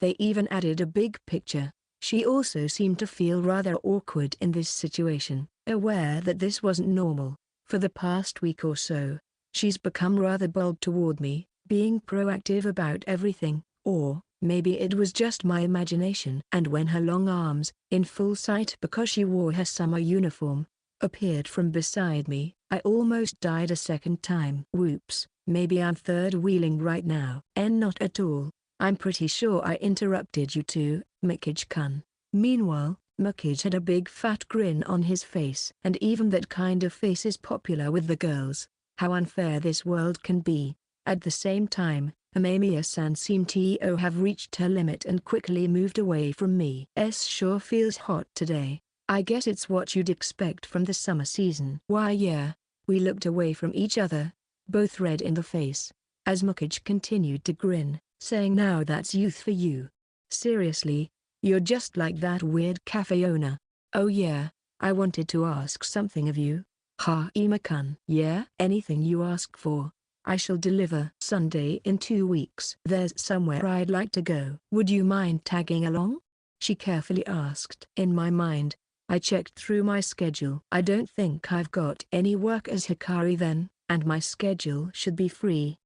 they even added a big picture. She also seemed to feel rather awkward in this situation, aware that this wasn't normal. For the past week or so, she's become rather bold toward me, being proactive about everything, or maybe it was just my imagination. And when her long arms, in full sight because she wore her summer uniform, appeared from beside me, I almost died a second time. Whoops, maybe I'm third-wheeling right now. Not at all. I'm pretty sure I interrupted you too, Mukage-kun. Meanwhile, Mukage had a big fat grin on his face. And even that kind of face is popular with the girls. How unfair this world can be. At the same time, Amemiya-san seemed to have reached her limit and quickly moved away from me. Sure feels hot today. I guess it's what you'd expect from the summer season. Why yeah. We looked away from each other, both red in the face, as Mukage continued to grin, saying now that's youth for you. Seriously, you're just like that weird cafe owner. Oh yeah, I wanted to ask something of you. Hime-kun. Yeah? Anything you ask for, I shall deliver. Sunday in 2 weeks. There's somewhere I'd like to go. Would you mind tagging along? She carefully asked. In my mind, I checked through my schedule. I don't think I've got any work as Hikari then, and my schedule should be free.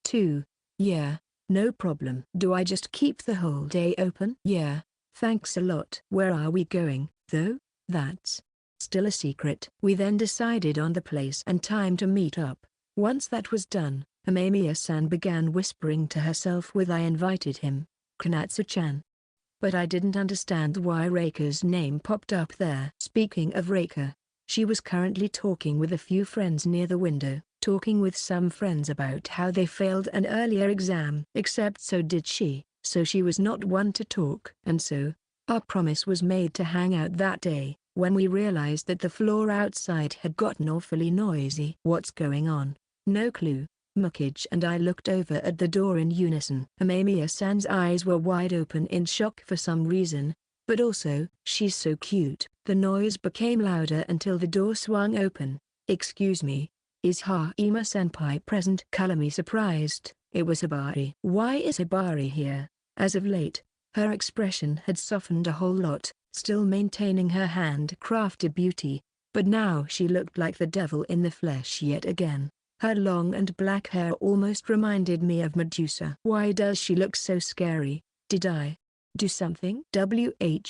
2. Yeah, no problem. Do I just keep the whole day open? Yeah, thanks a lot. Where are we going, though? That's still a secret. We then decided on the place and time to meet up. Once that was done, Amemiya-san began whispering to herself with "I invited him, Kanatsu-chan." But I didn't understand why Reika's name popped up there. Speaking of Reika, she was currently talking with a few friends near the window, talking with some friends about how they failed an earlier exam. Except so did she, so she was not one to talk. And so, our promise was made to hang out that day, when we realized that the floor outside had gotten awfully noisy. What's going on? No clue. Mukage and I looked over at the door in unison. Amemiya-san's eyes were wide open in shock for some reason, but also, she's so cute. The noise became louder until the door swung open. Excuse me, is Hime-senpai present? Color me surprised. It was Hibari. Why is Hibari here? As of late, her expression had softened a whole lot, still maintaining her handcrafted beauty, but now she looked like the devil in the flesh yet again. Her long and black hair almost reminded me of Medusa. Why does she look so scary? Did I do something?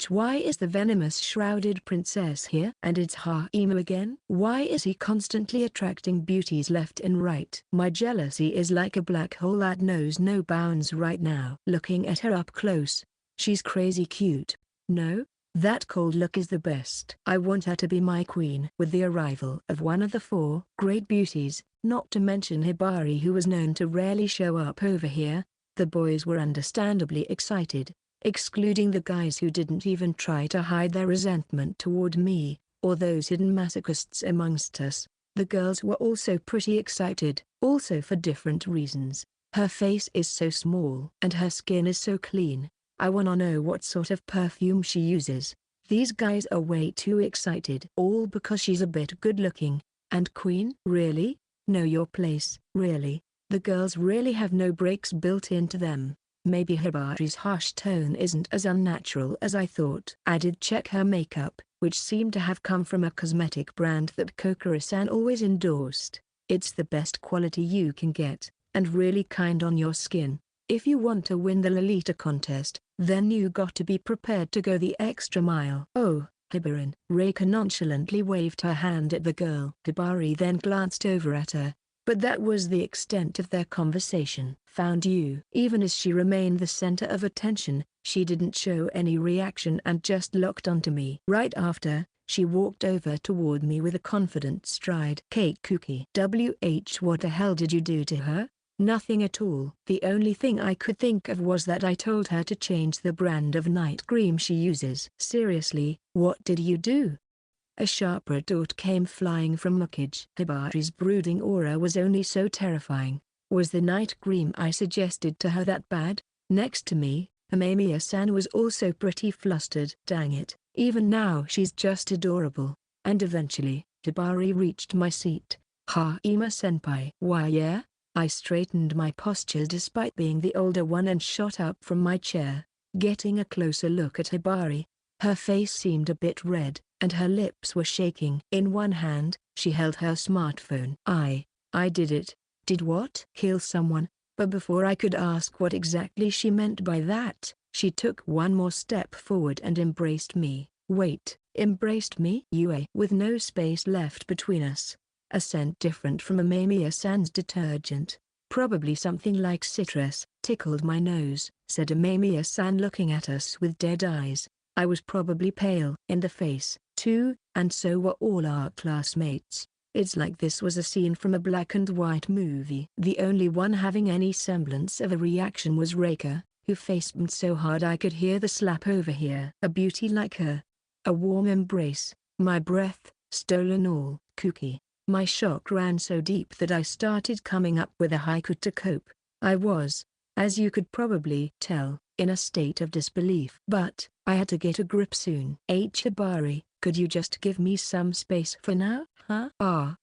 Why is the venomous shrouded princess here? And it's Hime again? Why is he constantly attracting beauties left and right? My jealousy is like a black hole that knows no bounds right now. Looking at her up close, she's crazy cute. No? That cold look is the best. I want her to be my queen. With the arrival of one of the four great beauties, not to mention Hibari, who was known to rarely show up over here, the boys were understandably excited, excluding the guys who didn't even try to hide their resentment toward me, or those hidden masochists amongst us. The girls were also pretty excited, also for different reasons. Her face is so small and her skin is so clean. I wanna know what sort of perfume she uses. These guys are way too excited. All because she's a bit good looking. And queen? Really? Know your place. Really? The girls really have no brakes built into them. Maybe Hibari's harsh tone isn't as unnatural as I thought. I did check her makeup, which seemed to have come from a cosmetic brand that Kokoro-san always endorsed. It's the best quality you can get, and really kind on your skin. If you want to win the Lolita contest, then you got to be prepared to go the extra mile. Oh, Hibarin. Reika nonchalantly waved her hand at the girl. Hibari then glanced over at her, but that was the extent of their conversation. Found you. Even as she remained the center of attention, she didn't show any reaction and just locked onto me. Right after, she walked over toward me with a confident stride. Cake cookie. What the hell did you do to her? Nothing at all. The only thing I could think of was that I told her to change the brand of night cream she uses. Seriously, what did you do? A sharp retort came flying from Mukage. Hibari's brooding aura was only so terrifying. Was the night cream I suggested to her that bad? Next to me, Amemiya-san was also pretty flustered. Dang it, even now she's just adorable. And eventually, Hibari reached my seat. Ima-senpai. Why yeah? I straightened my posture despite being the older one and shot up from my chair, getting a closer look at Hibari. Her face seemed a bit red, and her lips were shaking. In one hand, she held her smartphone. I did it. Did what? Kill someone? But before I could ask what exactly she meant by that, she took one more step forward and embraced me. Wait, embraced me? Yue. With no space left between us. A scent different from Amemiya-san's detergent, probably something like citrus, tickled my nose, said Amemiya-san looking at us with dead eyes. I was probably pale in the face, too, and so were all our classmates. It's like this was a scene from a black and white movie. The only one having any semblance of a reaction was Reika, who facepalmed so hard I could hear the slap over here. A beauty like her. A warm embrace, my breath, stolen all. Cookie. My shock ran so deep that I started coming up with a haiku to cope. I was, as you could probably tell, in a state of disbelief. But, I had to get a grip soon. Hibari, could you just give me some space for now, huh?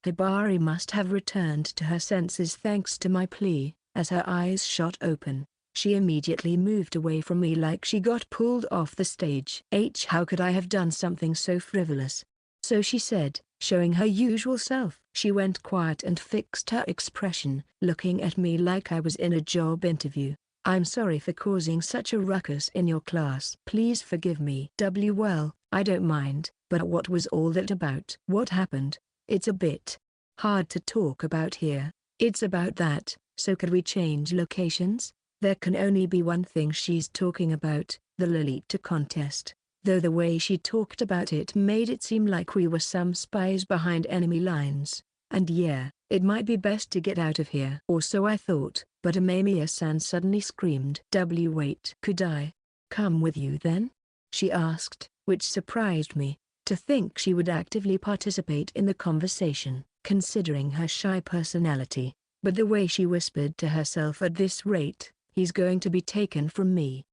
Hibari must have returned to her senses thanks to my plea. As her eyes shot open, she immediately moved away from me like she got pulled off the stage. How could I have done something so frivolous? So she said, showing her usual self. She went quiet and fixed her expression, looking at me like I was in a job interview. I'm sorry for causing such a ruckus in your class. Please forgive me. Well, I don't mind, but what was all that about? What happened? It's a bit hard to talk about here. It's about that, so could we change locations? There can only be one thing she's talking about, the Lolita contest. Though the way she talked about it made it seem like we were some spies behind enemy lines. And yeah, it might be best to get out of here. Or so I thought, but Amemiya-san suddenly screamed. Wait. Could I come with you then? She asked, which surprised me, to think she would actively participate in the conversation, considering her shy personality. But the way she whispered to herself, at this rate, he's going to be taken from me.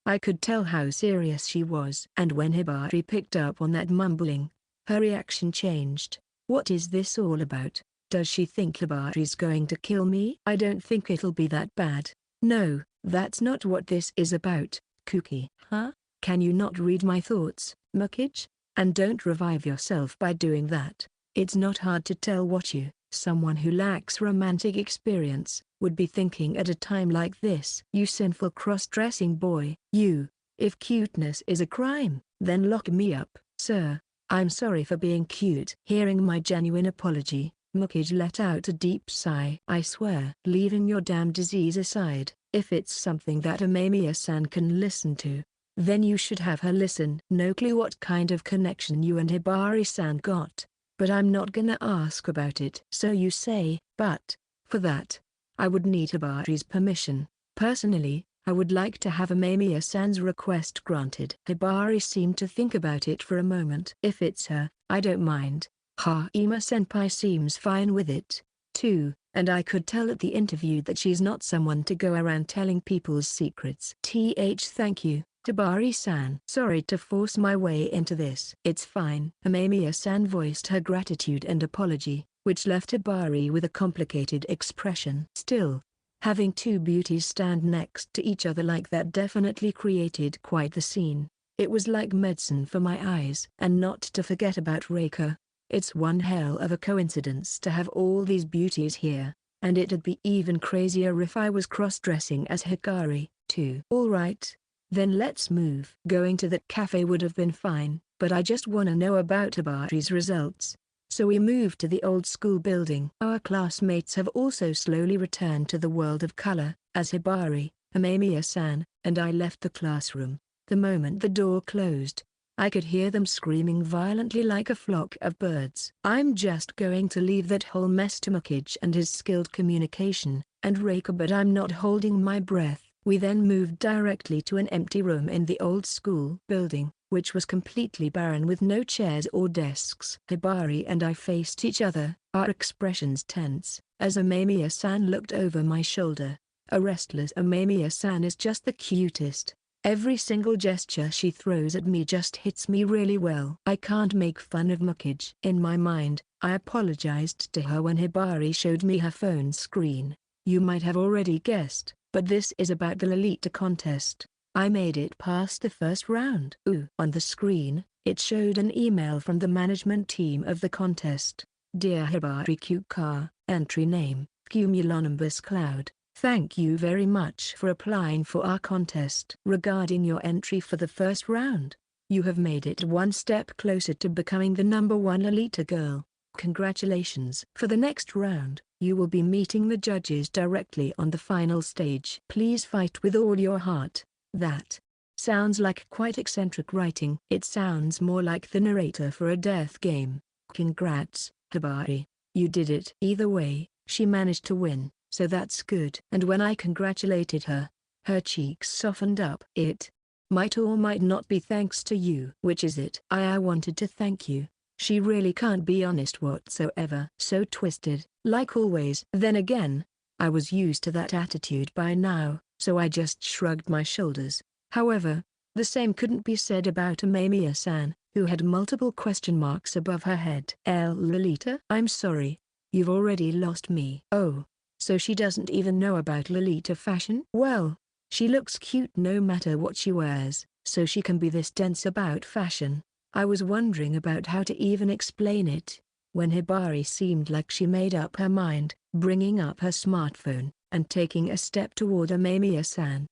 I could tell how serious she was. And when Hibari picked up on that mumbling, her reaction changed. What is this all about? Does she think Hibari's going to kill me? I don't think it'll be that bad. No, that's not what this is about, Cookie. Huh? Can you not read my thoughts, Mukage? And don't revive yourself by doing that. It's not hard to tell what you, someone who lacks romantic experience, would be thinking at a time like this. You sinful cross-dressing boy. You, if cuteness is a crime, then lock me up. Sir, I'm sorry for being cute. Hearing my genuine apology, Mukage let out a deep sigh. I swear. Leaving your damn disease aside, if it's something that Amemiya-san can listen to, Then you should have her listen. No clue what kind of connection you and Hibari-san got, but I'm not gonna ask about it. So you say, but, for that, I would need Hibari's permission. Personally, I would like to have Amemiya-san's request granted. Hibari seemed to think about it for a moment. If it's her, I don't mind. Hajime-senpai seems fine with it, too, and I could tell at the interview that she's not someone to go around telling people's secrets. Thank you, Hibari-san. Sorry to force my way into this. It's fine. Amemiya-san voiced her gratitude and apology, which left Hibari with a complicated expression. Still, having two beauties stand next to each other like that definitely created quite the scene. It was like medicine for my eyes. And not to forget about Reika. It's one hell of a coincidence to have all these beauties here, and it'd be even crazier if I was cross-dressing as Hikari, too. Alright, then let's move. Going to that cafe would have been fine, but I just wanna know about Hibari's results. So we moved to the old school building. Our classmates have also slowly returned to the world of color, as Hibari, Amemiya-san, and I left the classroom. The moment the door closed, I could hear them screaming violently like a flock of birds. I'm just going to leave that whole mess to Mukage and his skilled communication, and Reika, but I'm not holding my breath. We then moved directly to an empty room in the old school building, which was completely barren with no chairs or desks. Hibari and I faced each other, our expressions tense, as Amemiya-san looked over my shoulder. A restless Amemiya-san is just the cutest. Every single gesture she throws at me just hits me really well. I can't make fun of Mukage. In my mind, I apologized to her when Hibari showed me her phone screen. You might have already guessed, but this is about the Lolita contest. I made it past the first round. On the screen, it showed an email from the management team of the contest. Dear Hibari Q-Car, entry name, Cumulonimbus Cloud. Thank you very much for applying for our contest. Regarding your entry for the first round, you have made it one step closer to becoming the #1 Lolita girl. Congratulations. For the next round, you will be meeting the judges directly on the final stage. Please fight with all your heart. That sounds like quite eccentric writing. It sounds more like the narrator for a death game. Congrats, Hibari. You did it. Either way, she managed to win. So that's good. And when I congratulated her, her cheeks softened up. It might or might not be thanks to you. Which is it? I wanted to thank you. She really can't be honest whatsoever. So twisted, like always. Then again, I was used to that attitude by now, so I just shrugged my shoulders. However, the same couldn't be said about Amemiya-san, who had multiple question marks above her head. Lolita? I'm sorry. You've already lost me. Oh. So she doesn't even know about Lolita fashion? Well, she looks cute no matter what she wears, so she can be this dense about fashion. I was wondering about how to even explain it, when Hibari seemed like she made up her mind, bringing up her smartphone, and taking a step toward Amemiya-san.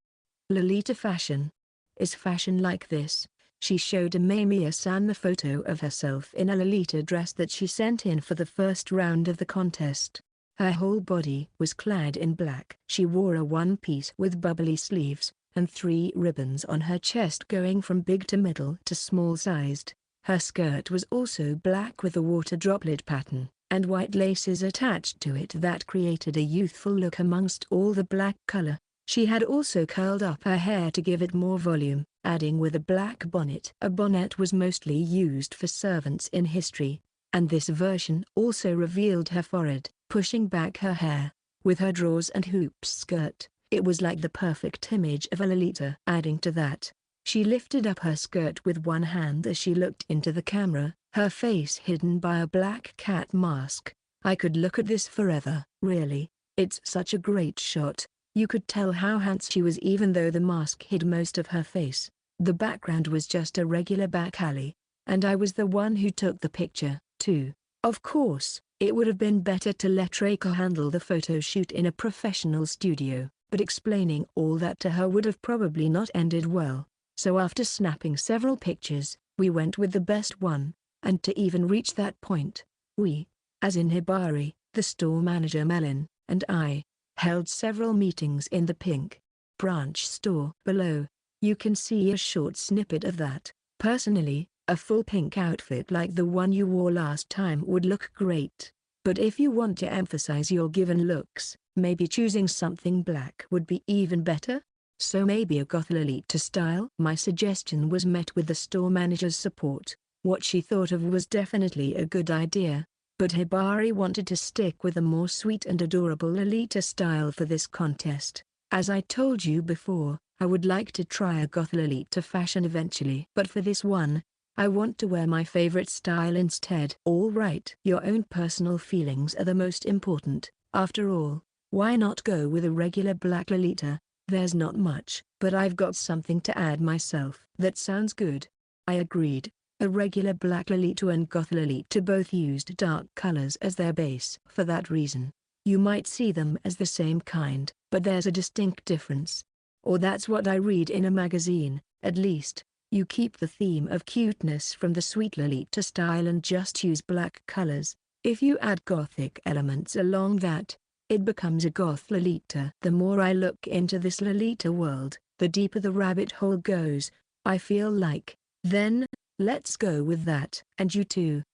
Lolita fashion? Is fashion like this? She showed Amemiya-san the photo of herself in a Lolita dress that she sent in for the first round of the contest. Her whole body was clad in black. She wore a one-piece with bubbly sleeves, and 3 ribbons on her chest going from big to middle to small-sized. Her skirt was also black with a water droplet pattern, and white laces attached to it that created a youthful look amongst all the black color. She had also curled up her hair to give it more volume, adding with a black bonnet. A bonnet was mostly used for servants in history, and this version also revealed her forehead, pushing back her hair. With her drawers and hoops skirt, it was like the perfect image of a Lolita. Adding to that, she lifted up her skirt with one hand as she looked into the camera, her face hidden by a black cat mask. I could look at this forever. Really, it's such a great shot. You could tell how handsome she was even though the mask hid most of her face. The background was just a regular back alley, and I was the one who took the picture, too. Of course, it would have been better to let Reika handle the photo shoot in a professional studio, but explaining all that to her would have probably not ended well. So after snapping several pictures, we went with the best one, and to even reach that point, we, as in Hibari, the store manager Melin, and I, held several meetings in the Pink Branch store. Below, You can see a short snippet of that. Personally, a full pink outfit like the one you wore last time would look great. But if you want to emphasize your given looks, maybe choosing something black would be even better? So maybe a goth Lolita style? My suggestion was met with the store manager's support. What she thought of was definitely a good idea. But Hibari wanted to stick with a more sweet and adorable Lolita style for this contest. As I told you before, I would like to try a goth Lolita fashion eventually. But for this one, I want to wear my favorite style instead. Alright. Your own personal feelings are the most important. After all, why not go with a regular black Lolita? There's not much, but I've got something to add myself. That sounds good. I agreed. A regular black Lolita and goth Lolita both used dark colors as their base. For that reason, you might see them as the same kind, but there's a distinct difference. Or that's what I read in a magazine, at least. You keep the theme of cuteness from the sweet Lolita style and just use black colors. If you add gothic elements along that, it becomes a goth Lolita. The more I look into this Lolita world, the deeper the rabbit hole goes, I feel like. Then, let's go with that. And you too,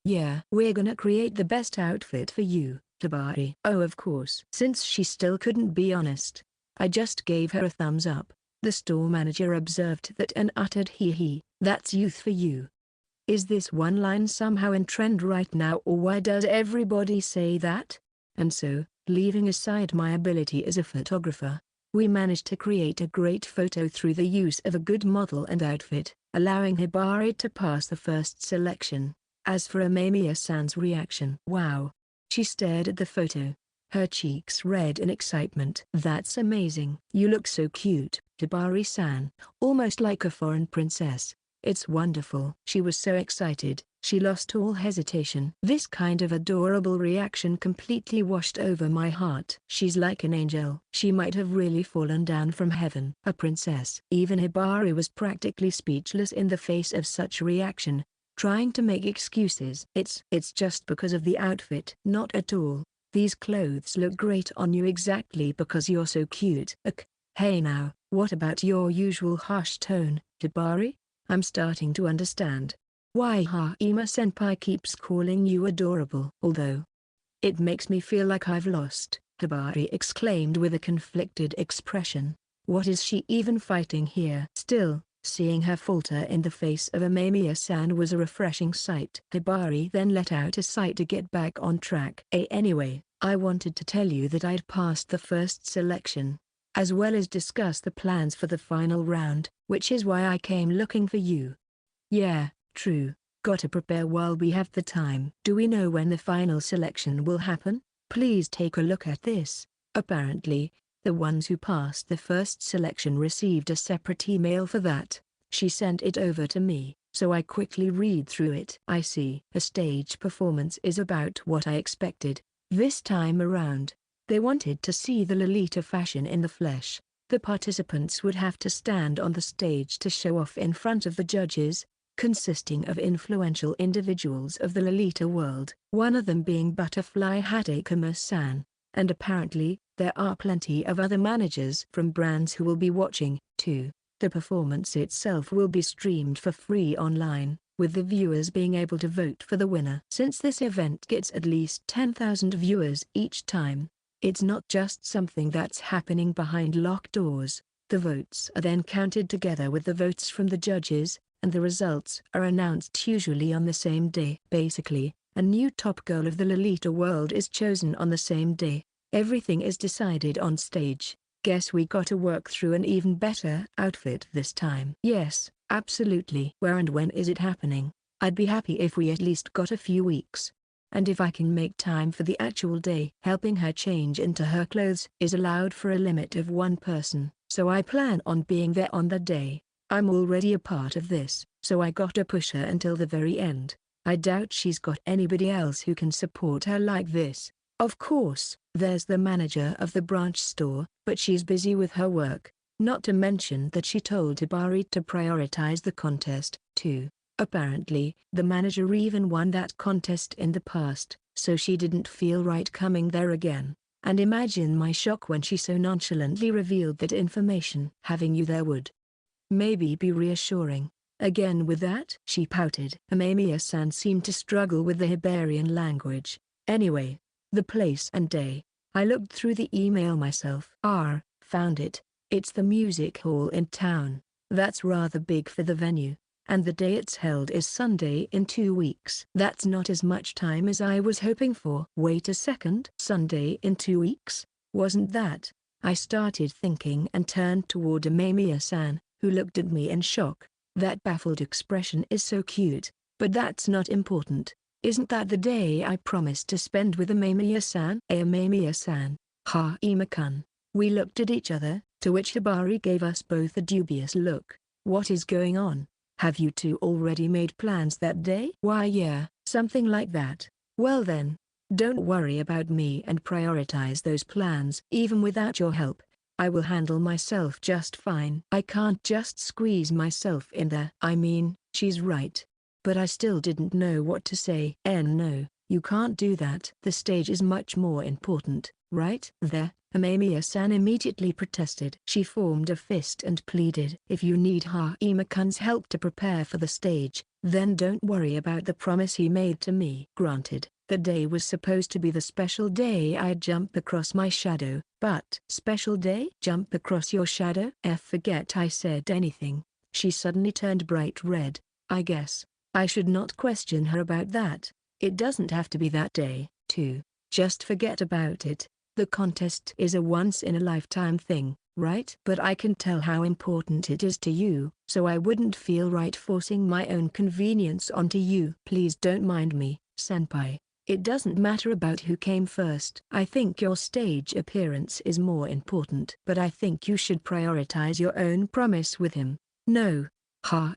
yeah. We're gonna create the best outfit for you, Tabari. Oh, of course. Since she still couldn't be honest, I just gave her a thumbs up. The store manager observed that and uttered hee hee. That's youth for you. Is this one line somehow in trend right now, or why does everybody say that? And so, leaving aside my ability as a photographer, we managed to create a great photo through the use of a good model and outfit, allowing Hibari to pass the first selection. As for Amamiya-san's reaction, wow. She stared at the photo, her cheeks red in excitement. That's amazing. You look so cute, Hibari-san, almost like a foreign princess. It's wonderful. She was so excited, she lost all hesitation. This kind of adorable reaction completely washed over my heart. She's like an angel. She might have really fallen down from heaven. A princess. Even Hibari was practically speechless in the face of such reaction, trying to make excuses. It's just because of the outfit. Not at all. These clothes look great on you exactly because you're so cute. Hey now, what about your usual harsh tone, Hibari? I'm starting to understand why Haima-senpai keeps calling you adorable. Although, it makes me feel like I've lost, Hibari exclaimed with a conflicted expression. What is she even fighting here? Still, seeing her falter in the face of Amamiya-san was a refreshing sight. Hibari then let out a sigh to get back on track. Anyway, I wanted to tell you that I'd passed the first selection, as well as discuss the plans for the final round, which is why I came looking for you. Yeah, true. Gotta prepare while we have the time. Do we know when the final selection will happen? Please take a look at this. Apparently, the ones who passed the first selection received a separate email for that. She sent it over to me, so I quickly read through it. I see. A stage performance is about what I expected. This time around, they wanted to see the Lolita fashion in the flesh. The participants would have to stand on the stage to show off in front of the judges, consisting of influential individuals of the Lolita world, one of them being Butterfly Hat Akuma-san. And apparently, there are plenty of other managers from brands who will be watching, too. The performance itself will be streamed for free online, with the viewers being able to vote for the winner. Since this event gets at least 10,000 viewers each time, it's not just something that's happening behind locked doors. The votes are then counted together with the votes from the judges, and the results are announced usually on the same day. Basically, a new top girl of the Lolita world is chosen on the same day. Everything is decided on stage. Guess we gotta work through an even better outfit this time. Yes, absolutely. Where and when is it happening? I'd be happy if we at least got a few weeks. And if I can make time for the actual day. Helping her change into her clothes is allowed for a limit of one person, so I plan on being there on the day. I'm already a part of this, so I gotta push her until the very end. I doubt she's got anybody else who can support her like this. Of course, there's the manager of the branch store, but she's busy with her work. Not to mention that she told Hibari to prioritize the contest, too. Apparently, the manager even won that contest in the past, so she didn't feel right coming there again. And imagine my shock when she so nonchalantly revealed that information. Having you there would Maybe be reassuring. Again with that? She pouted. Amamiya-san seemed to struggle with the Hibarian language. Anyway, the place and day. I looked through the email myself. Found it. It's the music hall in town. That's rather big for the venue. And the day it's held is Sunday in 2 weeks. That's not as much time as I was hoping for. Wait a second. Sunday in 2 weeks? Wasn't that? I started thinking and turned toward Amamiya-san, who looked at me in shock. That baffled expression is so cute, but that's not important. Isn't that the day I promised to spend with Amamiya-san? Amamiya-san. Ima-kun. We looked at each other, to which Hibari gave us both a dubious look. What is going on? Have you two already made plans that day? Why yeah, something like that. Well then, don't worry about me and prioritize those plans. Even without your help, I will handle myself just fine. I can't just squeeze myself in there. I mean, she's right. But I still didn't know what to say. No, you can't do that. The stage is much more important, right? There, Amamiya-san immediately protested. She formed a fist and pleaded. If you need Ima-kun's help to prepare for the stage, then don't worry about the promise he made to me. Granted, the day was supposed to be the special day I'd jump across my shadow, but special day? Jump across your shadow? Forget I said anything. She suddenly turned bright red. I guess I should not question her about that. It doesn't have to be that day, too. Just forget about it. The contest is a once-in-a-lifetime thing, right? But I can tell how important it is to you, so I wouldn't feel right forcing my own convenience onto you. Please don't mind me, senpai. It doesn't matter about who came first. I think your stage appearance is more important. But I think you should prioritize your own promise with him. No.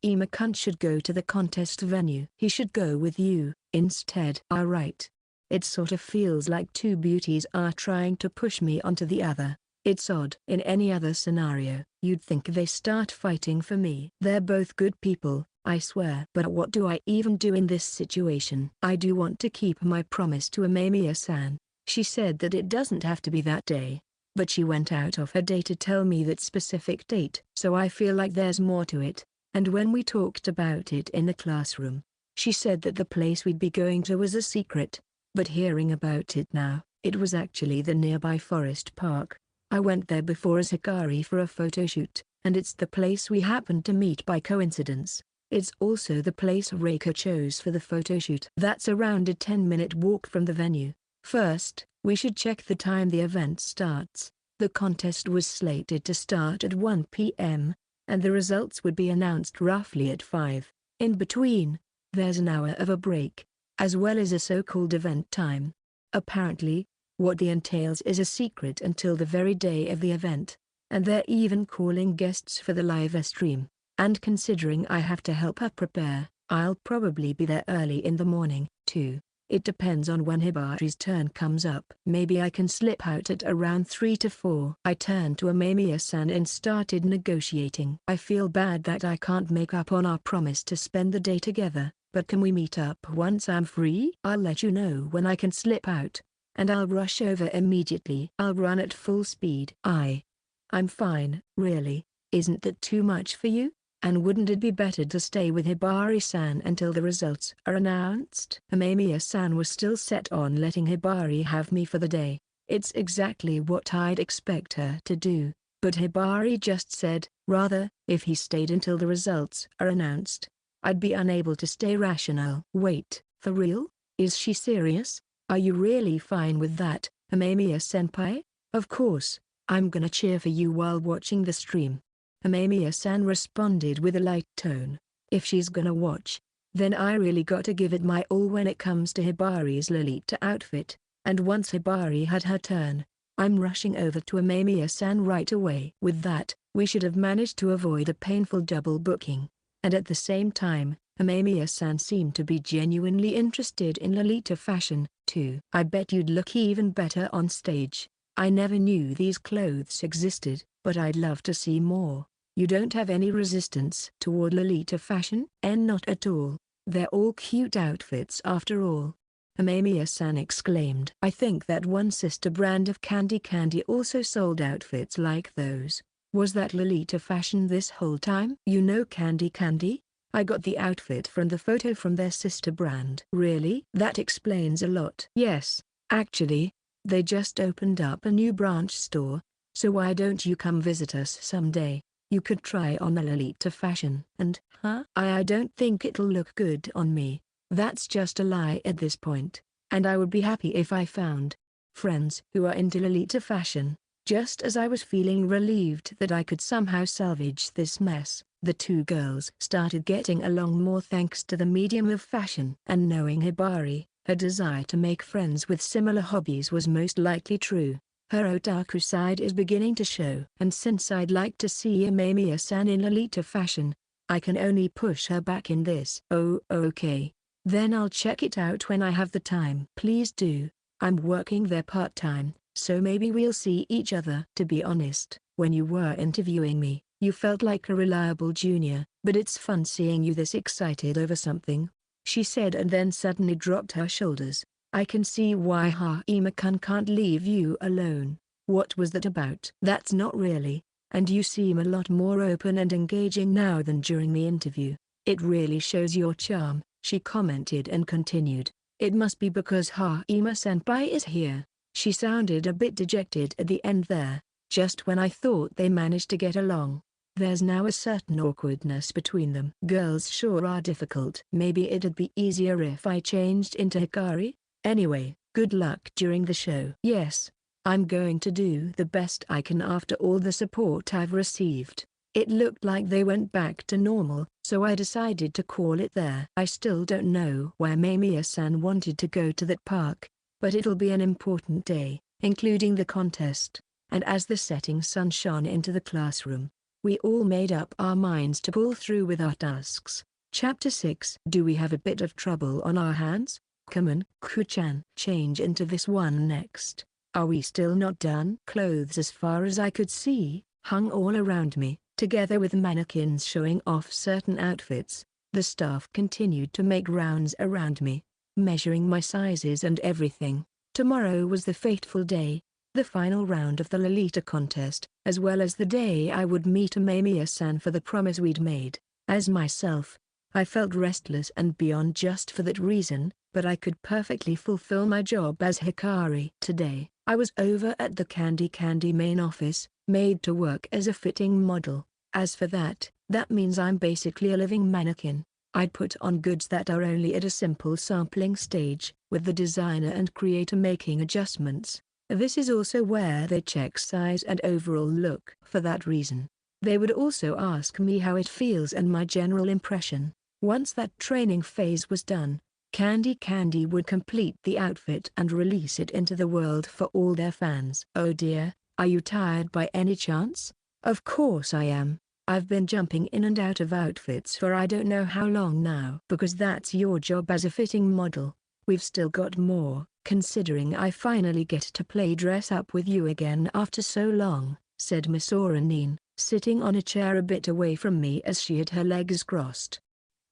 Ima-kun should go to the contest venue. He should go with you, instead. Right. It sort of feels like two beauties are trying to push me onto the other. It's odd. In any other scenario, you'd think they start fighting for me. They're both good people, I swear. But what do I even do in this situation? I do want to keep my promise to Amamiya-san. She said that it doesn't have to be that day. But she went out of her day to tell me that specific date. So I feel like there's more to it. And when we talked about it in the classroom, she said that the place we'd be going to was a secret. But hearing about it now, it was actually the nearby forest park. I went there before as Hikari for a photo shoot, and it's the place we happened to meet by coincidence. It's also the place Reika chose for the photo shoot. That's around a 10-minute walk from the venue. First, we should check the time the event starts. The contest was slated to start at 1 p.m., and the results would be announced roughly at 5. In between, there's an hour of a break, as well as a so-called event time. Apparently, what the entails is a secret until the very day of the event, and they're even calling guests for the live stream. And considering I have to help her prepare, I'll probably be there early in the morning, too. It depends on when Hibari's turn comes up. Maybe I can slip out at around 3 to 4. I turned to Amamiya-san and started negotiating. I feel bad that I can't make up on our promise to spend the day together, but can we meet up once I'm free? I'll let you know when I can slip out, and I'll rush over immediately. I'll run at full speed. I'm fine, really. Isn't that too much for you? And wouldn't it be better to stay with Hibari-san until the results are announced? Amamiya-san was still set on letting Hibari have me for the day. It's exactly what I'd expect her to do. But Hibari just said, rather, if he stayed until the results are announced, I'd be unable to stay rational. Wait, for real? Is she serious? Are you really fine with that, Amamiya-senpai? Of course, I'm gonna cheer for you while watching the stream. Amamiya-san responded with a light tone. If she's gonna watch, then I really gotta give it my all when it comes to Hibari's Lolita outfit. And once Hibari had her turn, I'm rushing over to Amamiya-san right away. With that, we should have managed to avoid a painful double booking. And at the same time, Amamiya-san seemed to be genuinely interested in Lolita fashion, too. I bet you'd look even better on stage. I never knew these clothes existed, but I'd love to see more. You don't have any resistance toward Lolita fashion? Not at all. They're all cute outfits after all. Amamiya-san exclaimed. I think that one sister brand of Candy also sold outfits like those. Was that Lolita fashion this whole time? You know Candy Candy? I got the outfit from the photo from their sister brand. Really? That explains a lot. Yes, actually, they just opened up a new branch store, so why don't you come visit us someday? You could try on a Lolita fashion. And, I don't think it'll look good on me. That's just a lie at this point. And I would be happy if I found friends who are into Lolita fashion. Just as I was feeling relieved that I could somehow salvage this mess, the two girls started getting along more thanks to the medium of fashion. And knowing Hibari, her desire to make friends with similar hobbies was most likely true. Her otaku side is beginning to show. And since I'd like to see Amamiya-san in Lolita fashion, I can only push her back in this. Oh, okay. Then I'll check it out when I have the time. Please do. I'm working there part-time, so maybe we'll see each other. To be honest, when you were interviewing me, you felt like a reliable junior, but it's fun seeing you this excited over something, she said, and then suddenly dropped her shoulders. I can see why Hajime-kun can't leave you alone. What was that about? That's not really, and you seem a lot more open and engaging now than during the interview. It really shows your charm, she commented and continued. It must be because Hajime-senpai is here. She sounded a bit dejected at the end there, just when I thought they managed to get along. There's now a certain awkwardness between them. Girls sure are difficult. Maybe it'd be easier if I changed into Hikari? Anyway, good luck during the show. Yes, I'm going to do the best I can after all the support I've received. It looked like they went back to normal, so I decided to call it there. I still don't know why Mamiya-san wanted to go to that park, but it'll be an important day, including the contest. And as the setting sun shone into the classroom, we all made up our minds to pull through with our tasks. Chapter 6. Do we have a bit of trouble on our hands? Come on, Kuchan. Change into this one next. Are we still not done? Clothes as far as I could see, hung all around me, together with mannequins showing off certain outfits. The staff continued to make rounds around me, measuring my sizes and everything. Tomorrow was the fateful day, the final round of the Lolita contest, as well as the day I would meet Amamiya-san for the promise we'd made. As myself, I felt restless and beyond just for that reason, but I could perfectly fulfill my job as Hikari. Today, I was over at the Candy Candy main office, made to work as a fitting model. As for that, that means I'm basically a living mannequin. I'd put on goods that are only at a simple sampling stage, with the designer and creator making adjustments. This is also where they check size and overall look. For that reason, they would also ask me how it feels and my general impression. Once that training phase was done, Candy Candy would complete the outfit and release it into the world for all their fans. Oh dear, are you tired by any chance? Of course I am. I've been jumping in and out of outfits for I don't know how long now. Because that's your job as a fitting model. We've still got more, considering I finally get to play dress up with you again after so long, said Miss Oranine, sitting on a chair a bit away from me as she had her legs crossed.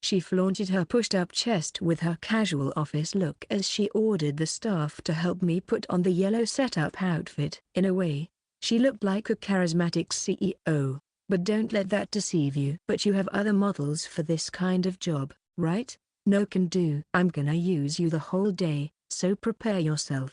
She flaunted her pushed-up chest with her casual office look as she ordered the staff to help me put on the yellow setup outfit. In a way, she looked like a charismatic CEO, but don't let that deceive you. But you have other models for this kind of job, right? No can do. I'm gonna use you the whole day, so prepare yourself.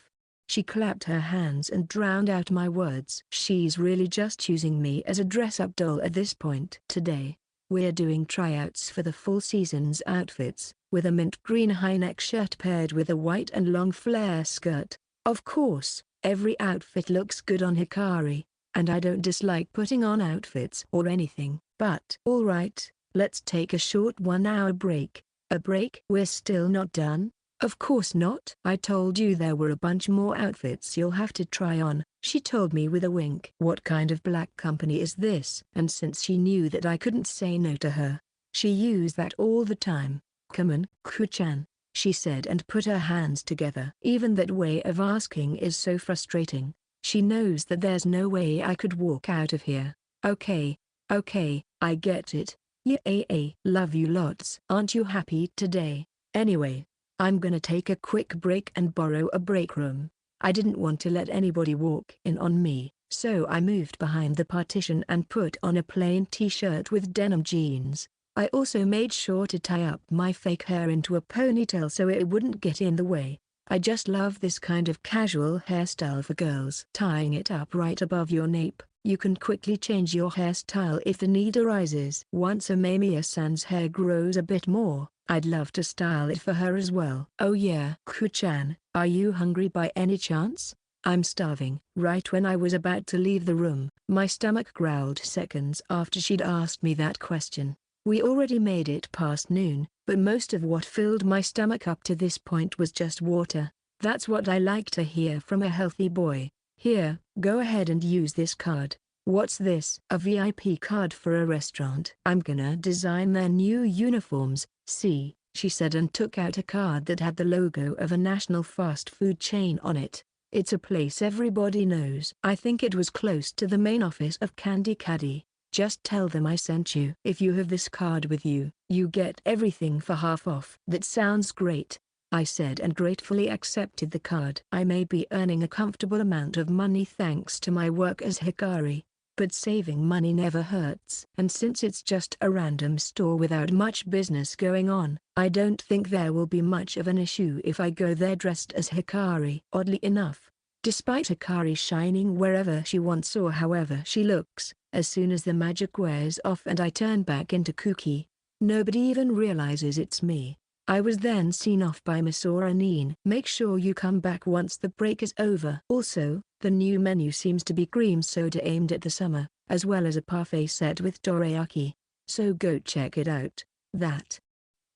She clapped her hands and drowned out my words. She's really just using me as a dress-up doll at this point. Today, we're doing tryouts for the full season's outfits, with a mint green high-neck shirt paired with a white and long flare skirt. Of course, every outfit looks good on Hikari, and I don't dislike putting on outfits or anything. But alright, let's take a short 1-hour break. A break? We're still not done? Of course not. I told you there were a bunch more outfits you'll have to try on, she told me with a wink. What kind of black company is this? And since she knew that I couldn't say no to her, she used that all the time. Come on, Kuchan, she said and put her hands together. Even that way of asking is so frustrating. She knows that there's no way I could walk out of here. Okay, I get it. Yeah, love you lots. Aren't you happy today? Anyway, I'm gonna take a quick break and borrow a break room. I didn't want to let anybody walk in on me, So I moved behind the partition and put on a plain t-shirt with denim jeans. I also made sure to tie up my fake hair into a ponytail so it wouldn't get in the way. I just love this kind of casual hairstyle for girls. Tying it up right above your nape, you can quickly change your hairstyle if the need arises. Once Amemiya-san's hair grows a bit more, I'd love to style it for her as well. Oh yeah. Ku-chan, are you hungry by any chance? I'm starving. Right when I was about to leave the room, my stomach growled seconds after she'd asked me that question. We already made it past noon, but most of what filled my stomach up to this point was just water. That's what I like to hear from a healthy boy. Here, go ahead and use this card. What's this? A VIP card for a restaurant. I'm gonna design their new uniforms, see, she said and took out a card that had the logo of a national fast food chain on it. It's a place everybody knows. I think it was close to the main office of Candy Caddy. Just tell them I sent you. If you have this card with you, you get everything for half off. That sounds great, I said and gratefully accepted the card. I may be earning a comfortable amount of money thanks to my work as Hikari, but saving money never hurts. And since it's just a random store without much business going on, I don't think there will be much of an issue if I go there dressed as Hikari. Oddly enough, despite Hikari shining wherever she wants or however she looks, as soon as the magic wears off and I turn back into Kuki, nobody even realizes it's me. I was then seen off by Masora Nin. Make sure you come back once the break is over. Also, the new menu seems to be cream soda aimed at the summer, as well as a parfait set with dorayaki. So go check it out. That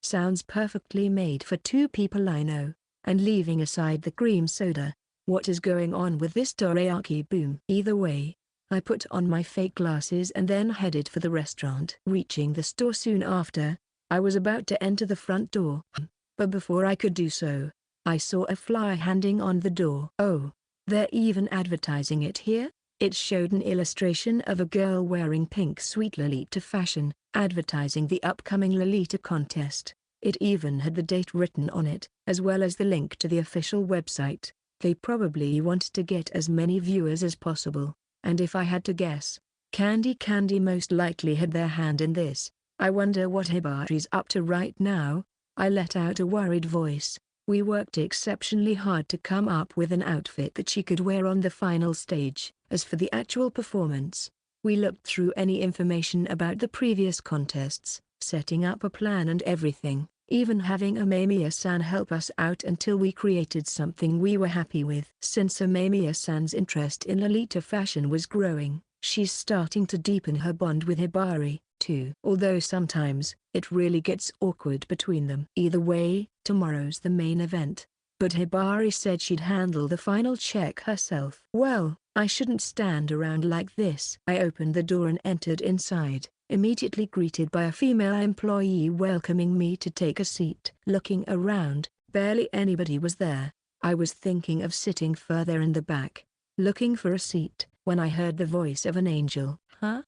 sounds perfectly made for two people I know. And leaving aside the cream soda, what is going on with this dorayaki boom? Either way, I put on my fake glasses and then headed for the restaurant. Reaching the store soon after, I was about to enter the front door. But before I could do so, I saw a flyer hanging on the door. Oh, they're even advertising it here? It showed an illustration of a girl wearing pink sweet Lolita fashion, advertising the upcoming Lolita contest. It even had the date written on it, as well as the link to the official website. They probably wanted to get as many viewers as possible. And if I had to guess, Candy most likely had their hand in this. I wonder what Hibari's up to right now. I let out a worried voice. We worked exceptionally hard to come up with an outfit that she could wear on the final stage. As for the actual performance, we looked through any information about the previous contests, setting up a plan and everything, even having Amemiya-san help us out until we created something we were happy with. Since Amemiya-san's interest in Lolita fashion was growing, she's starting to deepen her bond with Hibari, too. Although sometimes, it really gets awkward between them. Either way, tomorrow's the main event. But Hibari said she'd handle the final check herself. Well, I shouldn't stand around like this. I opened the door and entered inside, immediately greeted by a female employee welcoming me to take a seat. Looking around, barely anybody was there. I was thinking of sitting further in the back, looking for a seat, when I heard the voice of an angel. Huh?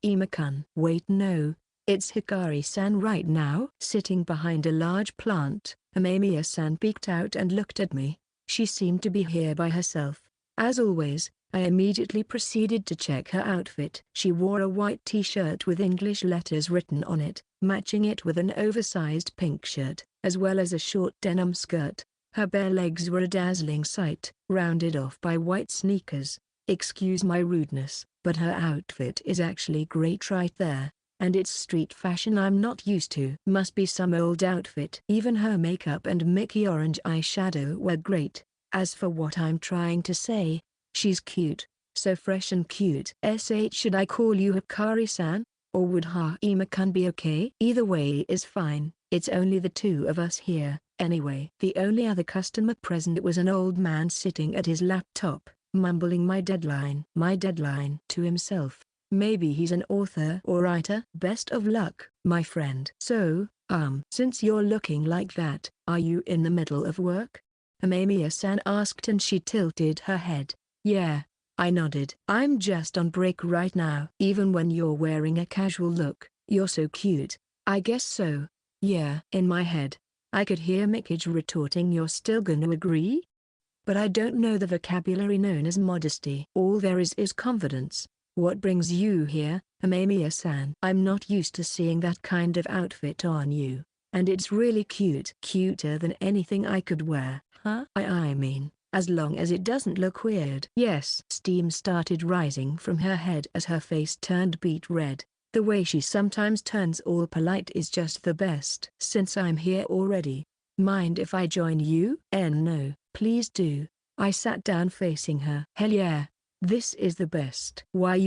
Ima-kun. Wait, no. It's Hikari-san right now. Sitting behind a large plant, Amemiya-san peeked out and looked at me. She seemed to be here by herself. As always, I immediately proceeded to check her outfit. She wore a white t-shirt with English letters written on it, matching it with an oversized pink shirt, as well as a short denim skirt. Her bare legs were a dazzling sight, rounded off by white sneakers. Excuse my rudeness, but her outfit is actually great right there. And it's street fashion I'm not used to. Must be some old outfit. Even her makeup and Mickey orange eyeshadow were great. As for what I'm trying to say, she's cute. So fresh and cute. Should I call you Hikari-san? Or would Ima-kun be okay? Either way is fine. It's only the two of us here, anyway. The only other customer present was an old man sitting at his laptop, mumbling my deadline to himself. Maybe he's an author or writer. Best of luck, my friend. So, since you're looking like that, are you in the middle of work? Amemiya-san asked and she tilted her head. Yeah, I nodded. I'm just on break right now. Even when you're wearing a casual look, you're so cute. I guess so. Yeah. In my head, I could hear Mikage retorting, you're still gonna agree? but I don't know the vocabulary known as modesty. All there is confidence. What brings you here, Amamiya-san? I'm not used to seeing that kind of outfit on you. And it's really cute. Cuter than anything I could wear. Huh? I mean, as long as it doesn't look weird. Yes. Steam started rising from her head as her face turned beet red. The way she sometimes turns all polite is just the best. Since I'm here already, mind if I join you? No, please do. I sat down facing her. Hell yeah. This is the best. Why,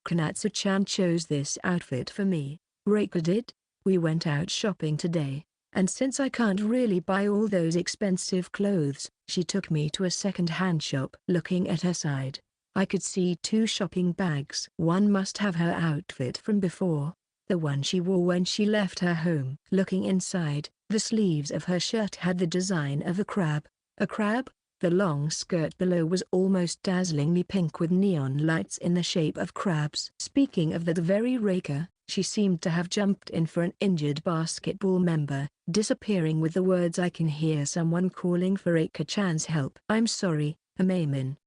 Konatsu-chan chose this outfit for me. Reika did? We went out shopping today, and since I can't really buy all those expensive clothes, she took me to a second-hand shop. Looking at her side, I could see 2 shopping bags. One must have her outfit from before, the one she wore when she left her home. Looking inside, the sleeves of her shirt had the design of a crab. A crab? The long skirt below was almost dazzlingly pink with neon lights in the shape of crabs. Speaking of that very Reika, she seemed to have jumped in for an injured basketball member, disappearing with the words, "I can hear someone calling for Reika-chan's help." I'm sorry, Amamin.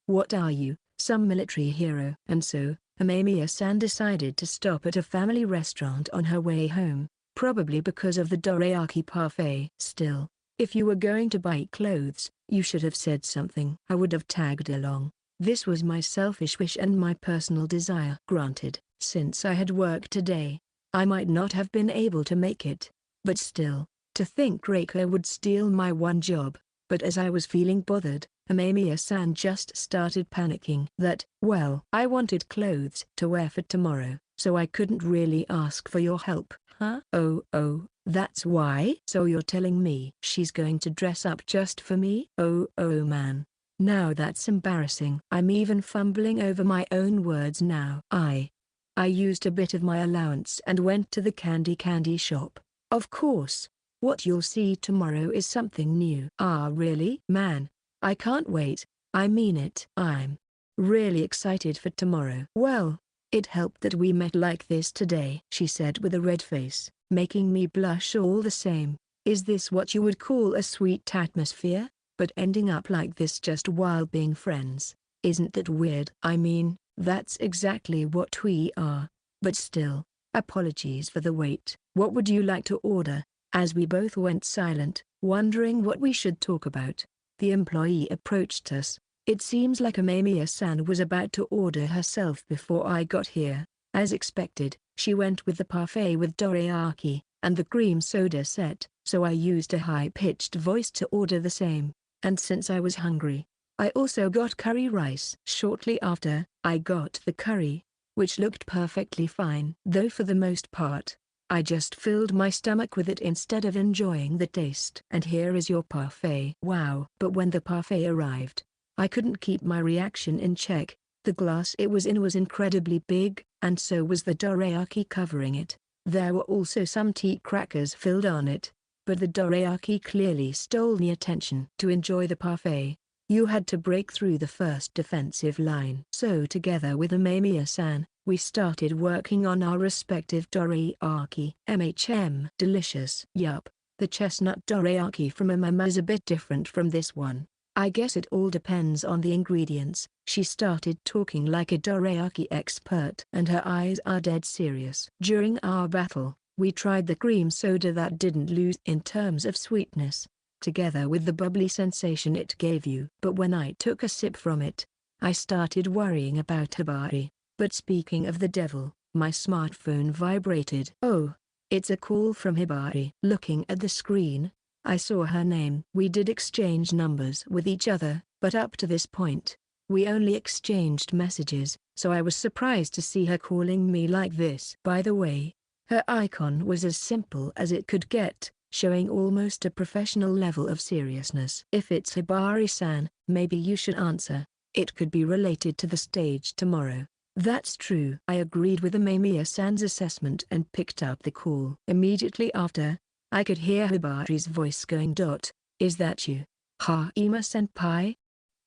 What are you, some military hero? And so, Amamiya-san decided to stop at a family restaurant on her way home, probably because of the dorayaki parfait. Still, if you were going to buy clothes, you should have said something. I would have tagged along. This was my selfish wish and my personal desire. Granted, since I had work today, I might not have been able to make it. But still, to think Reika would steal my one job. But as I was feeling bothered, Amamiya-san just started panicking that, well, I wanted clothes to wear for tomorrow, so I couldn't really ask for your help. Huh? Oh, that's why? So you're telling me she's going to dress up just for me? Oh man. Now that's embarrassing. I'm even fumbling over my own words now. I used a bit of my allowance and went to the candy shop. Of course. What you'll see tomorrow is something new. Ah, really? Man, I can't wait. I mean it. I'm really excited for tomorrow. Well, it helped that we met like this today, she said with a red face, making me blush all the same. Is this what you would call a sweet atmosphere? But ending up like this just while being friends, isn't that weird? I mean, that's exactly what we are. But still, apologies for the wait. What would you like to order? As we both went silent, wondering what we should talk about, the employee approached us. It seems like Amamiya-san was about to order herself before I got here. As expected, she went with the parfait with dorayaki, and the cream soda set, so I used a high-pitched voice to order the same. And since I was hungry, I also got curry rice. Shortly after, I got the curry, which looked perfectly fine. Though for the most part, I just filled my stomach with it instead of enjoying the taste. And here is your parfait. Wow. But when the parfait arrived, I couldn't keep my reaction in check. The glass it was in was incredibly big, and so was the dorayaki covering it. There were also some tea crackers filled on it, but the dorayaki clearly stole the attention. To enjoy the parfait, you had to break through the first defensive line. So together with Amamiya-san, we started working on our respective dorayaki. Delicious. Yup, the chestnut dorayaki from Amama is a bit different from this one. I guess it all depends on the ingredients. She started talking like a dorayaki expert, and her eyes are dead serious. During our battle, we tried the cream soda that didn't lose in terms of sweetness, together with the bubbly sensation it gave you. But when I took a sip from it, I started worrying about Hibari. But speaking of the devil, my smartphone vibrated. Oh, it's a call from Hibari. Looking at the screen, I saw her name. We did exchange numbers with each other, but up to this point, we only exchanged messages, so I was surprised to see her calling me like this. By the way, her icon was as simple as it could get, showing almost a professional level of seriousness. If it's Hibari-san, maybe you should answer. It could be related to the stage tomorrow. That's true. I agreed with Amamiya-san's assessment and picked up the call. Immediately after, I could hear Hibari's voice going, "Is that you, Haima-senpai?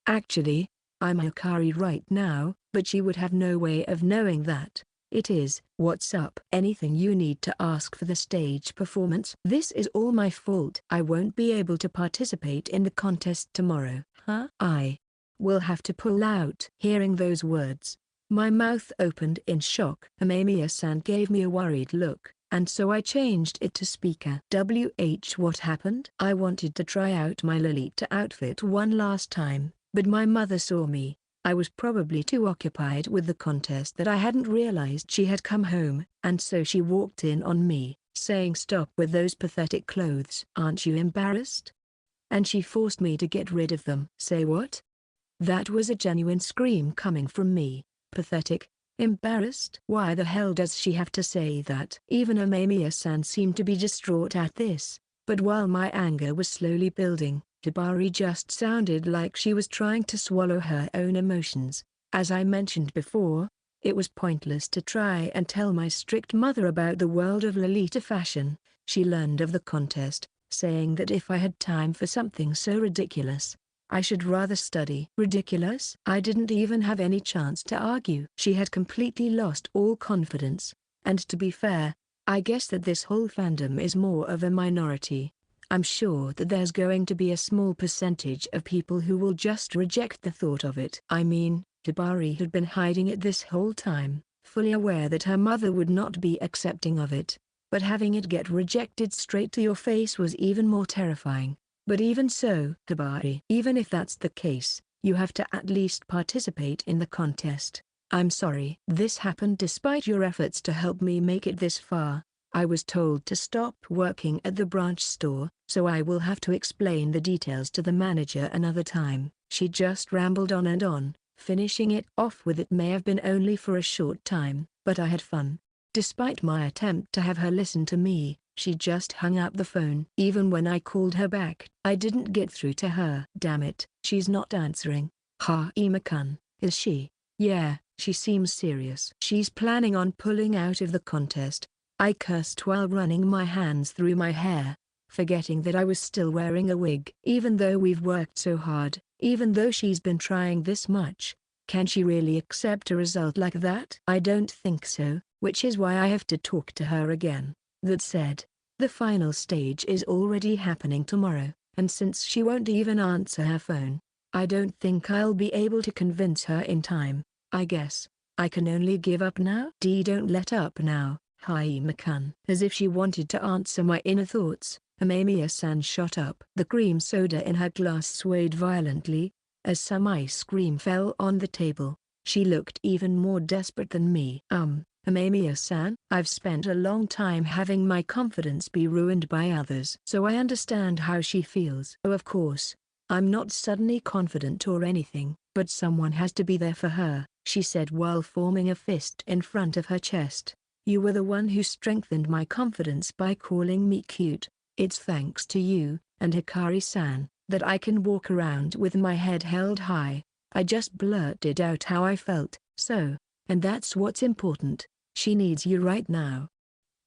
Actually, I'm Hikari right now, but she would have no way of knowing that. It is. What's up? Anything you need to ask for the stage performance? This is all my fault. I won't be able to participate in the contest tomorrow. Huh? I will have to pull out. Hearing those words, my mouth opened in shock. Amamiya-san gave me a worried look, and so I changed it to speaker. What happened? I wanted to try out my Lolita outfit one last time, but my mother saw me. I was probably too occupied with the contest that I hadn't realized she had come home, and so she walked in on me, saying, "Stop with those pathetic clothes. Aren't you embarrassed?" And she forced me to get rid of them. Say what? That was a genuine scream coming from me. Pathetic? Embarrassed? Why the hell does she have to say that? Even Amamiya-san seemed to be distraught at this, but while my anger was slowly building, Hibari just sounded like she was trying to swallow her own emotions. As I mentioned before, it was pointless to try and tell my strict mother about the world of Lolita fashion. She learned of the contest, saying that if I had time for something so ridiculous, I should rather study. Ridiculous? I didn't even have any chance to argue. She had completely lost all confidence, and to be fair, I guess that this whole fandom is more of a minority. I'm sure that there's going to be a small percentage of people who will just reject the thought of it. I mean, Hibari had been hiding it this whole time, fully aware that her mother would not be accepting of it, but having it get rejected straight to your face was even more terrifying. But even so, Hibari, even if that's the case, you have to at least participate in the contest. I'm sorry. This happened despite your efforts to help me make it this far. I was told to stop working at the branch store, so I will have to explain the details to the manager another time. She just rambled on, finishing it off with, "It may have been only for a short time, but I had fun." Despite my attempt to have her listen to me, she just hung up the phone. Even when I called her back, I didn't get through to her. Damn it, she's not answering. Ima-kun, is she? Yeah, she seems serious. She's planning on pulling out of the contest. I cursed while running my hands through my hair, forgetting that I was still wearing a wig. Even though we've worked so hard, even though she's been trying this much, can she really accept a result like that? I don't think so, which is why I have to talk to her again. That said, the final stage is already happening tomorrow, and since she won't even answer her phone, I don't think I'll be able to convince her in time. I guess I can only give up now. Don't let up now, Ima-kun. As if she wanted to answer my inner thoughts, Amamiya-san shot up. The cream soda in her glass swayed violently, as some ice cream fell on the table. She looked even more desperate than me. Amamiya-san, I've spent a long time having my confidence be ruined by others. So I understand how she feels. Oh, of course, I'm not suddenly confident or anything, but someone has to be there for her, she said while forming a fist in front of her chest. You were the one who strengthened my confidence by calling me cute. It's thanks to you, and Hikari-san, that I can walk around with my head held high. I just blurted out how I felt. And that's what's important. She needs you right now.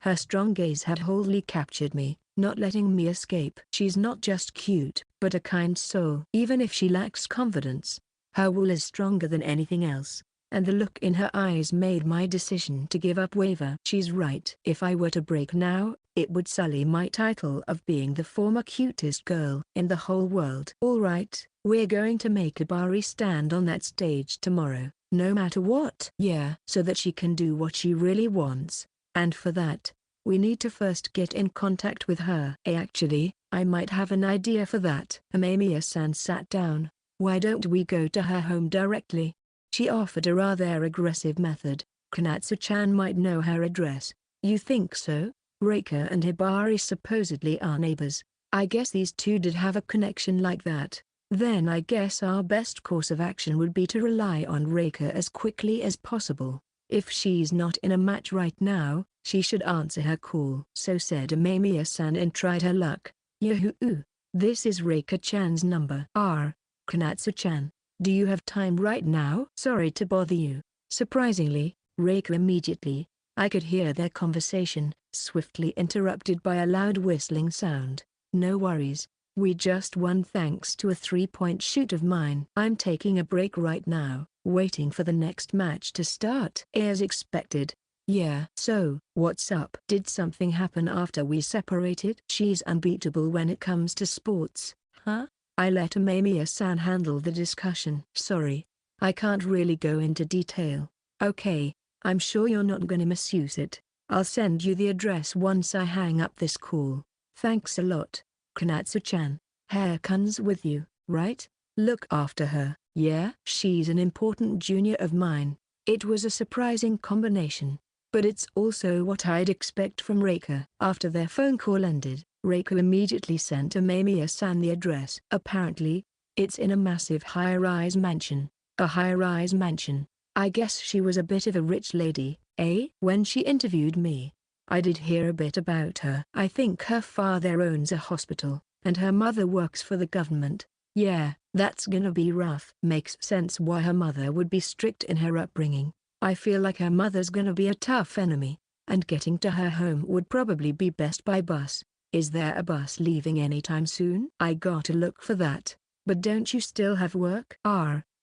Her strong gaze had wholly captured me, not letting me escape. She's not just cute, but a kind soul. Even if she lacks confidence, her will is stronger than anything else, and the look in her eyes made my decision to give up waver. She's right. If I were to break now, it would sully my title of being the former cutest girl in the whole world. Alright, we're going to make Hibari stand on that stage tomorrow, no matter what. Yeah, so that she can do what she really wants. And for that, we need to first get in contact with her. Actually, I might have an idea for that. Amamiya-san sat down. Why don't we go to her home directly? She offered a rather aggressive method. Konatsu-chan might know her address. You think so? Reika and Hibari supposedly are neighbors. I guess these two did have a connection like that. Then I guess our best course of action would be to rely on Reika as quickly as possible. If she's not in a match right now, she should answer her call. So said Amamiya-san and tried her luck. Yoo-hoo, this is Reika-chan's number. Konatsu-chan, do you have time right now? Sorry to bother you. Surprisingly, Reika immediately, I could hear their conversation, swiftly interrupted by a loud whistling sound. No worries, we just won thanks to a 3-point shoot of mine. I'm taking a break right now, waiting for the next match to start. As expected. Yeah. So, what's up? Did something happen after we separated? She's unbeatable when it comes to sports, huh? I let Amamiya-san handle the discussion. Sorry, I can't really go into detail. Okay, I'm sure you're not gonna misuse it. I'll send you the address once I hang up this call. Thanks a lot, Konatsu-chan. Hair-kun's with you, right? Look after her. Yeah, she's an important junior of mine. It was a surprising combination, but it's also what I'd expect from Reika. After their phone call ended, Reika immediately sent Amamiya-san the address. Apparently, it's in a massive high-rise mansion. A high-rise mansion. I guess she was a bit of a rich lady, eh? When she interviewed me, I did hear a bit about her. I think her father owns a hospital, and her mother works for the government. Yeah, that's gonna be rough. Makes sense why her mother would be strict in her upbringing. I feel like her mother's gonna be a tough enemy, and getting to her home would probably be best by bus. Is there a bus leaving anytime soon? I gotta look for that. But don't you still have work?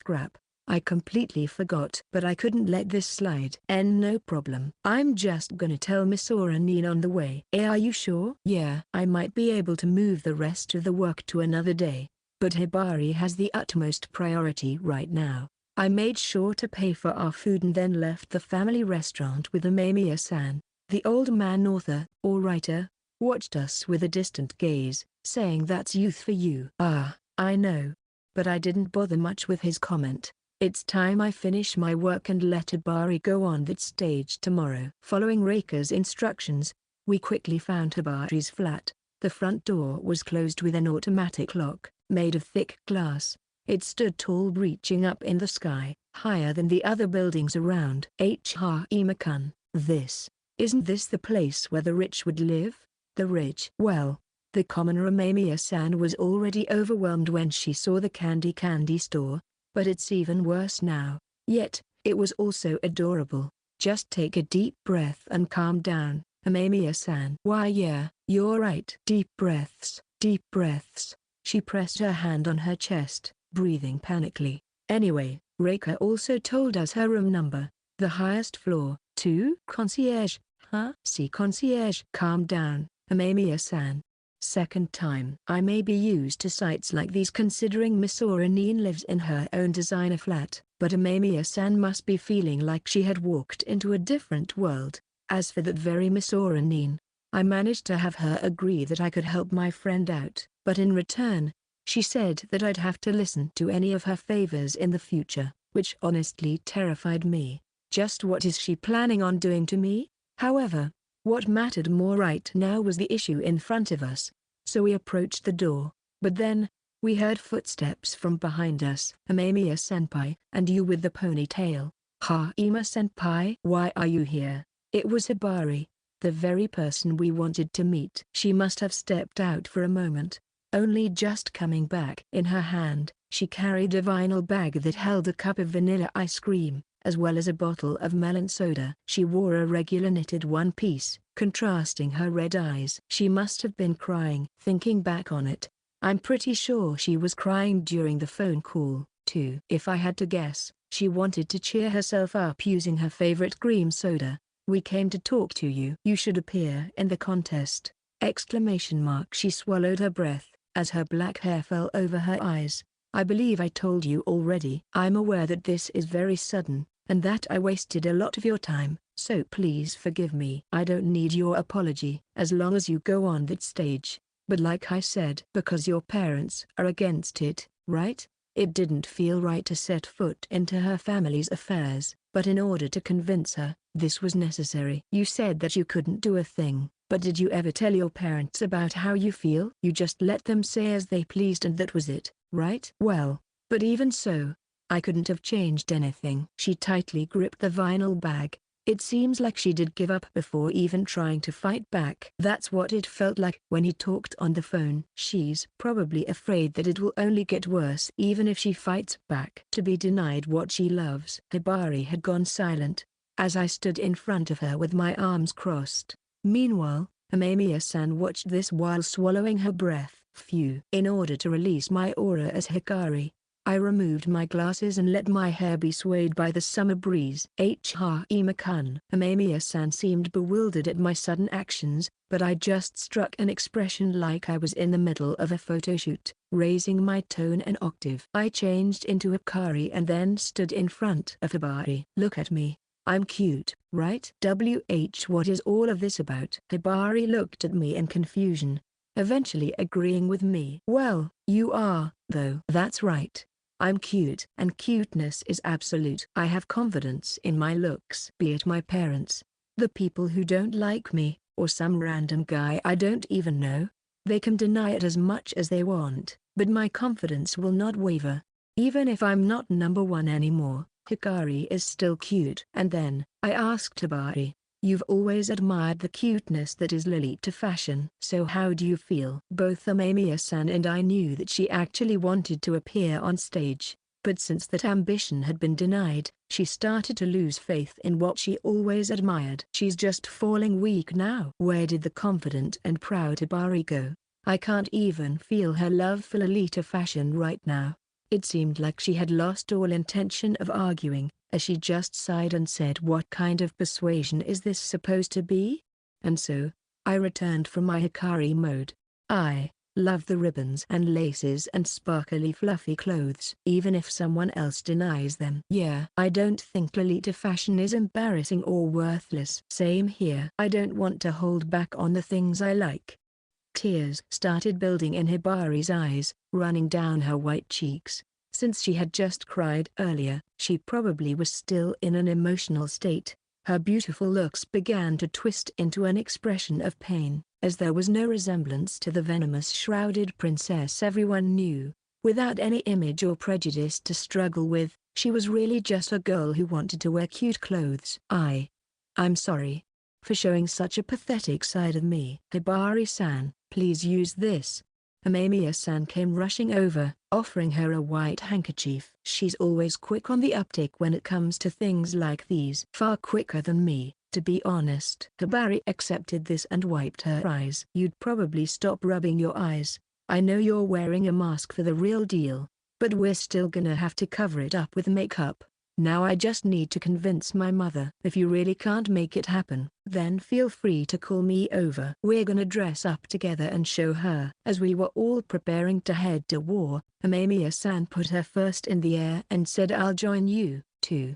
Crap. I completely forgot. But I couldn't let this slide. No problem. I'm just gonna tell Miss Oranin on the way. Are you sure? Yeah. I might be able to move the rest of the work to another day, but Hibari has the utmost priority right now. I made sure to pay for our food and then left the family restaurant with Amamiya-san. The old man author, or writer, watched us with a distant gaze, saying that's youth for you. I know. But I didn't bother much with his comment. It's time I finish my work and let Hibari go on that stage tomorrow. Following Reika's instructions, we quickly found Hibari's flat. The front door was closed with an automatic lock, made of thick glass. It stood tall, reaching up in the sky, higher than the other buildings around. Harima-kun, isn't this the place where the rich would live? The rich? Well, the commoner Amamiya-san was already overwhelmed when she saw the candy store, but it's even worse now. Yet, it was also adorable. Just take a deep breath and calm down, Amamiya-san. Why yeah, you're right. Deep breaths, deep breaths. She pressed her hand on her chest, breathing panically. Anyway, Reika also told us her room number. The highest floor, 2. Concierge, huh? See concierge. Calm down, Amamiya-san. Second time. I may be used to sights like these considering Miss Oranin lives in her own designer flat, but Amamiya-san must be feeling like she had walked into a different world. As for that very Miss Oranin, I managed to have her agree that I could help my friend out, but in return, she said that I'd have to listen to any of her favors in the future, which honestly terrified me. Just what is she planning on doing to me? However, what mattered more right now was the issue in front of us, so we approached the door, but then, we heard footsteps from behind us. Amamiya-senpai, and you with the ponytail. Harima-senpai? Why are you here? It was Hibari, the very person we wanted to meet. She must have stepped out for a moment, only just coming back. In her hand, she carried a vinyl bag that held a cup of vanilla ice cream, as well as a bottle of melon soda. She wore a regular knitted one-piece, contrasting her red eyes. She must have been crying. Thinking back on it, I'm pretty sure she was crying during the phone call, too. If I had to guess, she wanted to cheer herself up using her favorite cream soda. We came to talk to you. You should appear in the contest! She swallowed her breath, as her black hair fell over her eyes. I believe I told you already. I'm aware that this is very sudden, and that I wasted a lot of your time, so please forgive me. I don't need your apology as long as you go on that stage. But like I said, because your parents are against it, right? It didn't feel right to set foot into her family's affairs, but in order to convince her, this was necessary. You said that you couldn't do a thing, but did you ever tell your parents about how you feel? You just let them say as they pleased and that was it, right? Well, but even so, I couldn't have changed anything. She tightly gripped the vinyl bag. It seems like she did give up before even trying to fight back. That's what it felt like when he talked on the phone. She's probably afraid that it will only get worse even if she fights back. To be denied what she loves. Hibari had gone silent, as I stood in front of her with my arms crossed. Meanwhile, Amamiya-san watched this while swallowing her breath. Phew. In order to release my aura as Hikari, I removed my glasses and let my hair be swayed by the summer breeze. Ima-kun. Amemiya-san seemed bewildered at my sudden actions, but I just struck an expression like I was in the middle of a photoshoot, raising my tone an octave. I changed into Hikari and then stood in front of Hibari. Look at me. I'm cute, right? What is all of this about? Hibari looked at me in confusion, eventually agreeing with me. Well, you are, though. That's right. I'm cute. And cuteness is absolute. I have confidence in my looks. Be it my parents, the people who don't like me, or some random guy I don't even know. They can deny it as much as they want, but my confidence will not waver. Even if I'm not number one anymore, Hikari is still cute. And then, I asked Hibari, you've always admired the cuteness that is lily to fashion. So how do you feel? Both Amemiya-san and I knew that she actually wanted to appear on stage, but since that ambition had been denied, she started to lose faith in what she always admired. She's just falling weak now. Where did the confident and proud Hibari go? I can't even feel her love for Lolita fashion right now. It seemed like she had lost all intention of arguing, as she just sighed and said, what kind of persuasion is this supposed to be? And so, I returned from my Hikari mode. I love the ribbons and laces and sparkly fluffy clothes, even if someone else denies them. Yeah, I don't think Lolita fashion is embarrassing or worthless. Same here. I don't want to hold back on the things I like. Tears started building in Hibari's eyes, running down her white cheeks. Since she had just cried earlier, she probably was still in an emotional state. Her beautiful looks began to twist into an expression of pain, as there was no resemblance to the venomous shrouded princess everyone knew. Without any image or prejudice to struggle with, she was really just a girl who wanted to wear cute clothes. I'm sorry for showing such a pathetic side of me. Hibari-san, please use this. Amemiya-san came rushing over, offering her a white handkerchief. She's always quick on the uptake when it comes to things like these. Far quicker than me, to be honest. Hibari accepted this and wiped her eyes. You'd probably stop rubbing your eyes. I know you're wearing a mask for the real deal, but we're still gonna have to cover it up with makeup. Now I just need to convince my mother. If you really can't make it happen, then feel free to call me over. We're gonna dress up together and show her. As we were all preparing to head to war, Amemiya-san put her fist in the air and said, I'll join you, too.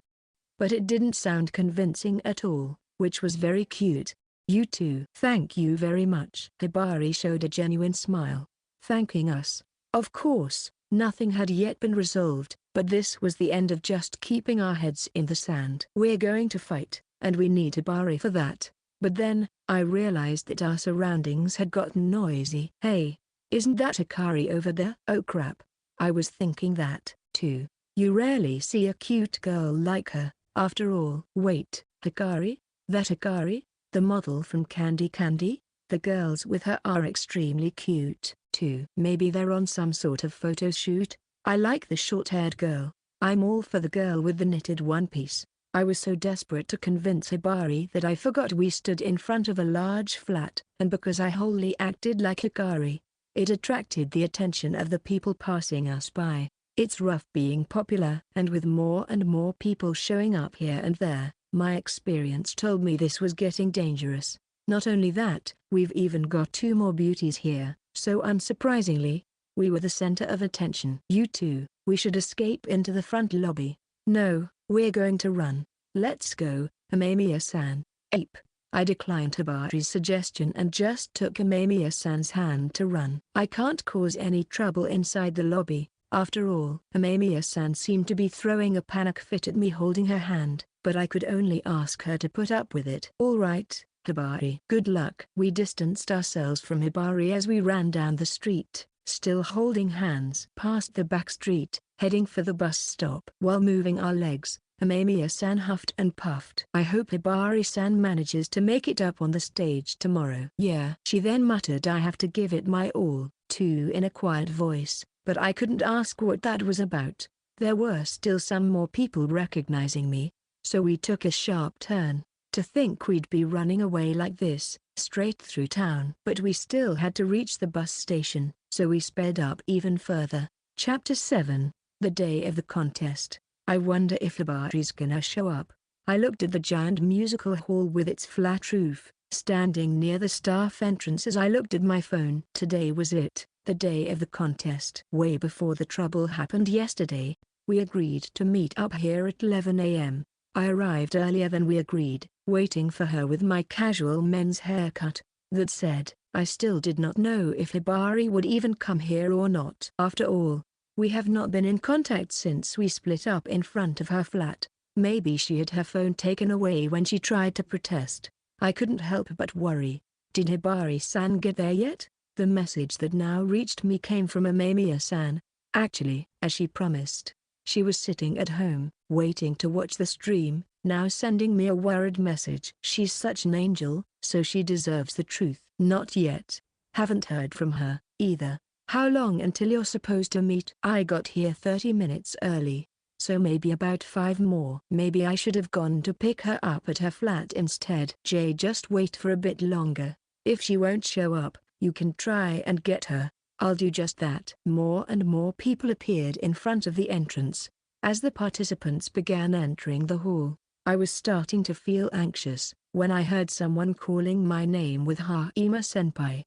But it didn't sound convincing at all, which was very cute. You too. Thank you very much. Hibari showed a genuine smile, thanking us. Of course, nothing had yet been resolved, but this was the end of just keeping our heads in the sand. We're going to fight, and we need Hibari for that. But then, I realized that our surroundings had gotten noisy. Hey, isn't that Hikari over there? Oh crap, I was thinking that, too. You rarely see a cute girl like her, after all. Wait, Hikari? That Hikari? The model from Candy Candy? The girls with her are extremely cute, too. Maybe they're on some sort of photo shoot? I like the short-haired girl. I'm all for the girl with the knitted one piece. I was so desperate to convince Hibari that I forgot we stood in front of a large flat, and because I wholly acted like Hikari, it attracted the attention of the people passing us by. It's rough being popular, and with more and more people showing up here and there, my experience told me this was getting dangerous. Not only that, we've even got 2 more beauties here, so unsurprisingly, we were the center of attention. You two, we should escape into the front lobby. No, we're going to run. Let's go, Amemiya-san. Ape. I declined Hibari's suggestion and just took Amemiya-san's hand to run. I can't cause any trouble inside the lobby, after all. Amemiya-san seemed to be throwing a panic fit at me holding her hand, but I could only ask her to put up with it. All right, Hibari. Good luck. We distanced ourselves from Hibari as we ran down the street, still holding hands. Past the back street, heading for the bus stop. While moving our legs, Amemiya-san huffed and puffed. I hope Hibari-san manages to make it up on the stage tomorrow. Yeah. She then muttered, I have to give it my all, too, in a quiet voice, but I couldn't ask what that was about. There were still some more people recognizing me, so we took a sharp turn. To think we'd be running away like this, straight through town. But we still had to reach the bus station, so we sped up even further. Chapter 7. The day of the contest. I wonder if Hibari's gonna show up. I looked at the giant musical hall with its flat roof, standing near the staff entrance as I looked at my phone. Today was it, the day of the contest. Way before the trouble happened yesterday, we agreed to meet up here at 11 a.m. I arrived earlier than we agreed, waiting for her with my casual men's haircut. That said, I still did not know if Hibari would even come here or not. After all, we have not been in contact since we split up in front of her flat. Maybe she had her phone taken away when she tried to protest. I couldn't help but worry. Did Hibari-san get there yet? The message that now reached me came from Amamiya-san. Actually, as she promised, she was sitting at home, waiting to watch the stream, now sending me a worried message. She's such an angel, so she deserves the truth. Not yet. Haven't heard from her, either. How long until you're supposed to meet? I got here 30 minutes early, so maybe about 5 more. Maybe I should have gone to pick her up at her flat instead. Jay, just wait for a bit longer. If she won't show up, you can try and get her. I'll do just that. More and more people appeared in front of the entrance. As the participants began entering the hall, I was starting to feel anxious when I heard someone calling my name with Haima-senpai.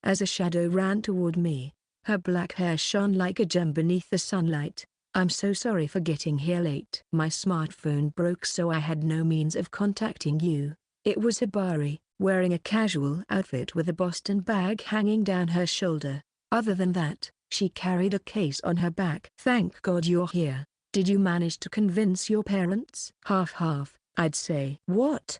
As a shadow ran toward me, her black hair shone like a gem beneath the sunlight. I'm so sorry for getting here late. My smartphone broke, so I had no means of contacting you. It was Hibari, wearing a casual outfit with a Boston bag hanging down her shoulder. Other than that, she carried a case on her back. Thank God you're here. Did you manage to convince your parents? Half-half, I'd say. What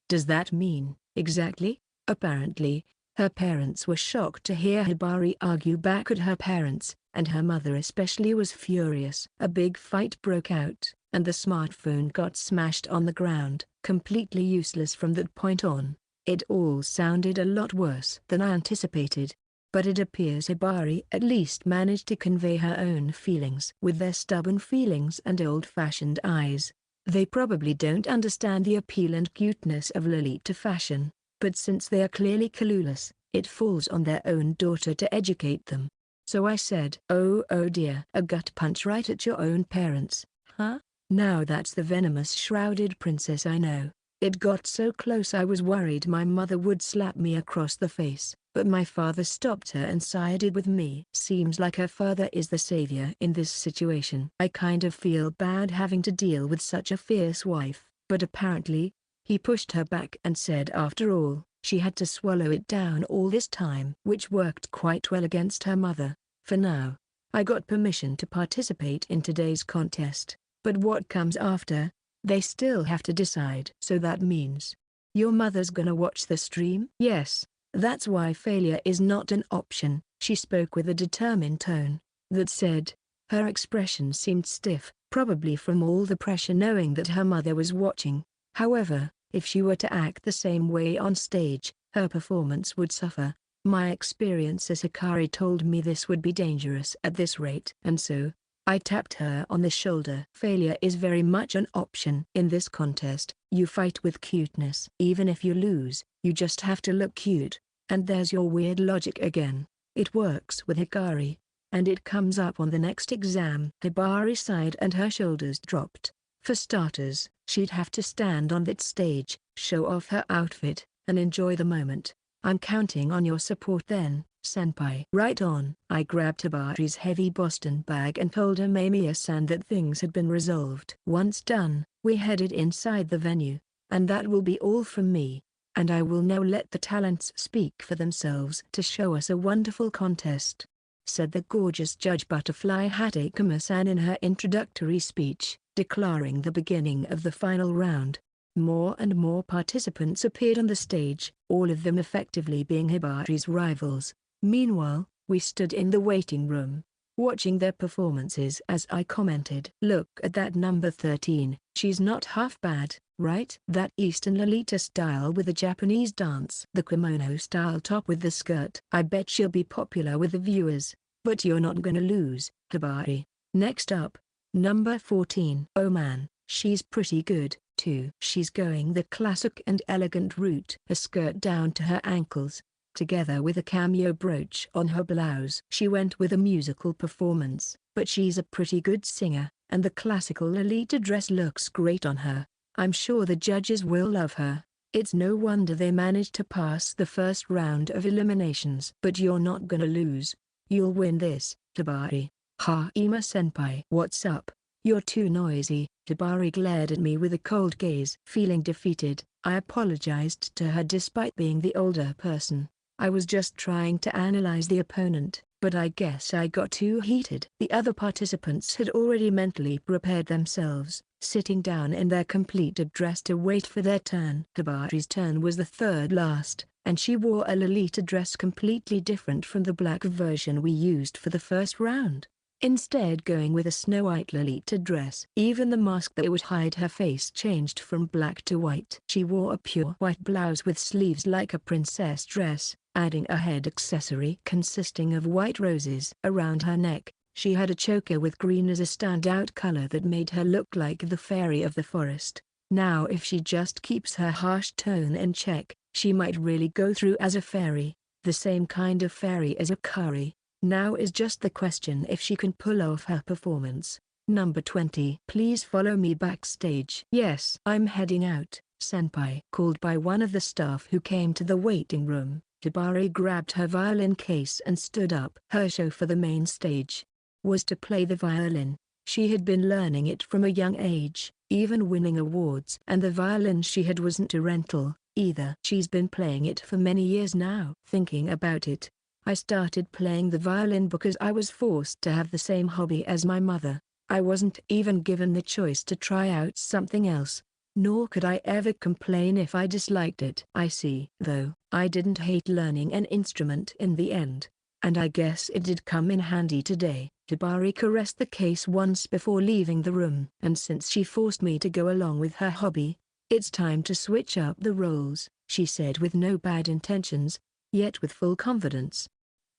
does that mean, exactly? Apparently, her parents were shocked to hear Hibari argue back at her parents, and her mother especially was furious. A big fight broke out, and the smartphone got smashed on the ground, completely useless from that point on. It all sounded a lot worse than I anticipated. But it appears Hibari at least managed to convey her own feelings. With their stubborn feelings and old-fashioned eyes, they probably don't understand the appeal and cuteness of Lolita fashion. But since they are clearly clueless, it falls on their own daughter to educate them. So I said, oh dear. A gut punch right at your own parents, huh? Now that's the venomous shrouded princess I know. It got so close I was worried my mother would slap me across the face, but my father stopped her and sided with me. Seems like her father is the savior in this situation. I kind of feel bad having to deal with such a fierce wife, but apparently, he pushed her back and said after all, she had to swallow it down all this time, which worked quite well against her mother. For now, I got permission to participate in today's contest, but what comes after, they still have to decide. So that means, your mother's gonna watch the stream? Yes, that's why failure is not an option. She spoke with a determined tone. That said, her expression seemed stiff, probably from all the pressure knowing that her mother was watching. However, if she were to act the same way on stage, her performance would suffer. My experience as Hikari told me this would be dangerous at this rate. And so, I tapped her on the shoulder. Failure is very much an option. In this contest, you fight with cuteness. Even if you lose, you just have to look cute. And there's your weird logic again. It works with Hikari, and it comes up on the next exam. Hibari sighed and her shoulders dropped. For starters, she'd have to stand on that stage, show off her outfit, and enjoy the moment. I'm counting on your support then, senpai. Right on. I grabbed Hibari's heavy Boston bag and told Amamiya-san that things had been resolved. Once done, we headed inside the venue, and that will be all from me. And I will now let the talents speak for themselves to show us a wonderful contest, said the gorgeous Judge Butterfly Hat Akuma-san in her introductory speech, declaring the beginning of the final round. More and more participants appeared on the stage, all of them effectively being Hibari's rivals. Meanwhile, we stood in the waiting room, watching their performances as I commented. Look at that number 13, she's not half bad, right? That Eastern Lolita style with the Japanese dance. The kimono style top with the skirt. I bet she'll be popular with the viewers, but you're not gonna lose, Hibari. Next up, number 14. Oh man, she's pretty good, too. She's going the classic and elegant route. A skirt down to her ankles, together with a cameo brooch on her blouse. She went with a musical performance, but she's a pretty good singer, and the classical Lolita dress looks great on her. I'm sure the judges will love her. It's no wonder they managed to pass the first round of eliminations. But you're not gonna lose. You'll win this, Tabari. Ha, Ima-senpai. What's up? You're too noisy. Tabari glared at me with a cold gaze. Feeling defeated, I apologized to her despite being the older person. I was just trying to analyze the opponent, but I guess I got too heated. The other participants had already mentally prepared themselves, sitting down in their completed dress to wait for their turn. Tabari's turn was the third last, and she wore a Lolita dress completely different from the black version we used for the first round. Instead going with a Snow White Lolita dress. Even the mask that would hide her face changed from black to white. She wore a pure white blouse with sleeves like a princess dress, adding a head accessory consisting of white roses. Around her neck, she had a choker with green as a standout color that made her look like the fairy of the forest. Now if she just keeps her harsh tone in check, she might really go through as a fairy, the same kind of fairy as Akari. Now is just the question if she can pull off her performance. Number 20. Please follow me backstage. Yes, I'm heading out, senpai. Called by one of the staff who came to the waiting room, Tabari grabbed her violin case and stood up. Her show for the main stage was to play the violin. She had been learning it from a young age, even winning awards. And the violin she had wasn't a rental, either. She's been playing it for many years now. Thinking about it, I started playing the violin because I was forced to have the same hobby as my mother. I wasn't even given the choice to try out something else, nor could I ever complain if I disliked it. I see. Though, I didn't hate learning an instrument in the end, and I guess it did come in handy today. Tabari caressed the case once before leaving the room. And since she forced me to go along with her hobby, it's time to switch up the roles, she said with no bad intentions, yet with full confidence.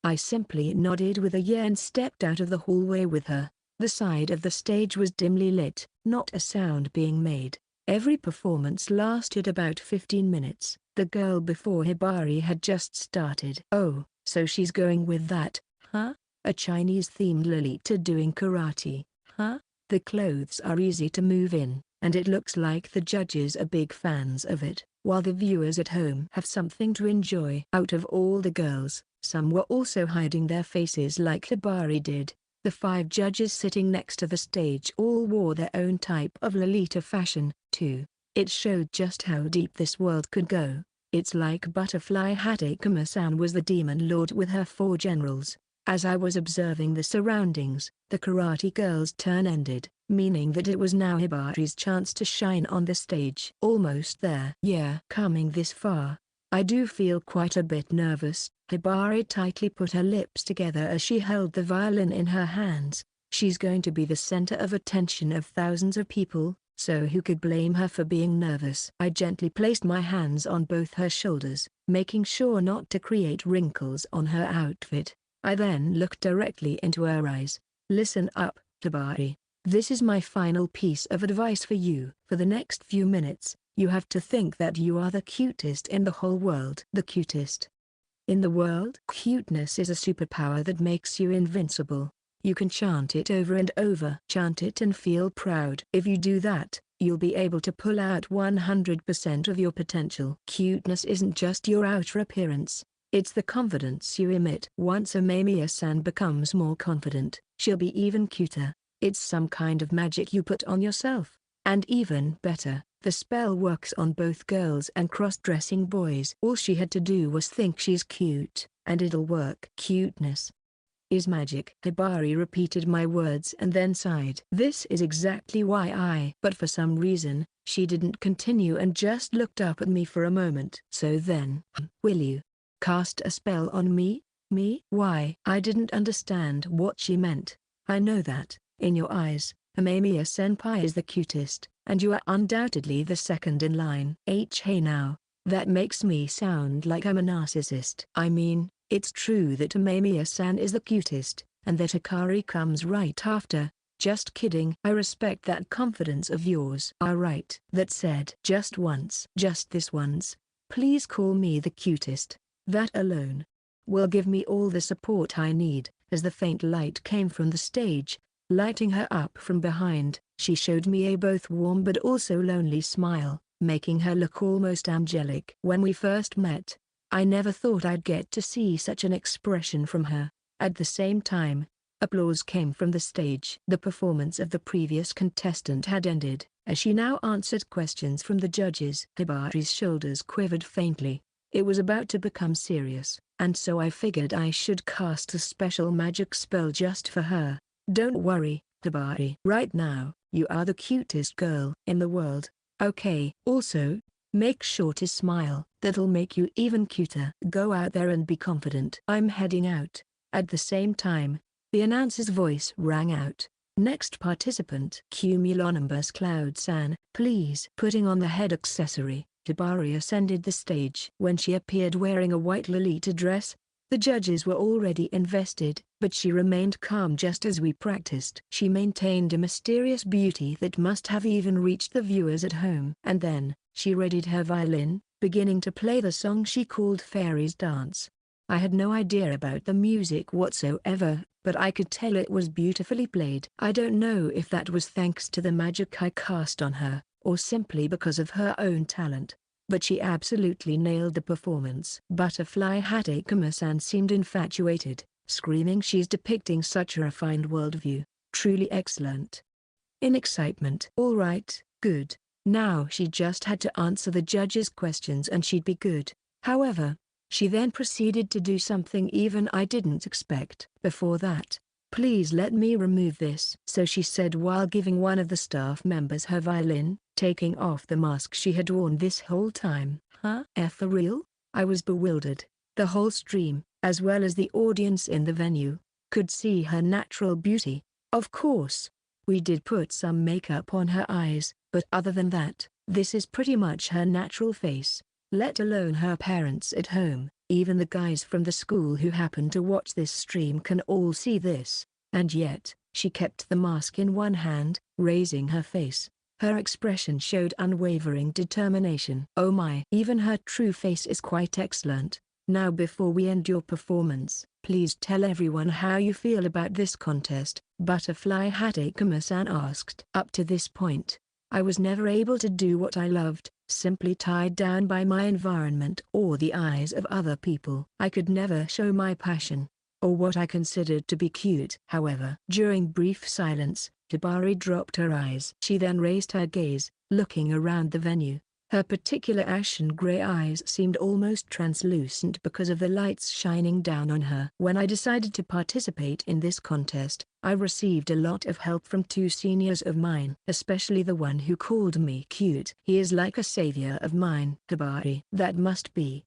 I simply nodded with a yeah and stepped out of the hallway with her. The side of the stage was dimly lit, not a sound being made. Every performance lasted about 15 minutes. The girl before Hibari had just started. Oh, so she's going with that, huh? A Chinese-themed Lolita doing karate, huh? The clothes are easy to move in, and it looks like the judges are big fans of it, while the viewers at home have something to enjoy. Out of all the girls, some were also hiding their faces like Hibari did. The 5 judges sitting next to the stage all wore their own type of Lolita fashion, too. It showed just how deep this world could go. It's like Butterfly Hat Akuma-san was the demon lord with her 4 generals. As I was observing the surroundings, the karate girl's turn ended, meaning that it was now Hibari's chance to shine on the stage. Almost there. Yeah. Coming this far, I do feel quite a bit nervous. Hibari tightly put her lips together as she held the violin in her hands. She's going to be the center of attention of thousands of people, so who could blame her for being nervous? I gently placed my hands on both her shoulders, making sure not to create wrinkles on her outfit. I then looked directly into her eyes. Listen up, Tabari. This is my final piece of advice for you. For the next few minutes, you have to think that you are the cutest in the whole world. The cutest in the world? Cuteness is a superpower that makes you invincible. You can chant it over and over. Chant it and feel proud. If you do that, you'll be able to pull out 100% of your potential. Cuteness isn't just your outer appearance. It's the confidence you emit. Once Amamiya-san becomes more confident, she'll be even cuter. It's some kind of magic you put on yourself. And even better, the spell works on both girls and cross-dressing boys. All she had to do was think she's cute, and it'll work. Cuteness is magic. Hibari repeated my words and then sighed. This is exactly why But for some reason, she didn't continue and just looked up at me for a moment. So then, will you cast a spell on me? Me? Why? I didn't understand what she meant. I know that, in your eyes, Amamiya-senpai is the cutest, and you are undoubtedly the second in line. Hey now, that makes me sound like I'm a narcissist. I mean, it's true that Amamiya-san is the cutest, and that Akari comes right after. Just kidding. I respect that confidence of yours. Alright. That said, just once, just this once, please call me the cutest. That alone will give me all the support I need. As the faint light came from the stage, Lighting her up from behind, she showed me a both warm but also lonely smile, making her look almost angelic. When we first met, I never thought I'd get to see such an expression from her. At the same time, applause came from the stage. The performance of the previous contestant had ended, as she now answered questions from the judges. Hibari's shoulders quivered faintly. It was about to become serious, and so I figured I should cast a special magic spell just for her. Don't worry, Hibari. Right now, you are the cutest girl in the world. Okay. Also, make sure to smile. That'll make you even cuter. Go out there and be confident. I'm heading out. At the same time, the announcer's voice rang out. Next participant, Cumulonimbus Cloud-san, please. Putting on the head accessory, Hibari ascended the stage. When she appeared wearing a white Lolita dress, the judges were already invested, but she remained calm just as we practiced. She maintained a mysterious beauty that must have even reached the viewers at home. And then, she readied her violin, beginning to play the song she called Fairy's Dance. I had no idea about the music whatsoever, but I could tell it was beautifully played. I don't know if that was thanks to the magic I cast on her, or simply because of her own talent, but she absolutely nailed the performance. Butterfly Hat Akuma-san seemed infatuated, screaming she's depicting such a refined worldview, truly excellent. In excitement. All right, good. Now she just had to answer the judges' questions and she'd be good. However, she then proceeded to do something even I didn't expect. Before that, please let me remove this. So she said while giving one of the staff members her violin, taking off the mask she had worn this whole time. Huh? For real? I was bewildered. The whole stream, as well as the audience in the venue, could see her natural beauty. Of course, we did put some makeup on her eyes, but other than that, this is pretty much her natural face. Let alone her parents at home, even the guys from the school who happen to watch this stream can all see this. And yet, she kept the mask in one hand, raising her face. Her expression showed unwavering determination. Oh my! Even her true face is quite excellent. Now before we end your performance, please tell everyone how you feel about this contest, Butterfly Hat Akuma-san asked. Up to this point, I was never able to do what I loved, simply tied down by my environment or the eyes of other people. I could never show my passion, or what I considered to be cute. However, during brief silence, Hibari dropped her eyes. She then raised her gaze, looking around the venue. Her particular ashen gray eyes seemed almost translucent because of the lights shining down on her. When I decided to participate in this contest, I received a lot of help from two seniors of mine, especially the one who called me cute. He is like a savior of mine. Hibari. That must be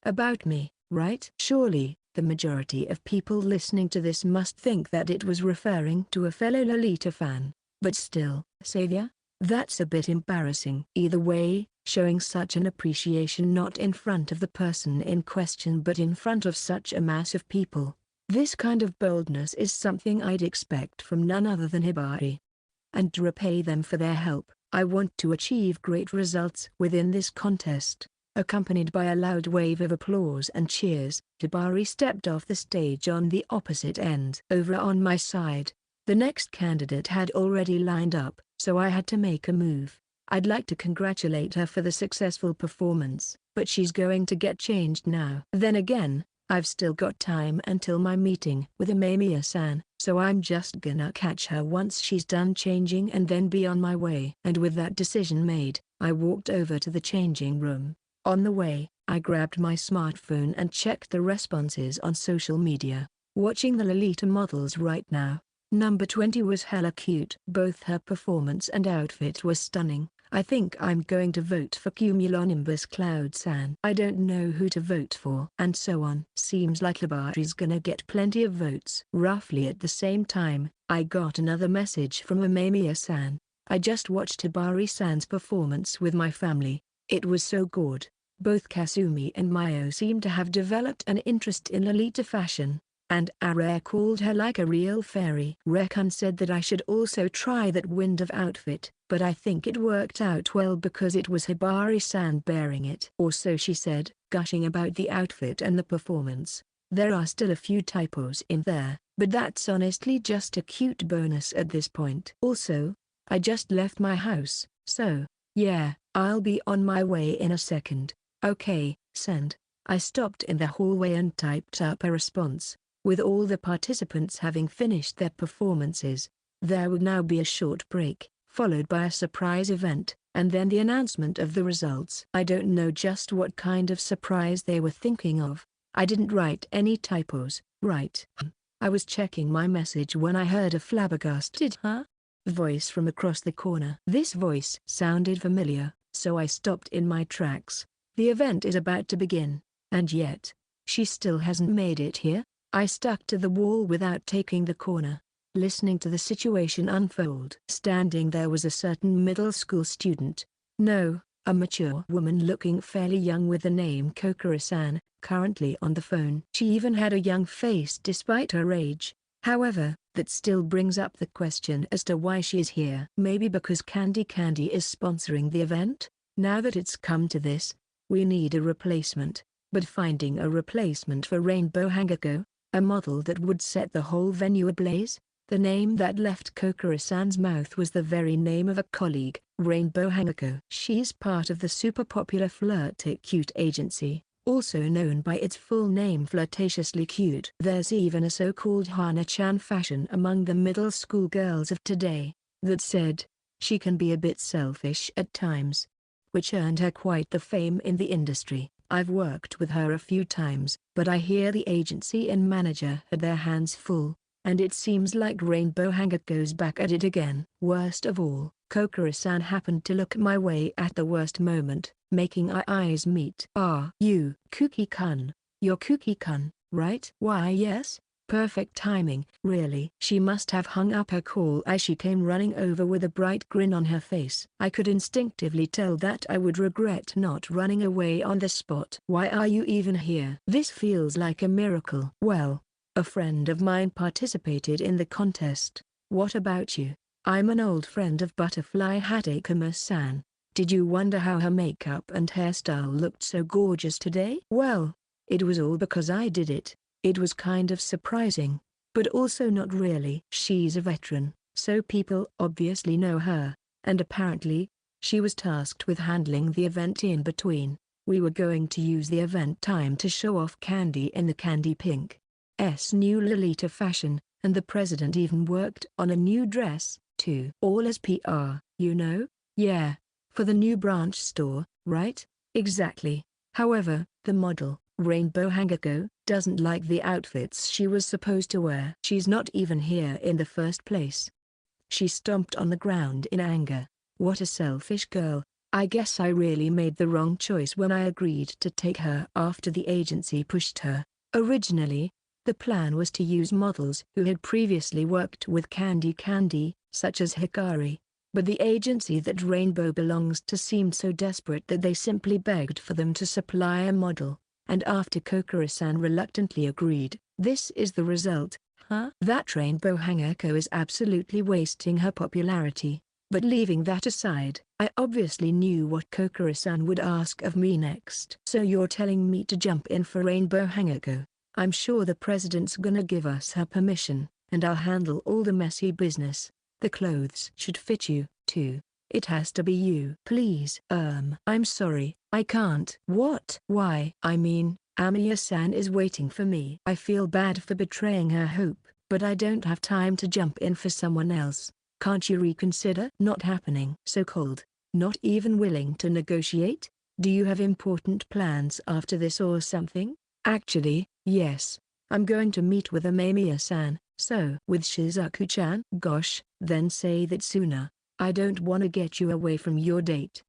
about me, right? Surely, the majority of people listening to this must think that it was referring to a fellow Lolita fan. But still, savior? That's a bit embarrassing. Either way, showing such an appreciation not in front of the person in question but in front of such a mass of people. This kind of boldness is something I'd expect from none other than Hibari. And to repay them for their help, I want to achieve great results within this contest. Accompanied by a loud wave of applause and cheers, Hibari stepped off the stage on the opposite end. Over on my side, the next candidate had already lined up, so I had to make a move. I'd like to congratulate her for the successful performance, but she's going to get changed now. Then again, I've still got time until my meeting with Amamiya-san, so I'm just gonna catch her once she's done changing and then be on my way. And with that decision made, I walked over to the changing room. On the way, I grabbed my smartphone and checked the responses on social media. Watching the Lolita models right now, number 20 was hella cute. Both her performance and outfit was stunning. I think I'm going to vote for Cumulonimbus Cloud-san. I don't know who to vote for. And so on. Seems like Hibari's gonna get plenty of votes. Roughly at the same time, I got another message from Amamiya-san. I just watched Hibari-san's performance with my family. It was so good. Both Kasumi and Mayo seem to have developed an interest in Lolita fashion, and Arare called her like a real fairy. Rekun said that I should also try that wind of outfit, but I think it worked out well because it was Hibari-san bearing it. Or so she said, gushing about the outfit and the performance. There are still a few typos in there, but that's honestly just a cute bonus at this point. Also, I just left my house, so, yeah, I'll be on my way in a second. Okay, send. I stopped in the hallway and typed up a response. With all the participants having finished their performances, there would now be a short break, followed by a surprise event, and then the announcement of the results. I don't know just what kind of surprise they were thinking of. I didn't write any typos, right? I was checking my message when I heard a flabbergasted voice from across the corner. This voice sounded familiar, so I stopped in my tracks. The event is about to begin, and yet, she still hasn't made it here. I stuck to the wall without taking the corner, listening to the situation unfold. Standing there was a certain middle school student. No, a mature woman looking fairly young with the name Kokoro-san, currently on the phone. She even had a young face despite her age. However, that still brings up the question as to why she is here. Maybe because Candy Candy is sponsoring the event? Now that it's come to this, we need a replacement. But finding a replacement for Rainbow Hangako, a model that would set the whole venue ablaze? The name that left Kokoro-san's mouth was the very name of a colleague, Rainbow Hangako. She's part of the super popular Flirty Cute agency, also known by its full name Flirtatiously Cute. There's even a so-called Hana-chan fashion among the middle school girls of today, that said, she can be a bit selfish at times. Which earned her quite the fame in the industry. I've worked with her a few times, but I hear the agency and manager had their hands full, and it seems like Rainbow Hangako's back at it again. Worst of all, Kokoro-san happened to look my way at the worst moment, making our eyes meet. "Ah, you, Kuki-kun. You're Kuki-kun, right?" "Why yes. Perfect timing." "Really?" She must have hung up her call as she came running over with a bright grin on her face. I could instinctively tell that I would regret not running away on the spot. "Why are you even here?" "This feels like a miracle." "Well, a friend of mine participated in the contest." "What about you?" "I'm an old friend of Butterfly Hat Akuma-san. Did you wonder how her makeup and hairstyle looked so gorgeous today?" "Well, it was all because I did it. It was kind of surprising, but also not really." "She's a veteran, so people obviously know her, and apparently, she was tasked with handling the event in between. We were going to use the event time to show off Candy in the Candy Pink's new Lolita fashion, and the president even worked on a new dress, too. All as PR, you know?" "Yeah, for the new branch store, right?" "Exactly. However, the model, Rainbow Hangako, doesn't like the outfits she was supposed to wear. She's not even here in the first place." She stomped on the ground in anger. What a selfish girl. I guess I really made the wrong choice when I agreed to take her after the agency pushed her. Originally, the plan was to use models who had previously worked with Candy Candy, such as Hikari, but the agency that Rainbow belongs to seemed so desperate that they simply begged for them to supply a model. And after Kokoro-san reluctantly agreed, this is the result. That Rainbow Hangako is absolutely wasting her popularity. But leaving that aside, I obviously knew what Kokoro-san would ask of me next. "So you're telling me to jump in for Rainbow Hangako? I'm sure the president's gonna give us her permission, and I'll handle all the messy business. The clothes should fit you, too. It has to be you." "Please." I'm sorry, I can't." "What?" "Why? I mean, Amiya-san is waiting for me." I feel bad for betraying her hope, but I don't have time to jump in for someone else. Can't you reconsider?" "Not happening." "So cold, not even willing to negotiate? Do you have important plans after this or something?" "Actually, yes. I'm going to meet with Amamiya-san." "So?" "With Shizuku-chan?" "Gosh, then say that sooner. I don't want to get you away from your date,"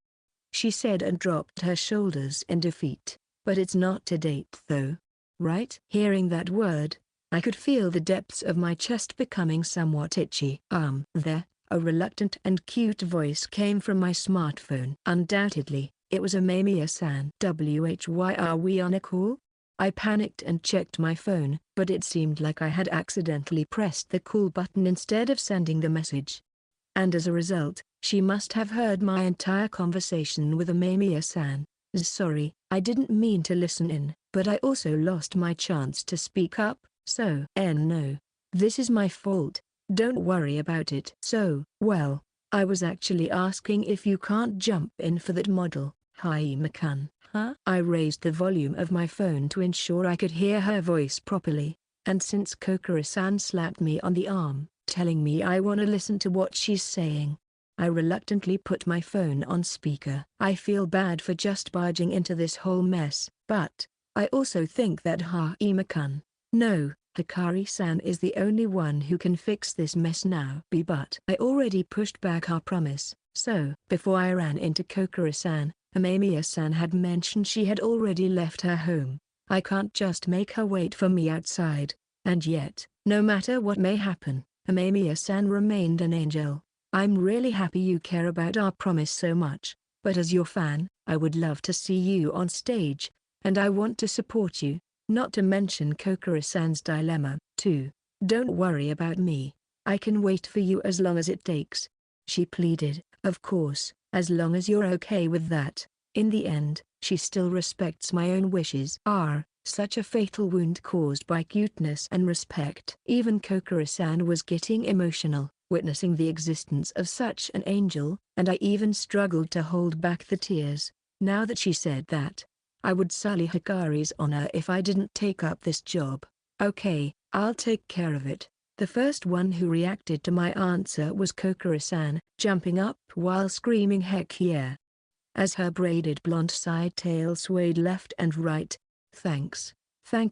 she said and dropped her shoulders in defeat. "But it's not a date though, right?" Hearing that word, I could feel the depths of my chest becoming somewhat itchy. There, a reluctant and cute voice came from my smartphone. Undoubtedly, it was Amamiya-san. "Why are we on a call?" I panicked and checked my phone, but it seemed like I had accidentally pressed the call button instead of sending the message. And as a result, she must have heard my entire conversation with Amamiya-san. Sorry, I didn't mean to listen in, but I also lost my chance to speak up, so. No. This is my fault. Don't worry about it. So, well, I was actually asking if you can't jump in for that model, Hime-kun. Huh? I raised the volume of my phone to ensure I could hear her voice properly, and since Kokoro-san slapped me on the arm, telling me I wanna listen to what she's saying, I reluctantly put my phone on speaker. I feel bad for just barging into this whole mess, but I also think that Hime-kun, no, Hikari-san is the only one who can fix this mess now. But I already pushed back our promise, so before I ran into Kokoro-san, Amamiya-san had mentioned she had already left her home. I can't just make her wait for me outside, and yet, no matter what may happen, Amamiya-san remained an angel. I'm really happy you care about our promise so much, but as your fan, I would love to see you on stage, and I want to support you. Not to mention Kokoro-san's dilemma, too. Don't worry about me. I can wait for you as long as it takes. She pleaded, of course, as long as you're okay with that. In the end, she still respects my own wishes. Such a fatal wound caused by cuteness and respect. Even Kokoro-san was getting emotional, witnessing the existence of such an angel, and I even struggled to hold back the tears. Now that she said that, I would sully Hikari's honor if I didn't take up this job. Okay, I'll take care of it. The first one who reacted to my answer was Kokoro-san, jumping up while screaming heck yeah, as her braided blonde side tail swayed left and right. Thanks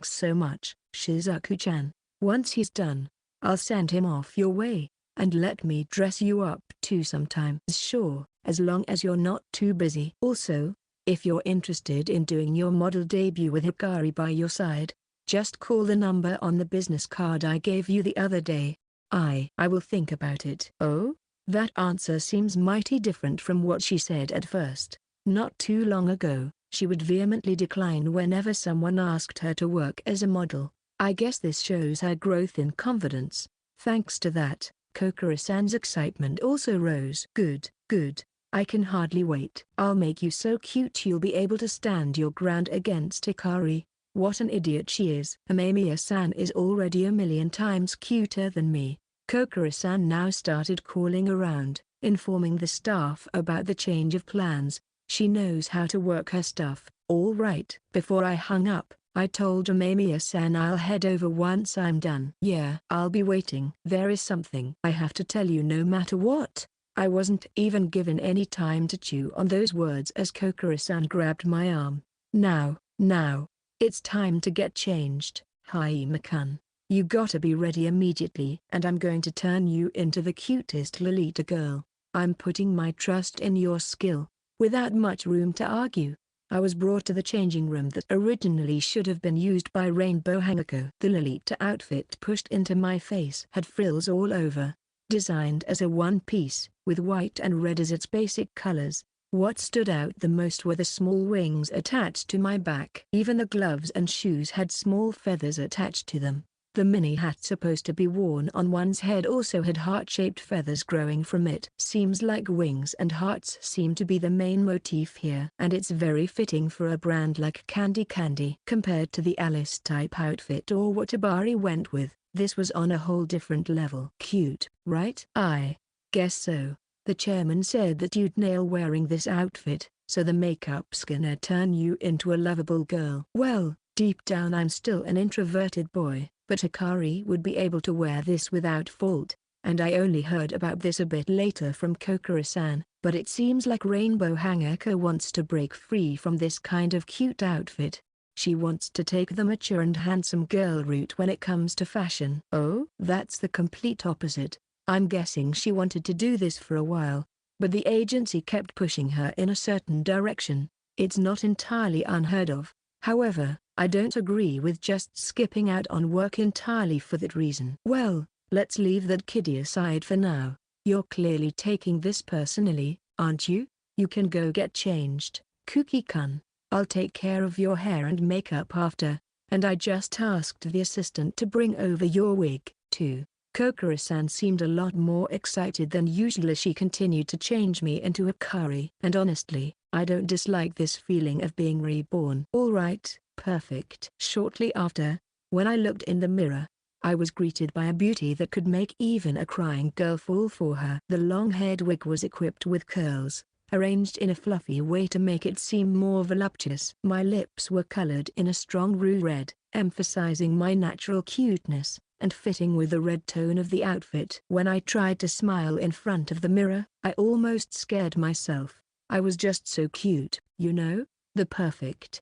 so much, Shizuku-chan. Once he's done, I'll send him off your way, and let me dress you up too sometime. Sure, as long as you're not too busy. Also, if you're interested in doing your model debut with Hikari by your side, just call the number on the business card I gave you the other day. I will think about it. Oh? That answer seems mighty different from what she said at first. Not too long ago, she would vehemently decline whenever someone asked her to work as a model. I guess this shows her growth in confidence. Thanks to that, Kokoro-san's excitement also rose. Good. I can hardly wait. I'll make you so cute you'll be able to stand your ground against Hikari. What an idiot she is. Amamiya-san is already a million times cuter than me. Kokoro-san now started calling around, informing the staff about the change of plans. She knows how to work her stuff. All right. Before I hung up, I told Amamiya-san I'll head over once I'm done. Yeah, I'll be waiting. There is something I have to tell you no matter what. I wasn't even given any time to chew on those words as Kokoro-san grabbed my arm. Now, it's time to get changed. Hime-kun, you gotta be ready immediately. And I'm going to turn you into the cutest Lolita girl. I'm putting my trust in your skill. Without much room to argue, I was brought to the changing room that originally should have been used by Rainbow Hangako. The Lolita outfit pushed into my face had frills all over. Designed as a one-piece, with white and red as its basic colors, what stood out the most were the small wings attached to my back. Even the gloves and shoes had small feathers attached to them. The mini hat supposed to be worn on one's head also had heart-shaped feathers growing from it. Seems like wings and hearts seem to be the main motif here. And it's very fitting for a brand like Candy Candy. Compared to the Alice-type outfit or what Tabari went with, this was on a whole different level. Cute, right? I guess so. The chairman said that you'd nail wearing this outfit, so the makeup's gonna turn you into a lovable girl. Well, deep down I'm still an introverted boy, but Hikari would be able to wear this without fault, and I only heard about this a bit later from Kokoro-san, but it seems like Rainbow Hangako wants to break free from this kind of cute outfit. She wants to take the mature and handsome girl route when it comes to fashion. Oh? That's the complete opposite. I'm guessing she wanted to do this for a while, but the agency kept pushing her in a certain direction. It's not entirely unheard of. However, I don't agree with just skipping out on work entirely for that reason. Well, let's leave that kiddie aside for now. You're clearly taking this personally, aren't you? You can go get changed. Kuki-kun, I'll take care of your hair and makeup after, and I just asked the assistant to bring over your wig, too. Kokoro-san seemed a lot more excited than usual as she continued to change me into Hikari. And honestly, I don't dislike this feeling of being reborn. Alright, perfect. Shortly after, when I looked in the mirror, I was greeted by a beauty that could make even a crying girl fall for her. The long-haired wig was equipped with curls, arranged in a fluffy way to make it seem more voluptuous. My lips were colored in a strong rue red, emphasizing my natural cuteness, and fitting with the red tone of the outfit. When I tried to smile in front of the mirror, I almost scared myself. I was just so cute, you know, the perfect,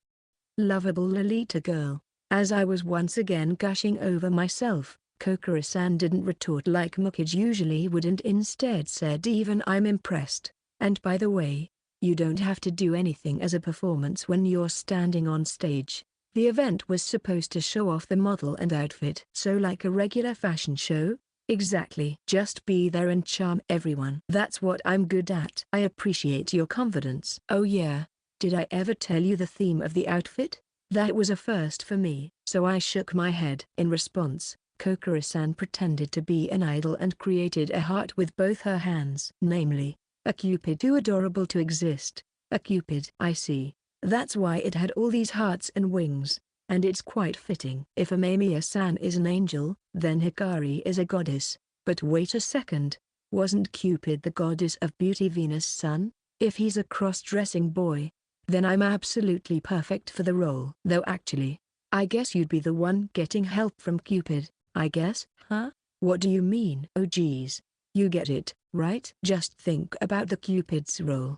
lovable Lolita girl. As I was once again gushing over myself, Kokoro-san didn't retort like Mukage usually would and instead said, "Even I'm impressed. And by the way, you don't have to do anything as a performance when you're standing on stage. The event was supposed to show off the model and outfit. So like a regular fashion show?" "Exactly. Just be there and charm everyone. That's what I'm good at." "I appreciate your confidence." "Oh yeah, did I ever tell you the theme of the outfit? That was a first for me." So I shook my head. In response, Kokoro-san pretended to be an idol and created a heart with both her hands. "Namely, a cupid too adorable to exist." "A cupid." "I see. That's why it had all these hearts and wings, and it's quite fitting. If Amamiya-san is an angel, then Hikari is a goddess. But wait a second, wasn't Cupid the goddess of beauty, Venus' son? If he's a cross-dressing boy, then I'm absolutely perfect for the role. Though actually, I guess you'd be the one getting help from Cupid, I guess." "Huh? What do you mean?" "Oh geez. You get it, right? Just think about the Cupid's role."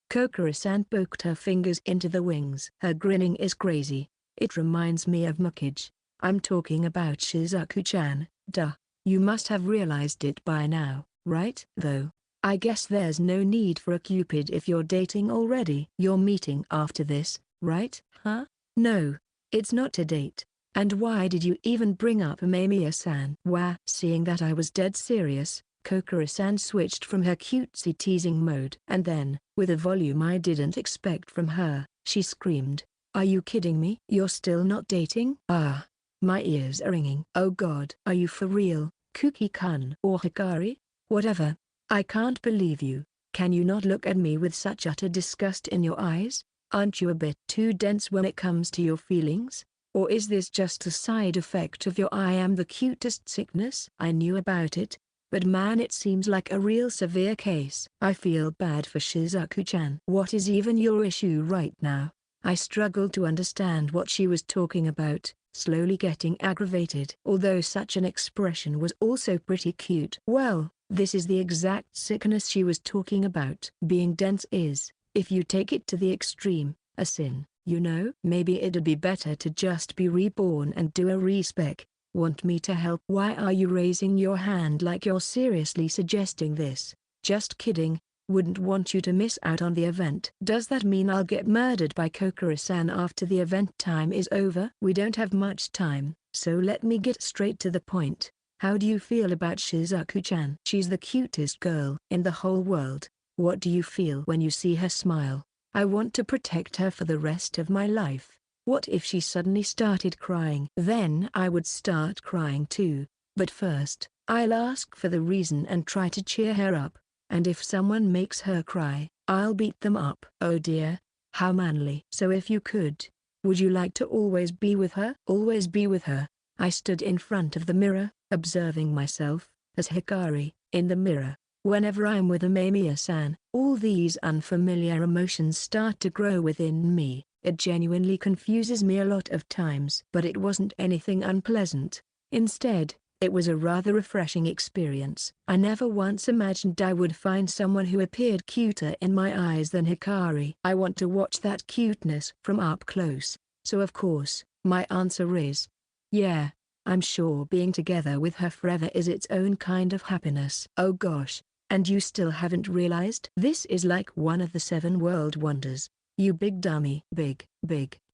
Kokoro-san poked her fingers into the wings. "Her grinning is crazy. It reminds me of Mukage. I'm talking about Shizuku-chan, duh. You must have realized it by now, right? Though, I guess there's no need for a Cupid if you're dating already." "You're meeting after this, right?" "Huh? No, it's not a date. And why did you even bring up Amamiya-san?" "Wah." Seeing that I was dead serious, Kokoro-san switched from her cutesy teasing mode. And then, with a volume I didn't expect from her, she screamed, "Are you kidding me? You're still not dating?" Ah, my ears are ringing. "Oh god. Are you for real, Kuki-kun or Hikari? Whatever. I can't believe you. Can you not look at me with such utter disgust in your eyes? Aren't you a bit too dense when it comes to your feelings? Or is this just a side effect of your I am the cutest sickness?" "I knew about it, but man, it seems like a real severe case." "I feel bad for Shizuku-chan." "What is even your issue right now?" I struggled to understand what she was talking about, slowly getting aggravated. Although such an expression was also pretty cute. "Well, this is the exact sickness she was talking about. Being dense is, if you take it to the extreme, a sin, you know? Maybe it'd be better to just be reborn and do a respec." "Want me to help?" "Why are you raising your hand like you're seriously suggesting this?" "Just kidding. Wouldn't want you to miss out on the event." "Does that mean I'll get murdered by Kokoro-san after the event time is over?" "We don't have much time, so let me get straight to the point. How do you feel about Shizuku-chan?" "She's the cutest girl in the whole world." "What do you feel when you see her smile?" "I want to protect her for the rest of my life." "What if she suddenly started crying?" "Then I would start crying too. But first, I'll ask for the reason and try to cheer her up. And if someone makes her cry, I'll beat them up." "Oh dear, how manly." "So if you could, would you like to always be with her?" "Always be with her?" I stood in front of the mirror, observing myself, as Hikari, in the mirror. Whenever I'm with Amamiya-san, all these unfamiliar emotions start to grow within me. It genuinely confuses me a lot of times. But it wasn't anything unpleasant. Instead, it was a rather refreshing experience. I never once imagined I would find someone who appeared cuter in my eyes than Hikari. I want to watch that cuteness from up close. So of course, my answer is, yeah, I'm sure being together with her forever is its own kind of happiness. Oh gosh, and you still haven't realized? This is like one of the 7 world wonders. You big dummy. Big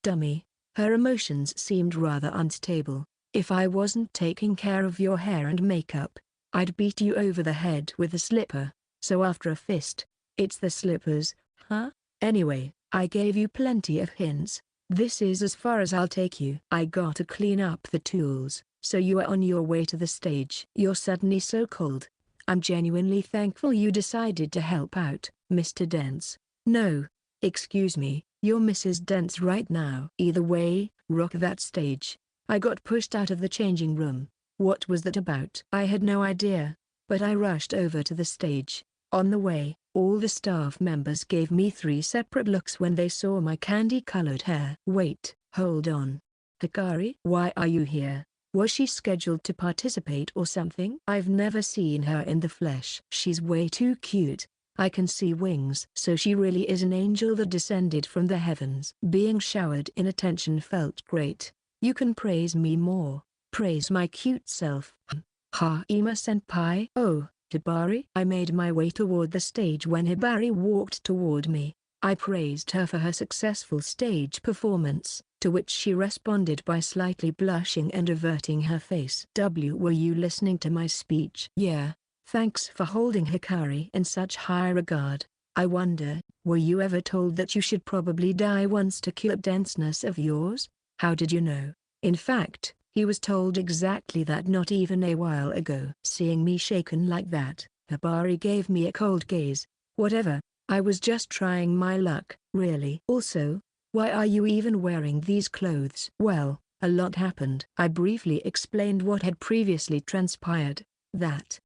dummy. Her emotions seemed rather unstable. "If I wasn't taking care of your hair and makeup, I'd beat you over the head with a slipper. So after a fist, it's the slippers, huh? Anyway, I gave you plenty of hints. This is as far as I'll take you." "I gotta clean up the tools." "So you are on your way to the stage." "You're suddenly so cold. I'm genuinely thankful you decided to help out, Mr. Dents." "No, Excuse me, you're Mrs. Dent's right now. Either way, rock that stage. I got pushed out of the changing room. What was that about? I had no idea, but I rushed over to the stage. On the way, all the staff members gave me 3 separate looks when they saw my candy-colored hair. Wait, hold on. Hikari? Why are you here? Was she scheduled to participate or something? I've never seen her in the flesh. She's way too cute. I can see wings. So she really is an angel that descended from the heavens. Being showered in attention felt great. You can praise me more. Praise my cute self. Ha, Ima-senpai. Oh, Hibari. I made my way toward the stage when Hibari walked toward me. I praised her for her successful stage performance, to which she responded by slightly blushing and averting her face. Were you listening to my speech? Yeah. Thanks for holding Hikari in such high regard. I wonder, were you ever told that you should probably die once to cure denseness of yours? How did you know? In fact, he was told exactly that not even a while ago. Seeing me shaken like that, Hibari gave me a cold gaze. Whatever, I was just trying my luck. Really? Also, why are you even wearing these clothes? Well, a lot happened. I briefly explained what had previously transpired. That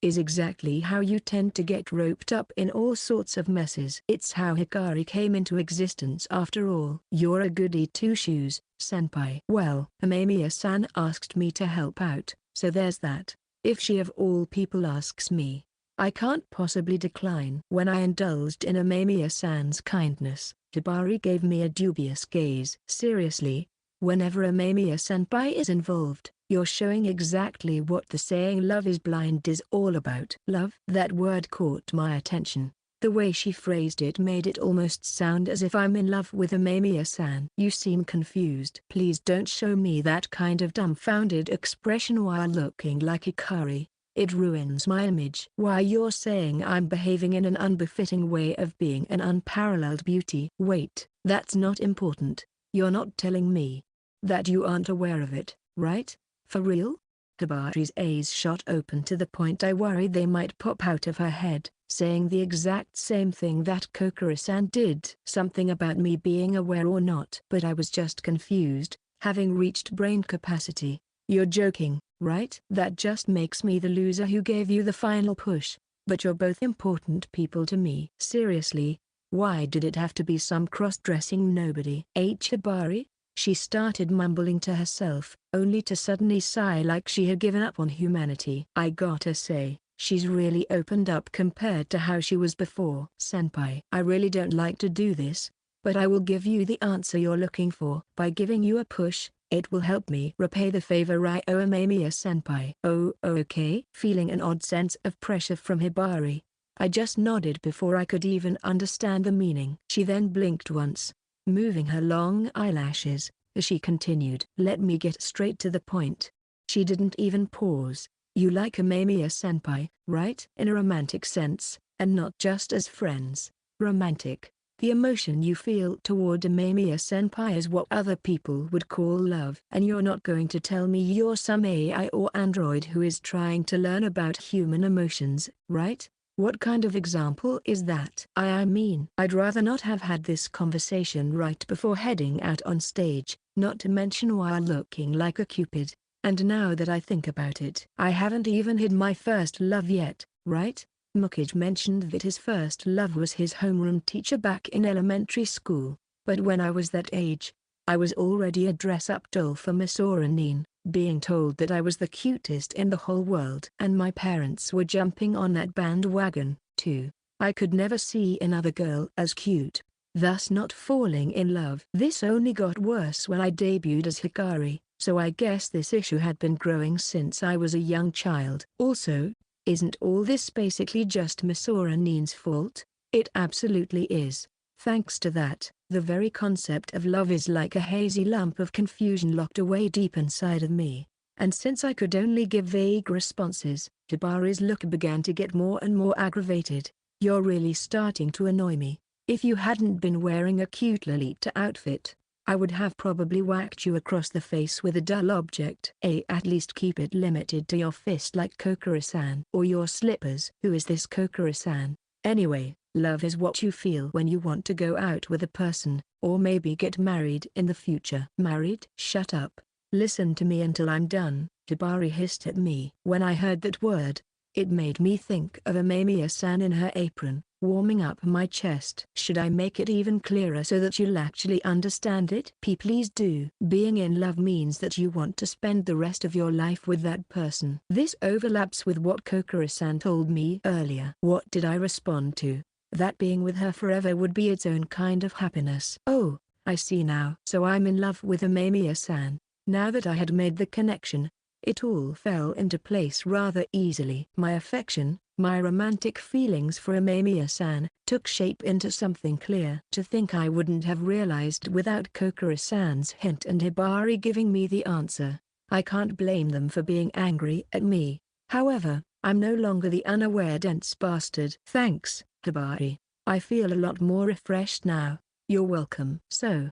is exactly how you tend to get roped up in all sorts of messes. It's how Hikari came into existence after all. You're a goody two-shoes, senpai. Well, Amemiya-san asked me to help out, so there's that. If she of all people asks me, I can't possibly decline. When I indulged in Amemiya-san's kindness, Hibari gave me a dubious gaze. Seriously? Whenever Amemiya-senpai is involved, you're showing exactly what the saying love is blind is all about. Love? That word caught my attention. The way she phrased it made it almost sound as if I'm in love with Amemiya-san. You seem confused. Please don't show me that kind of dumbfounded expression while looking like Hikari. It ruins my image. Why, you're saying I'm behaving in an unbefitting way of being an unparalleled beauty. Wait, that's not important. You're not telling me that you aren't aware of it, right? For real? Hibari's eyes shot open to the point I worried they might pop out of her head, saying the exact same thing that Kokoro-san did. Something about me being aware or not. But I was just confused, having reached brain capacity. You're joking, right? That just makes me the loser who gave you the final push. But you're both important people to me. Seriously, why did it have to be some cross-dressing nobody? Hibari? She started mumbling to herself, only to suddenly sigh like she had given up on humanity. I gotta say, she's really opened up compared to how she was before. Senpai, I really don't like to do this, but I will give you the answer you're looking for. By giving you a push, it will help me repay the favor I owe Amemiya-senpai. Oh, okay. Feeling an odd sense of pressure from Hibari, I just nodded before I could even understand the meaning. She then blinked once, moving her long eyelashes, as she continued. Let me get straight to the point. She didn't even pause. You like Amemiya-senpai, right? In a romantic sense, and not just as friends. Romantic. The emotion you feel toward Amemiya-senpai is what other people would call love. And you're not going to tell me you're some AI or android who is trying to learn about human emotions, right? What kind of example is that? I mean, I'd rather not have had this conversation right before heading out on stage, not to mention while looking like a cupid. And now that I think about it, I haven't even hid my first love yet, right? Mukage mentioned that his first love was his homeroom teacher back in elementary school, but when I was that age, I was already a dress-up doll for Miss Oranin, being told that I was the cutest in the whole world. And my parents were jumping on that bandwagon, too. I could never see another girl as cute, thus not falling in love. This only got worse when I debuted as Hikari, so I guess this issue had been growing since I was a young child. Also, isn't all this basically just Miss Oranin's fault? It absolutely is. Thanks to that, the very concept of love is like a hazy lump of confusion locked away deep inside of me. And since I could only give vague responses, Hibari's look began to get more and more aggravated. You're really starting to annoy me. If you hadn't been wearing a cute Lolita outfit, I would have probably whacked you across the face with a dull object. At least keep it limited to your fist like Kokoro-san. Or your slippers. Who is this Kokoro-san? Anyway, Love is what you feel when you want to go out with a person, or maybe get married in the future. Married? Shut up. Listen to me until I'm done, Hibari hissed at me. When I heard that word, it made me think of Amamiya-san in her apron, warming up my chest. Should I make it even clearer so that you'll actually understand it? Please do. Being in love means that you want to spend the rest of your life with that person. This overlaps with what Kokoro-san told me earlier. What did I respond to? That being with her forever would be its own kind of happiness. Oh, I see now. So I'm in love with Amamiya-san. Now that I had made the connection, it all fell into place rather easily. My affection, my romantic feelings for Amamiya-san, took shape into something clear. To think I wouldn't have realized without Kokoro-san's hint and Hibari giving me the answer. I can't blame them for being angry at me. However, I'm no longer the unaware dense bastard. Thanks, Hibari. I feel a lot more refreshed now. You're welcome. So,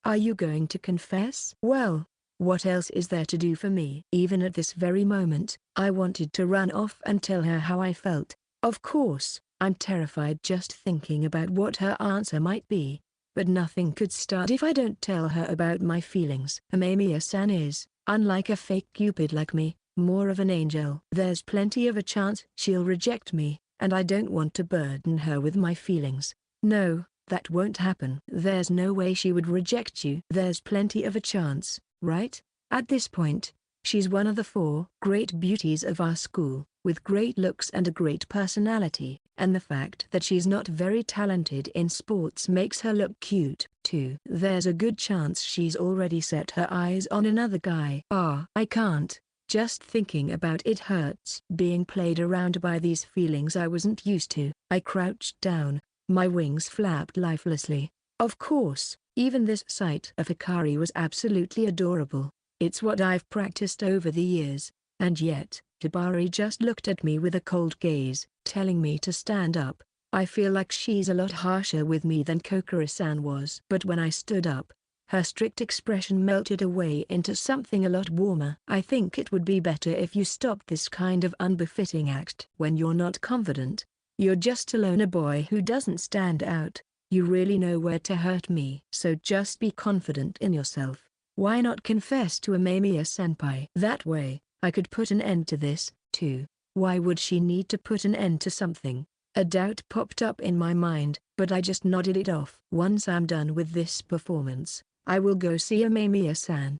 are you going to confess? Well, what else is there to do for me? Even at this very moment, I wanted to run off and tell her how I felt. Of course, I'm terrified just thinking about what her answer might be. But nothing could start if I don't tell her about my feelings. Amamiya-san is, unlike a fake Cupid like me, more of an angel. There's plenty of a chance she'll reject me, and I don't want to burden her with my feelings. No, that won't happen. There's no way she would reject you. There's plenty of a chance, right? At this point, she's one of the 4 great beauties of our school, with great looks and a great personality, and the fact that she's not very talented in sports makes her look cute, too. There's a good chance she's already set her eyes on another guy. I can't. Just thinking about it hurts. Being played around by these feelings I wasn't used to. I crouched down, my wings flapped lifelessly. Of course, even this sight of Hikari was absolutely adorable. It's what I've practiced over the years, and yet, Hibari just looked at me with a cold gaze, telling me to stand up. I feel like she's a lot harsher with me than Kokoro-san was. But when I stood up, her strict expression melted away into something a lot warmer. I think it would be better if you stopped this kind of unbefitting act. When you're not confident, you're just a loner boy who doesn't stand out. You really know where to hurt me. So just be confident in yourself. Why not confess to Amamiya-senpai? That way, I could put an end to this, too. Why would she need to put an end to something? A doubt popped up in my mind, but I just nodded it off. Once I'm done with this performance, I will go see Amamiya-san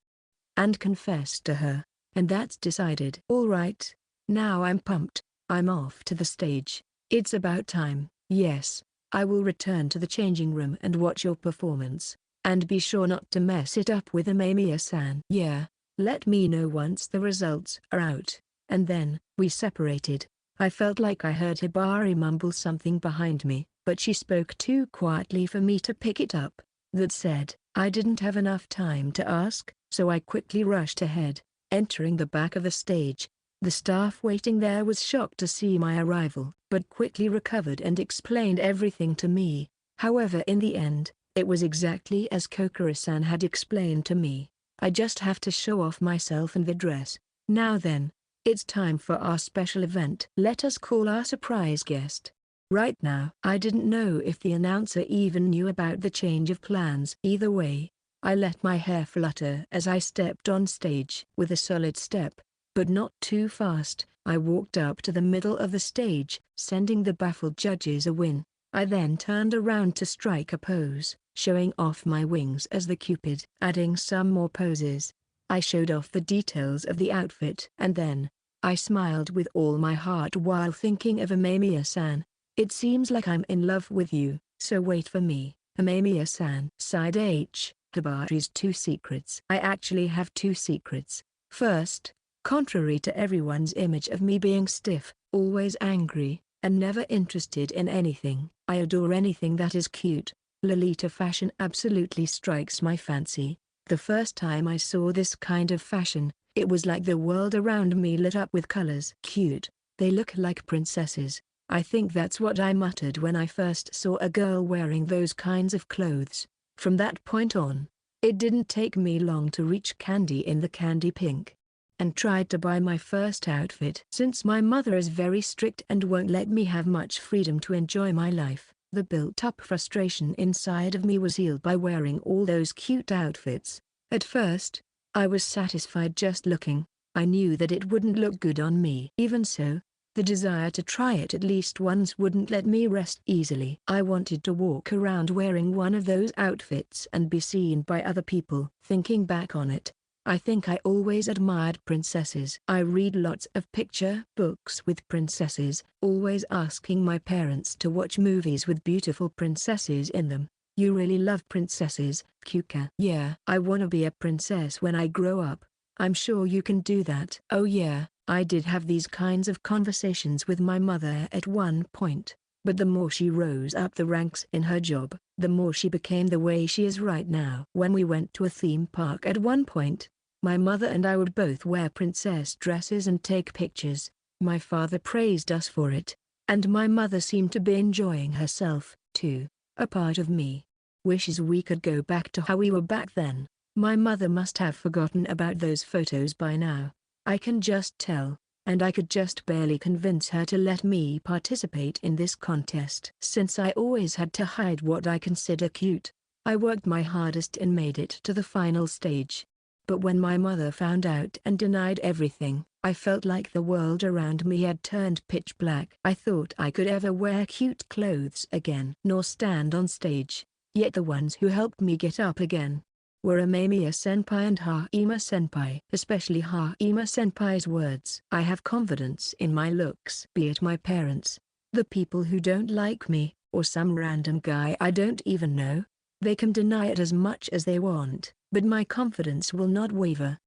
and confess to her, and that's decided. Alright, now I'm pumped. I'm off to the stage. It's about time. Yes, I will return to the changing room and watch your performance. And be sure not to mess it up with Amamiya-san. Yeah, let me know once the results are out. And then, we separated. I felt like I heard Hibari mumble something behind me, but she spoke too quietly for me to pick it up. That said, I didn't have enough time to ask, so I quickly rushed ahead. Entering the back of the stage, the staff waiting there was shocked to see my arrival, but quickly recovered and explained everything to me. However, in the end, it was exactly as Kokoro-san had explained to me. I just have to show off myself in the dress. Now then, it's time for our special event. Let us call our surprise guest. Right now, I didn't know if the announcer even knew about the change of plans. Either way, I let my hair flutter as I stepped on stage. With a solid step, but not too fast, I walked up to the middle of the stage, sending the baffled judges a win. I then turned around to strike a pose, showing off my wings as the Cupid. Adding some more poses, I showed off the details of the outfit. And then, I smiled with all my heart while thinking of Amamiya-san. It seems like I'm in love with you, so wait for me, Amamiya-san. Side H, Hibari's 2 secrets. I actually have 2 secrets. First, contrary to everyone's image of me being stiff, always angry, and never interested in anything, I adore anything that is cute. Lolita fashion absolutely strikes my fancy. The first time I saw this kind of fashion, it was like the world around me lit up with colors. Cute, they look like princesses. I think that's what I muttered when I first saw a girl wearing those kinds of clothes. From that point on, it didn't take me long to reach Candy in the candy pink, and tried to buy my first outfit. Since my mother is very strict and won't let me have much freedom to enjoy my life, The built-up frustration inside of me was healed by wearing all those cute outfits. At first, I was satisfied just looking. I knew that it wouldn't look good on me. Even so, the desire to try it at least once wouldn't let me rest easily. I wanted to walk around wearing one of those outfits and be seen by other people. Thinking back on it, I think I always admired princesses. I read lots of picture books with princesses, always asking my parents to watch movies with beautiful princesses in them. You really love princesses, Kuka? Yeah. I wanna be a princess when I grow up. I'm sure you can do that. Oh yeah, I did have these kinds of conversations with my mother at one point, but the more she rose up the ranks in her job, the more she became the way she is right now. When we went to a theme park at one point, my mother and I would both wear princess dresses and take pictures. My father praised us for it, and my mother seemed to be enjoying herself, too. A part of me wishes we could go back to how we were back then. My mother must have forgotten about those photos by now. I can just tell, and I could just barely convince her to let me participate in this contest. Since I always had to hide what I consider cute, I worked my hardest and made it to the final stage. But when my mother found out and denied everything, I felt like the world around me had turned pitch black. I thought I could ever wear cute clothes again, nor stand on stage. Yet the ones who helped me get up again were Amemiya senpai and Haima senpai. Especially Haima senpai's words. I have confidence in my looks. Be it my parents, the people who don't like me, or some random guy I don't even know, they can deny it as much as they want, but my confidence will not waver.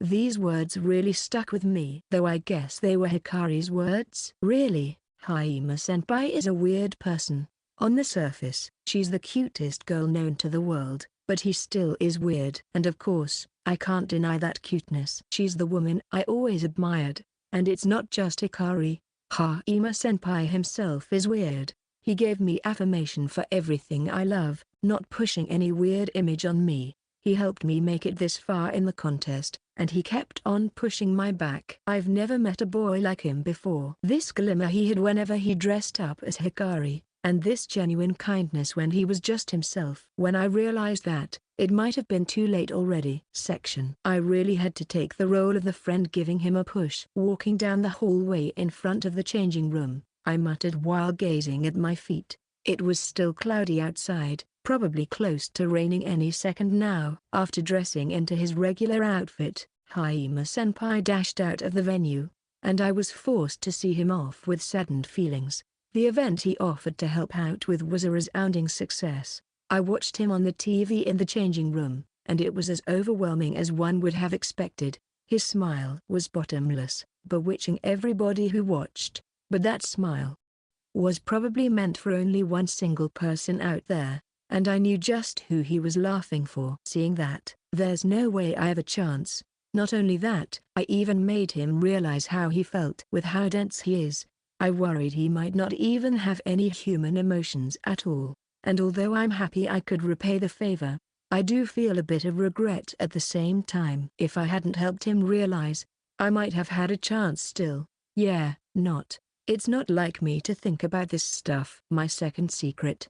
These words really stuck with me. Though I guess they were Hikari's words. Really, Haima senpai is a weird person. On the surface, she's the cutest girl known to the world, but he still is weird. And of course, I can't deny that cuteness. She's the woman I always admired, and it's not just Hikari. Haima senpai himself is weird. He gave me affirmation for everything I love, not pushing any weird image on me. He helped me make it this far in the contest, and he kept on pushing my back. I've never met a boy like him before. This glimmer he had whenever he dressed up as Hikari, and this genuine kindness when he was just himself. When I realized that, it might have been too late already. I really had to take the role of the friend giving him a push. Walking down the hallway in front of the changing room, I muttered while gazing at my feet. It was still cloudy outside, probably close to raining any second now. After dressing into his regular outfit, Haima senpai dashed out of the venue, and I was forced to see him off with saddened feelings. The event he offered to help out with was a resounding success. I watched him on the TV in the changing room, and it was as overwhelming as one would have expected. His smile was bottomless, bewitching everybody who watched, but that smile was probably meant for only one single person out there, and I knew just who he was laughing for. Seeing that, there's no way I have a chance. Not only that, I even made him realize how he felt. With how dense he is, I worried he might not even have any human emotions at all, and although I'm happy I could repay the favor, I do feel a bit of regret at the same time. If I hadn't helped him realize, I might have had a chance still. It's not like me to think about this stuff. My second secret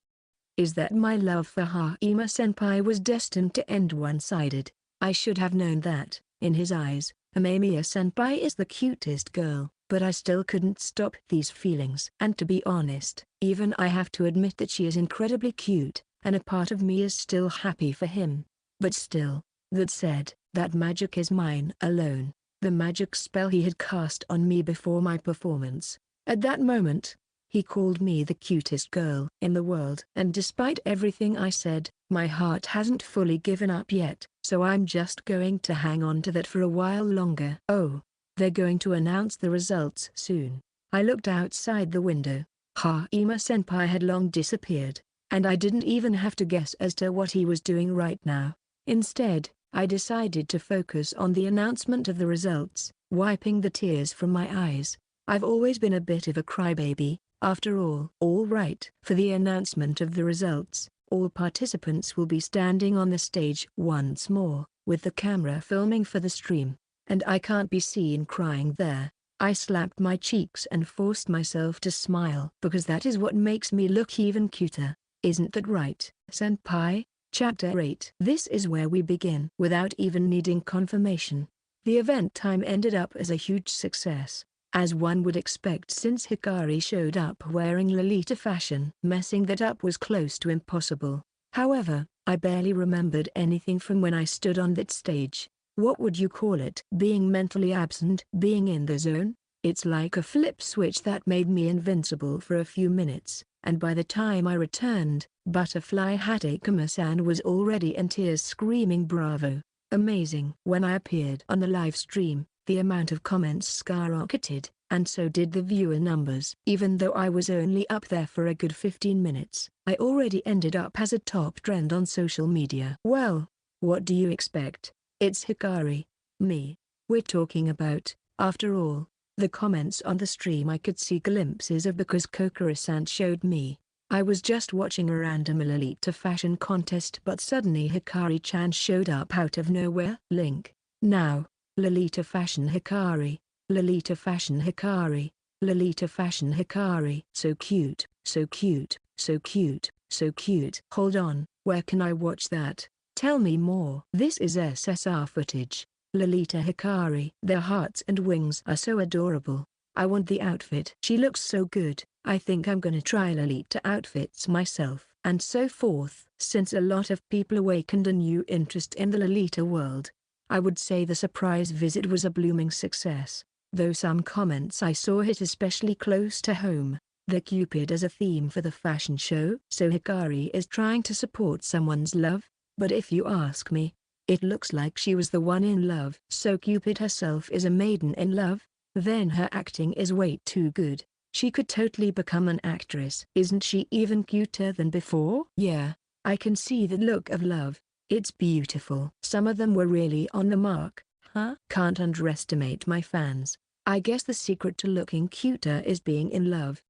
is that my love for Haima senpai was destined to end one-sided. I should have known that, in his eyes, Amemiya senpai is the cutest girl, but I still couldn't stop these feelings. And to be honest, even I have to admit that she is incredibly cute, and a part of me is still happy for him. But still, that said, that magic is mine alone, the magic spell he had cast on me before my performance. At that moment, he called me the cutest girl in the world. And despite everything I said, my heart hasn't fully given up yet, so I'm just going to hang on to that for a while longer. Oh, they're going to announce the results soon. I looked outside the window. Haima senpai had long disappeared, and I didn't even have to guess as to what he was doing right now. Instead, I decided to focus on the announcement of the results, wiping the tears from my eyes. I've always been a bit of a crybaby, after all. All right. For the announcement of the results, all participants will be standing on the stage once more, with the camera filming for the stream, and I can't be seen crying there. I slapped my cheeks and forced myself to smile because that is what makes me look even cuter. Isn't that right, senpai? Chapter 8. This is where we begin. Without even needing confirmation, the event time ended up as a huge success, as one would expect since Hikari showed up wearing Lolita fashion. Messing that up was close to impossible. However, I barely remembered anything from when I stood on that stage. What would you call it? Being mentally absent? Being in the zone? It's like a flip switch that made me invincible for a few minutes, and by the time I returned, Butterfly Hat Akuma-san was already in tears screaming bravo. Amazing. When I appeared on the live stream, the amount of comments skyrocketed, and so did the viewer numbers. Even though I was only up there for a good 15 minutes, I already ended up as a top trend on social media. Well, what do you expect? It's Hikari, me, we're talking about. After all, the comments on the stream I could see glimpses of because Kokoro-san showed me. I was just watching a random Lolita fashion contest, but suddenly Hikari-chan showed up out of nowhere. Link. Now, Lolita fashion Hikari, Lolita fashion Hikari, Lolita fashion Hikari. So cute, so cute, so cute, so cute. Hold on, where can I watch that? Tell me more. This is SSR footage. Lolita Hikari. Their hearts and wings are so adorable. I want the outfit. She looks so good. I think I'm gonna try Lolita outfits myself. And so forth. Since a lot of people awakened a new interest in the Lolita world, I would say the surprise visit was a blooming success. Though some comments I saw hit especially close to home. The Cupid as a theme for the fashion show. So Hikari is trying to support someone's love? But if you ask me, it looks like she was the one in love. So Cupid herself is a maiden in love? Then her acting is way too good. She could totally become an actress. Isn't she even cuter than before? Yeah, I can see the look of love. It's beautiful. Some of them were really on the mark. Huh? Can't underestimate my fans. I guess the secret to looking cuter is being in love.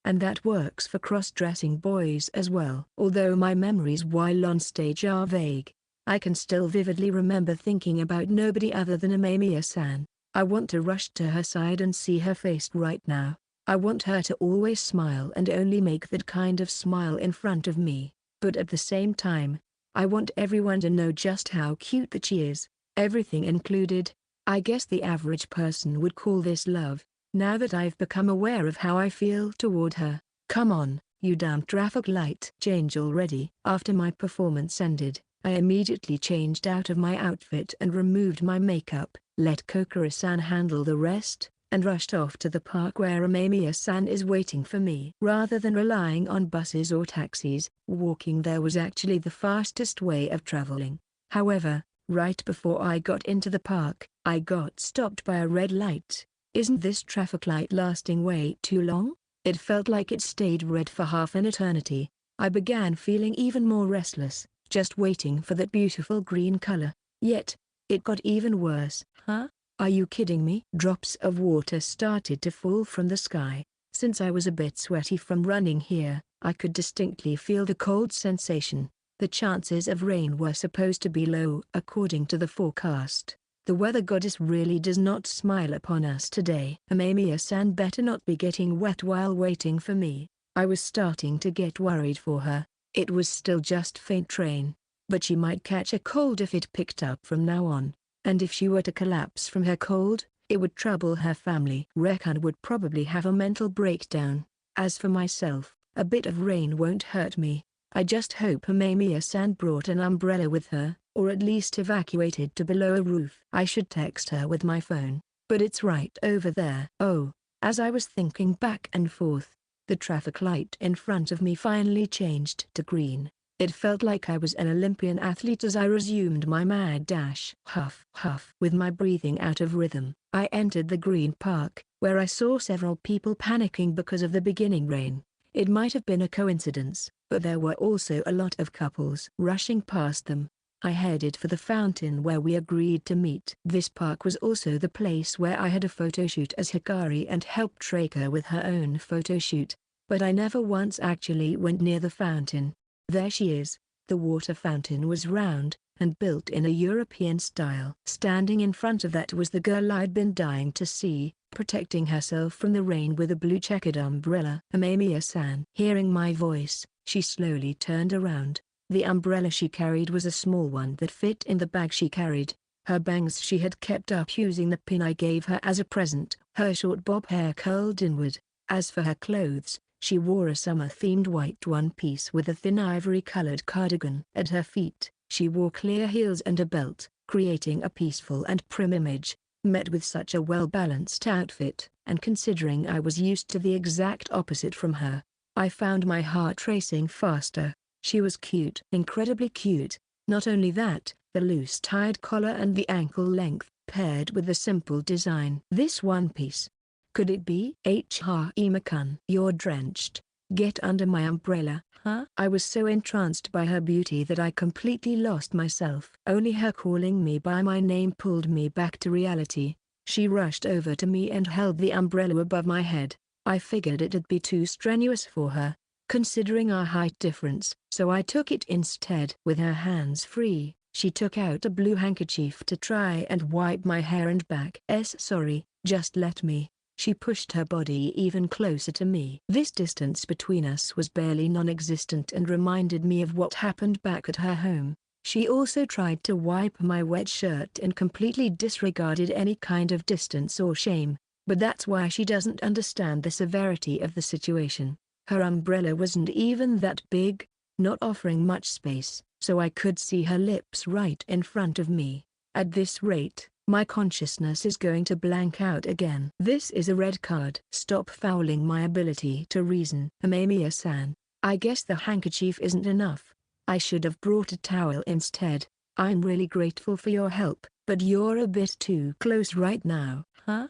And that works for cross-dressing boys as well. Although my memories while on stage are vague, I can still vividly remember thinking about nobody other than Amamiya-san. I want to rush to her side and see her face right now. I want her to always smile and only make that kind of smile in front of me. But at the same time, I want everyone to know just how cute that she is. Everything included. I guess the average person would call this love. Now that I've become aware of how I feel toward her. Come on, you damn traffic light. Change already. After my performance ended, I immediately changed out of my outfit and removed my makeup, let Kokoro-san handle the rest, and rushed off to the park where Amamiya-san is waiting for me. Rather than relying on buses or taxis, walking there was actually the fastest way of traveling. However, right before I got into the park, I got stopped by a red light. Isn't this traffic light lasting way too long? It felt like it stayed red for half an eternity. I began feeling even more restless, just waiting for that beautiful green color. Yet, it got even worse. Huh? Are you kidding me? Drops of water started to fall from the sky. Since I was a bit sweaty from running here, I could distinctly feel the cold sensation. The chances of rain were supposed to be low according to the forecast. The weather goddess really does not smile upon us today. Amamiya-san better not be getting wet while waiting for me. I was starting to get worried for her. It was still just faint rain, but she might catch a cold if it picked up from now on. And if she were to collapse from her cold, it would trouble her family. Rekan would probably have a mental breakdown. As for myself, a bit of rain won't hurt me. I just hope Amamiya-san brought an umbrella with her, or at least evacuated to below a roof. I should text her with my phone, but it's right over there. Oh, as I was thinking back and forth, the traffic light in front of me finally changed to green. It felt like I was an Olympian athlete as I resumed my mad dash. Huff, huff. With my breathing out of rhythm, I entered the green park, where I saw several people panicking because of the beginning rain. It might have been a coincidence, but there were also a lot of couples rushing past them. I headed for the fountain where we agreed to meet. This park was also the place where I had a photo shoot as Hikari and helped Traker with her own photo shoot, but I never once actually went near the fountain. There she is, The water fountain was round, and built in a European style. Standing in front of that was the girl I'd been dying to see, protecting herself from the rain with a blue checkered umbrella. Amemiya-san. Hearing my voice, she slowly turned around. The umbrella she carried was a small one that fit in the bag she carried. Her bangs she had kept up using the pin I gave her as a present. Her short bob hair curled inward. As for her clothes, she wore a summer-themed white one-piece with a thin ivory-colored cardigan. At her feet, she wore clear heels and a belt, creating a peaceful and prim image. Met with such a well-balanced outfit, and considering I was used to the exact opposite from her, I found my heart racing faster. She was cute. Incredibly cute. Not only that, the loose tied collar and the ankle length, paired with the simple design. This one piece. Could it be? Ima-kun. You're drenched. Get under my umbrella, huh? I was so entranced by her beauty that I completely lost myself. Only her calling me by my name pulled me back to reality. She rushed over to me and held the umbrella above my head. I figured it'd be too strenuous for her, considering our height difference, so I took it instead. With her hands free, she took out a blue handkerchief to try and wipe my hair and back. Sorry, just let me. She pushed her body even closer to me. This distance between us was barely non-existent and reminded me of what happened back at her home. She also tried to wipe my wet shirt and completely disregarded any kind of distance or shame, but that's why she doesn't understand the severity of the situation. Her umbrella wasn't even that big, not offering much space, so I could see her lips right in front of me. At this rate, my consciousness is going to blank out again. This is a red card. Stop fouling my ability to reason. Amemiya-san, I guess the handkerchief isn't enough. I should have brought a towel instead. I'm really grateful for your help, but you're a bit too close right now, huh?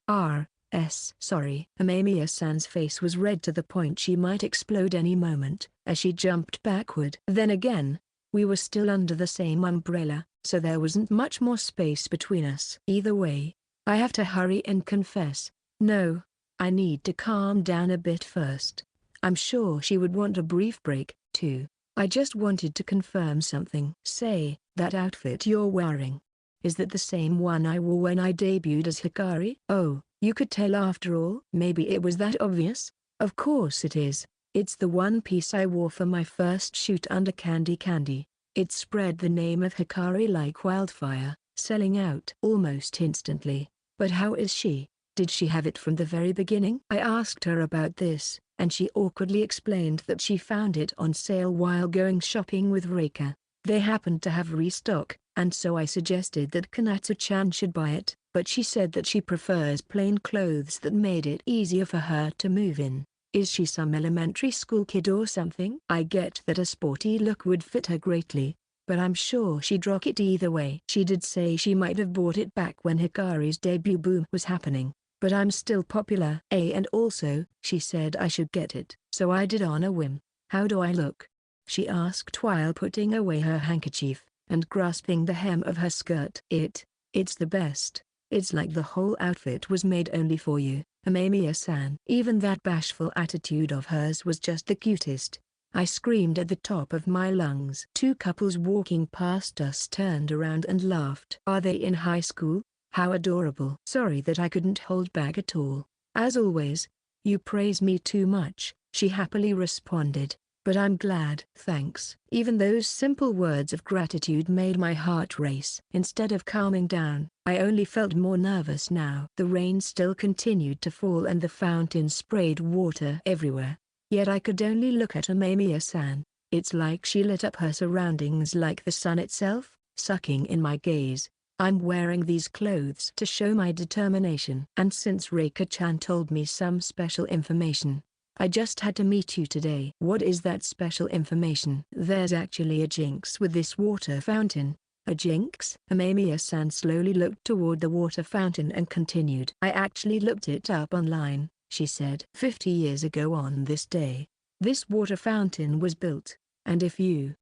Sorry. Amemiya-san's face was red to the point she might explode any moment, as she jumped backward. Then again, we were still under the same umbrella, so there wasn't much more space between us. Either way, I have to hurry and confess. No, I need to calm down a bit first. I'm sure she would want a brief break, too. I just wanted to confirm something. Say, that outfit you're wearing, is that the same one I wore when I debuted as Hikari? Oh, you could tell after all? Maybe it was that obvious? Of course it is. It's the one piece I wore for my first shoot under Candy Candy. It spread the name of Hikari like wildfire, selling out almost instantly. But how is she? Did she have it from the very beginning? I asked her about this, and she awkwardly explained that she found it on sale while going shopping with Reika. They happened to have restock, and so I suggested that Kanatsu-chan should buy it, but she said that she prefers plain clothes that made it easier for her to move in. Is she some elementary school kid or something? I get that a sporty look would fit her greatly, but I'm sure she'd rock it either way. She did say she might have bought it back when Hikari's debut boom was happening, but I'm still popular. And also, she said I should get it, so I did on a whim. How do I look? She asked while putting away her handkerchief, and grasping the hem of her skirt. It's the best. It's like the whole outfit was made only for you, Amemiya-san. Even that bashful attitude of hers was just the cutest. I screamed at the top of my lungs. Two couples walking past us turned around and laughed. Are they in high school? How adorable. Sorry that I couldn't hold back at all. As always, you praise me too much, she happily responded. But I'm glad. Thanks. Even those simple words of gratitude made my heart race. Instead of calming down, I only felt more nervous now. The rain still continued to fall and the fountain sprayed water everywhere. Yet I could only look at Amemiya-san. It's like she lit up her surroundings like the sun itself, sucking in my gaze. I'm wearing these clothes to show my determination. And since Reika-chan told me some special information, I just had to meet you today. What is that special information? There's actually a jinx with this water fountain. A jinx? Amemiya-san slowly looked toward the water fountain and continued. I actually looked it up online, she said. 50 years ago on this day, this water fountain was built, and if you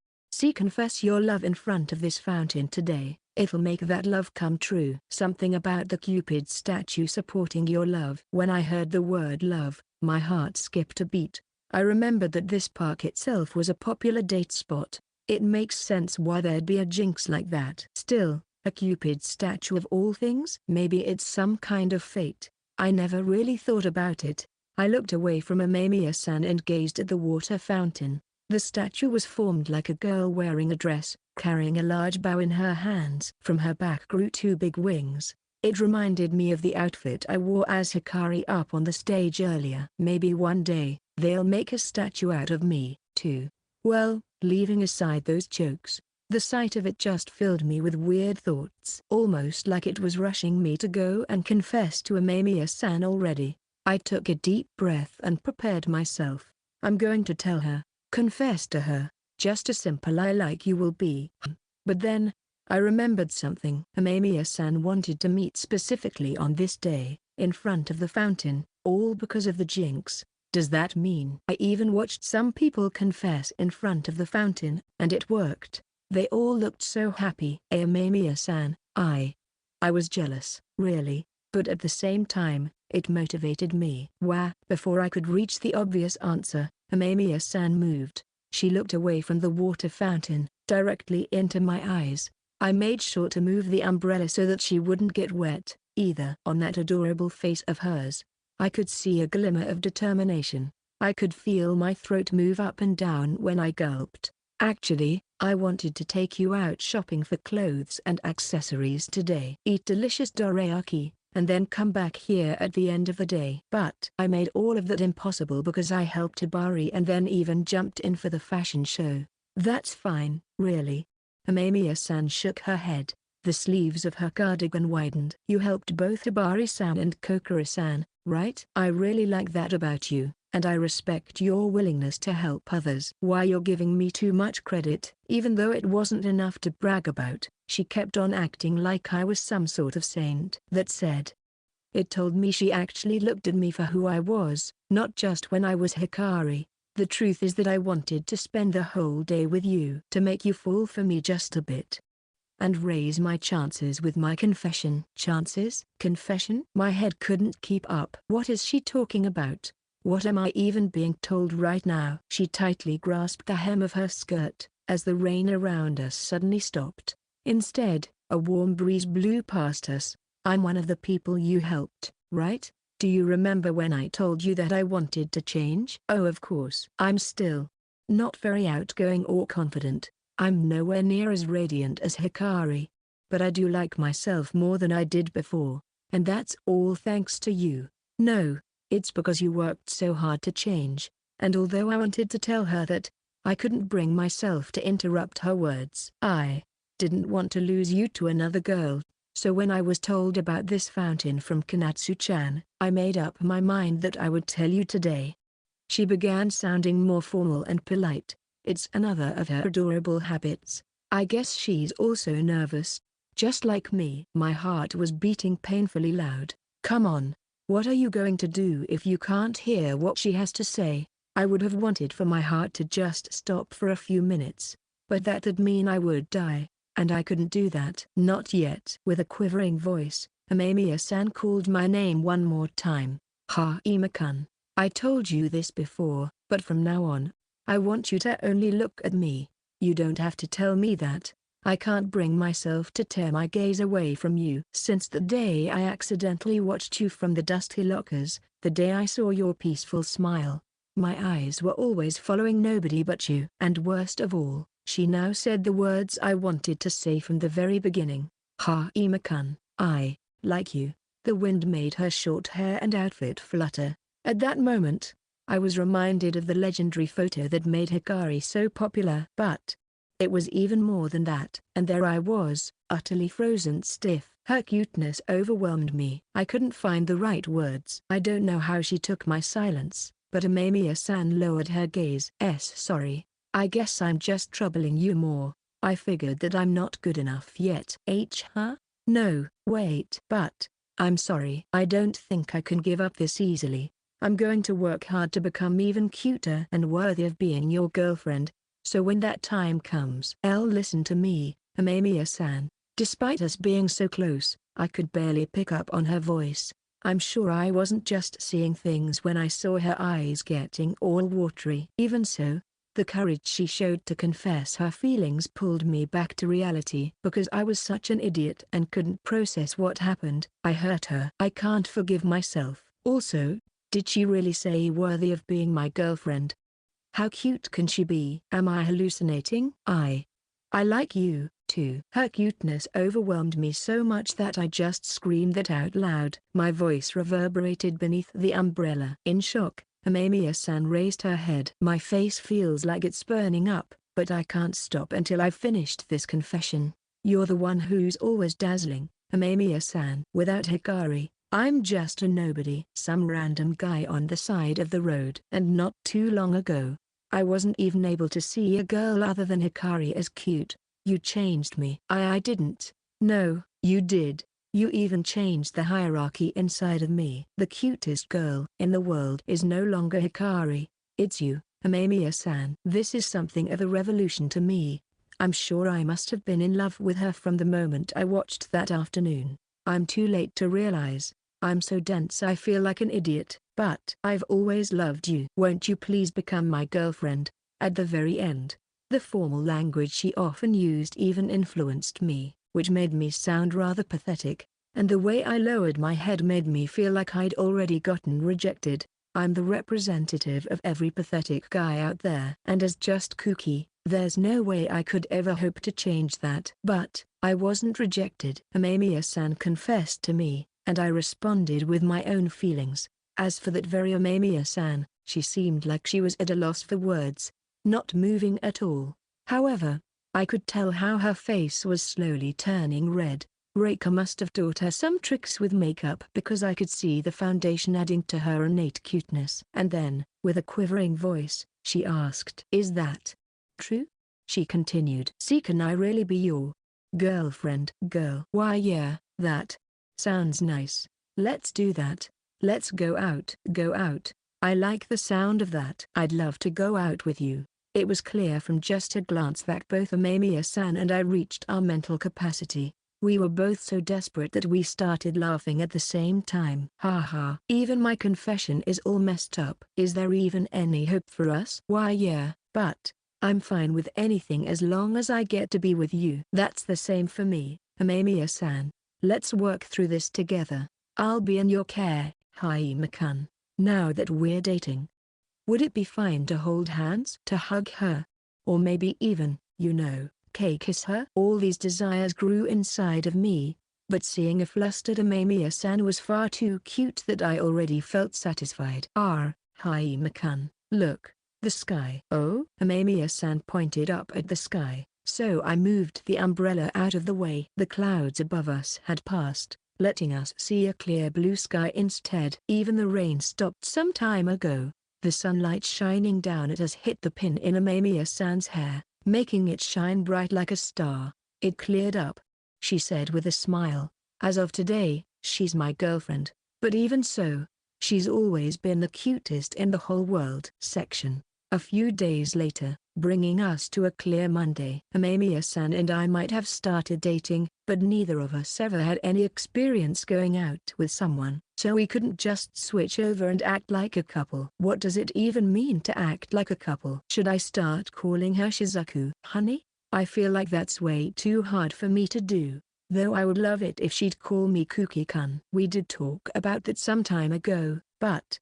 confess your love in front of this fountain today, it'll make that love come true. Something about the Cupid statue supporting your love. When I heard the word love, my heart skipped a beat. I remembered that this park itself was a popular date spot, It makes sense why there'd be a jinx like that. Still, a Cupid statue of all things? Maybe it's some kind of fate. I never really thought about it. I looked away from Amamiya-san and gazed at the water fountain. The statue was formed like a girl wearing a dress, carrying a large bow in her hands. From her back grew two big wings. It reminded me of the outfit I wore as Hikari up on the stage earlier. Maybe one day, they'll make a statue out of me, too. Well, leaving aside those jokes, the sight of it just filled me with weird thoughts. Almost like it was rushing me to go and confess to Amamiya-san already. I took a deep breath and prepared myself. I'm going to tell her, confess to her, just a simple I like you will be. But then, I remembered something. Amamiya-san wanted to meet specifically on this day, in front of the fountain, all because of the jinx. Does that mean I even watched some people confess in front of the fountain, and it worked? They all looked so happy. Amamiya-san, I was jealous, really, but at the same time, it motivated me. Wah! Before I could reach the obvious answer, Amamiya-san moved. She looked away from the water fountain, directly into my eyes. I made sure to move the umbrella so that she wouldn't get wet, either. On that adorable face of hers, I could see a glimmer of determination. I could feel my throat move up and down when I gulped. Actually, I wanted to take you out shopping for clothes and accessories today. Eat delicious dorayaki, and then come back here at the end of the day. But I made all of that impossible because I helped Hibari and then even jumped in for the fashion show. That's fine, really. Amamiya-san shook her head. The sleeves of her cardigan widened. You helped both Hibari-san and Kokoro-san, right? I really like that about you, and I respect your willingness to help others. Why you're giving me too much credit? Even though it wasn't enough to brag about, she kept on acting like I was some sort of saint. That said, it told me she actually looked at me for who I was, not just when I was Hikari. The truth is that I wanted to spend the whole day with you. To make you fall for me just a bit. And raise my chances with my confession. Chances? Confession? My head couldn't keep up. What is she talking about? What am I even being told right now? She tightly grasped the hem of her skirt, as the rain around us suddenly stopped. Instead, a warm breeze blew past us. I'm one of the people you helped, right? Do you remember when I told you that I wanted to change? Oh, of course. I'm still not very outgoing or confident. I'm nowhere near as radiant as Hikari. But I do like myself more than I did before, and that's all thanks to you. No, it's because you worked so hard to change. And although I wanted to tell her that, I couldn't bring myself to interrupt her words. I didn't want to lose you to another girl. So when I was told about this fountain from Konatsu-chan, I made up my mind that I would tell you today. She began sounding more formal and polite. It's another of her adorable habits. I guess she's also nervous, just like me. My heart was beating painfully loud. Come on, what are you going to do if you can't hear what she has to say? I would have wanted for my heart to just stop for a few minutes, but that'd mean I would die. And I couldn't do that. Not yet. With a quivering voice, Amamiya-san called my name one more time. Ima-kun. I told you this before, but from now on, I want you to only look at me. You don't have to tell me that. I can't bring myself to tear my gaze away from you. Since the day I accidentally watched you from the dusty lockers, the day I saw your peaceful smile, my eyes were always following nobody but you. And worst of all, she now said the words I wanted to say from the very beginning. Ima-kun, I like you. The wind made her short hair and outfit flutter. At that moment, I was reminded of the legendary photo that made Hikari so popular. But it was even more than that. And there I was, utterly frozen stiff. Her cuteness overwhelmed me. I couldn't find the right words. I don't know how she took my silence, but Amamiya-san lowered her gaze. Sorry. I guess I'm just troubling you more. I figured that I'm not good enough yet. No, wait. But I'm sorry. I don't think I can give up this easily. I'm going to work hard to become even cuter and worthy of being your girlfriend. So when that time comes, listen to me, Amamiya-san. Despite us being so close, I could barely pick up on her voice. I'm sure I wasn't just seeing things when I saw her eyes getting all watery. Even so, The courage she showed to confess her feelings pulled me back to reality. Because I was such an idiot and couldn't process what happened, I hurt her. I can't forgive myself. Also, did she really say worthy of being my girlfriend? How cute can she be? Am I hallucinating? I like you, too. Her cuteness overwhelmed me so much that I just screamed that out loud. My voice reverberated beneath the umbrella. In shock, Amemiya-san raised her head. My face feels like it's burning up, but I can't stop until I've finished this confession. You're the one who's always dazzling, Amemiya-san. Without Hikari, I'm just a nobody. Some random guy on the side of the road. And not too long ago, I wasn't even able to see a girl other than Hikari as cute. You changed me. I didn't. No, you did. You even changed the hierarchy inside of me. The cutest girl in the world is no longer Hikari. It's you, Amemiya-san. This is something of a revolution to me. I'm sure I must have been in love with her from the moment I watched that afternoon. I'm too late to realize. I'm so dense I feel like an idiot. But I've always loved you. Won't you please become my girlfriend? At the very end, the formal language she often used even influenced me, which made me sound rather pathetic, and the way I lowered my head made me feel like I'd already gotten rejected. I'm the representative of every pathetic guy out there. And as just kooky, there's no way I could ever hope to change that. But I wasn't rejected. Amemiya-san confessed to me, and I responded with my own feelings. As for that very Amemiya-san, she seemed like she was at a loss for words, not moving at all. However, I could tell how her face was slowly turning red. Reika must have taught her some tricks with makeup because I could see the foundation adding to her innate cuteness. And then, with a quivering voice, she asked, "Is that true?" She continued, "See, can I really be your girlfriend?" Girl. Why yeah, that sounds nice. Let's do that. Let's go out. Go out. I like the sound of that. I'd love to go out with you. It was clear from just a glance that both Amemiya-san and I reached our mental capacity. We were both so desperate that we started laughing at the same time. Haha. Even my confession is all messed up. Is there even any hope for us? Why yeah, but I'm fine with anything as long as I get to be with you. That's the same for me, Amemiya-san. Let's work through this together. I'll be in your care, Haima-kun. Now that we're dating, would it be fine to hold hands? To hug her? Or maybe even, kiss her? All these desires grew inside of me, but seeing a flustered Amemiya-san was far too cute that I already felt satisfied. Haima-kun, look, the sky. Oh? Amemiya-san pointed up at the sky, so I moved the umbrella out of the way. The clouds above us had passed, letting us see a clear blue sky instead. Even the rain stopped some time ago. The sunlight shining down at us hit the pin in Amemiya-san's hair, making it shine bright like a star. It cleared up, she said with a smile. As of today, she's my girlfriend, but even so, she's always been the cutest in the whole world. A few days later, bringing us to a clear Monday. Amemiya-san and I might have started dating, but neither of us ever had any experience going out with someone, so we couldn't just switch over and act like a couple. What does it even mean to act like a couple? Should I start calling her Shizuku? Honey? I feel like that's way too hard for me to do, though I would love it if she'd call me Kuki-kun. We did talk about that some time ago, but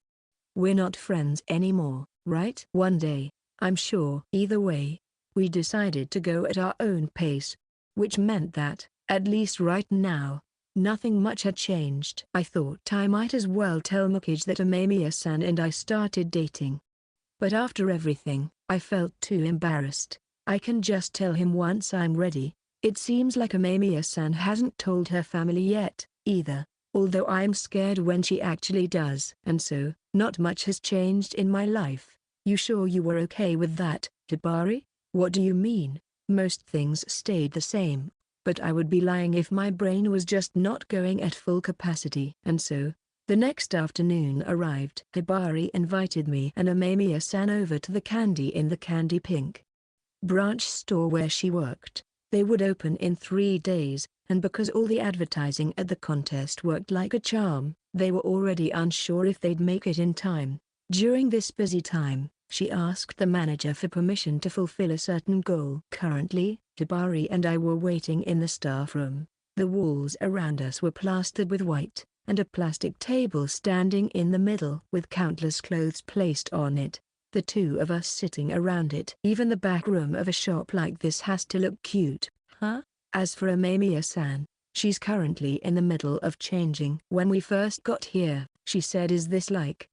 we're not friends anymore, right? One day, I'm sure. Either way, we decided to go at our own pace, which meant that, at least right now, nothing much had changed. I thought I might as well tell Mukage that Amemiya-san and I started dating. But after everything, I felt too embarrassed. I can just tell him once I'm ready. It seems like Amemiya-san hasn't told her family yet, either, although I'm scared when she actually does. And so, not much has changed in my life. You sure you were okay with that, Hibari? What do you mean? Most things stayed the same, but I would be lying if my brain was just not going at full capacity. And so, the next afternoon arrived. Hibari invited me and Amemiya-san over to the Candy in the Candy Pink branch store where she worked. They would open in 3 days, and because all the advertising at the contest worked like a charm, they were already unsure if they'd make it in time. During this busy time, She asked the manager for permission to fulfill a certain goal. Currently, Hibari and I were waiting in the staff room. The walls around us were plastered with white, and a plastic table standing in the middle with countless clothes placed on it. The two of us sitting around it. Even the back room of a shop like this has to look cute, huh? As for Amemiya-san, she's currently in the middle of changing. When we first got here, she said, "Is this like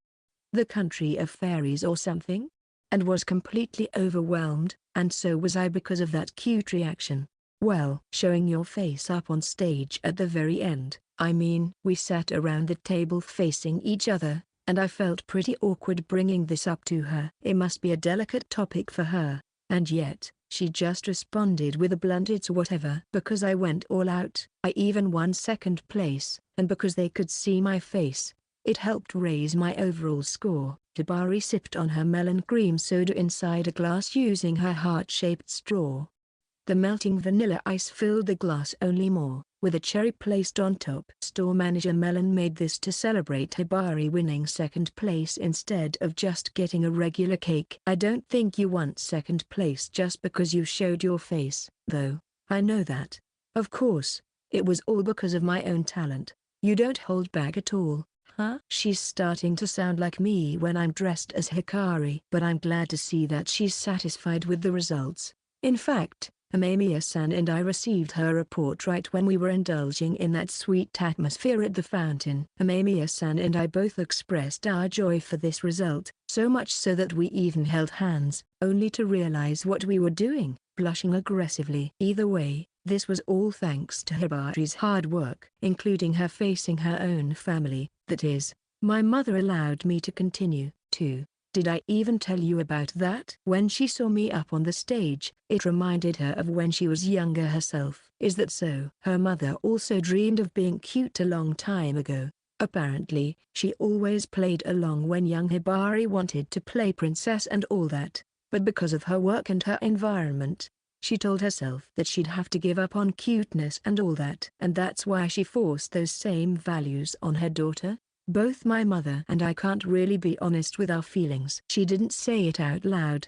the country of fairies or something?" And was completely overwhelmed, and so was I because of that cute reaction. Well, showing your face up on stage at the very end, I mean, we sat around the table facing each other, and I felt pretty awkward bringing this up to her. It must be a delicate topic for her, and yet, she just responded with a blunt "it's whatever." Because I went all out, I even won second place, and because they could see my face, it helped raise my overall score. Hibari sipped on her melon cream soda inside a glass using her heart-shaped straw. The melting vanilla ice filled the glass only more, with a cherry placed on top. Store manager Melon made this to celebrate Hibari winning second place instead of just getting a regular cake. "I don't think you won second place just because you showed your face, though. I know that. Of course, it was all because of my own talent. You don't hold back at all, huh?" She's starting to sound like me when I'm dressed as Hikari. But I'm glad to see that she's satisfied with the results. In fact, Amemiya-san and I received her report right when we were indulging in that sweet atmosphere at the fountain. Amemiya-san and I both expressed our joy for this result, so much so that we even held hands, only to realize what we were doing, blushing aggressively. Either way, this was all thanks to Hibari's hard work, including her facing her own family, that is, my mother allowed me to continue, too. Did I even tell you about that? When she saw me up on the stage, it reminded her of when she was younger herself. Is that so? Her mother also dreamed of being cute a long time ago. Apparently, she always played along when young Hibari wanted to play princess and all that, but because of her work and her environment, she told herself that she'd have to give up on cuteness and all that. And that's why she forced those same values on her daughter. Both my mother and I can't really be honest with our feelings. She didn't say it out loud,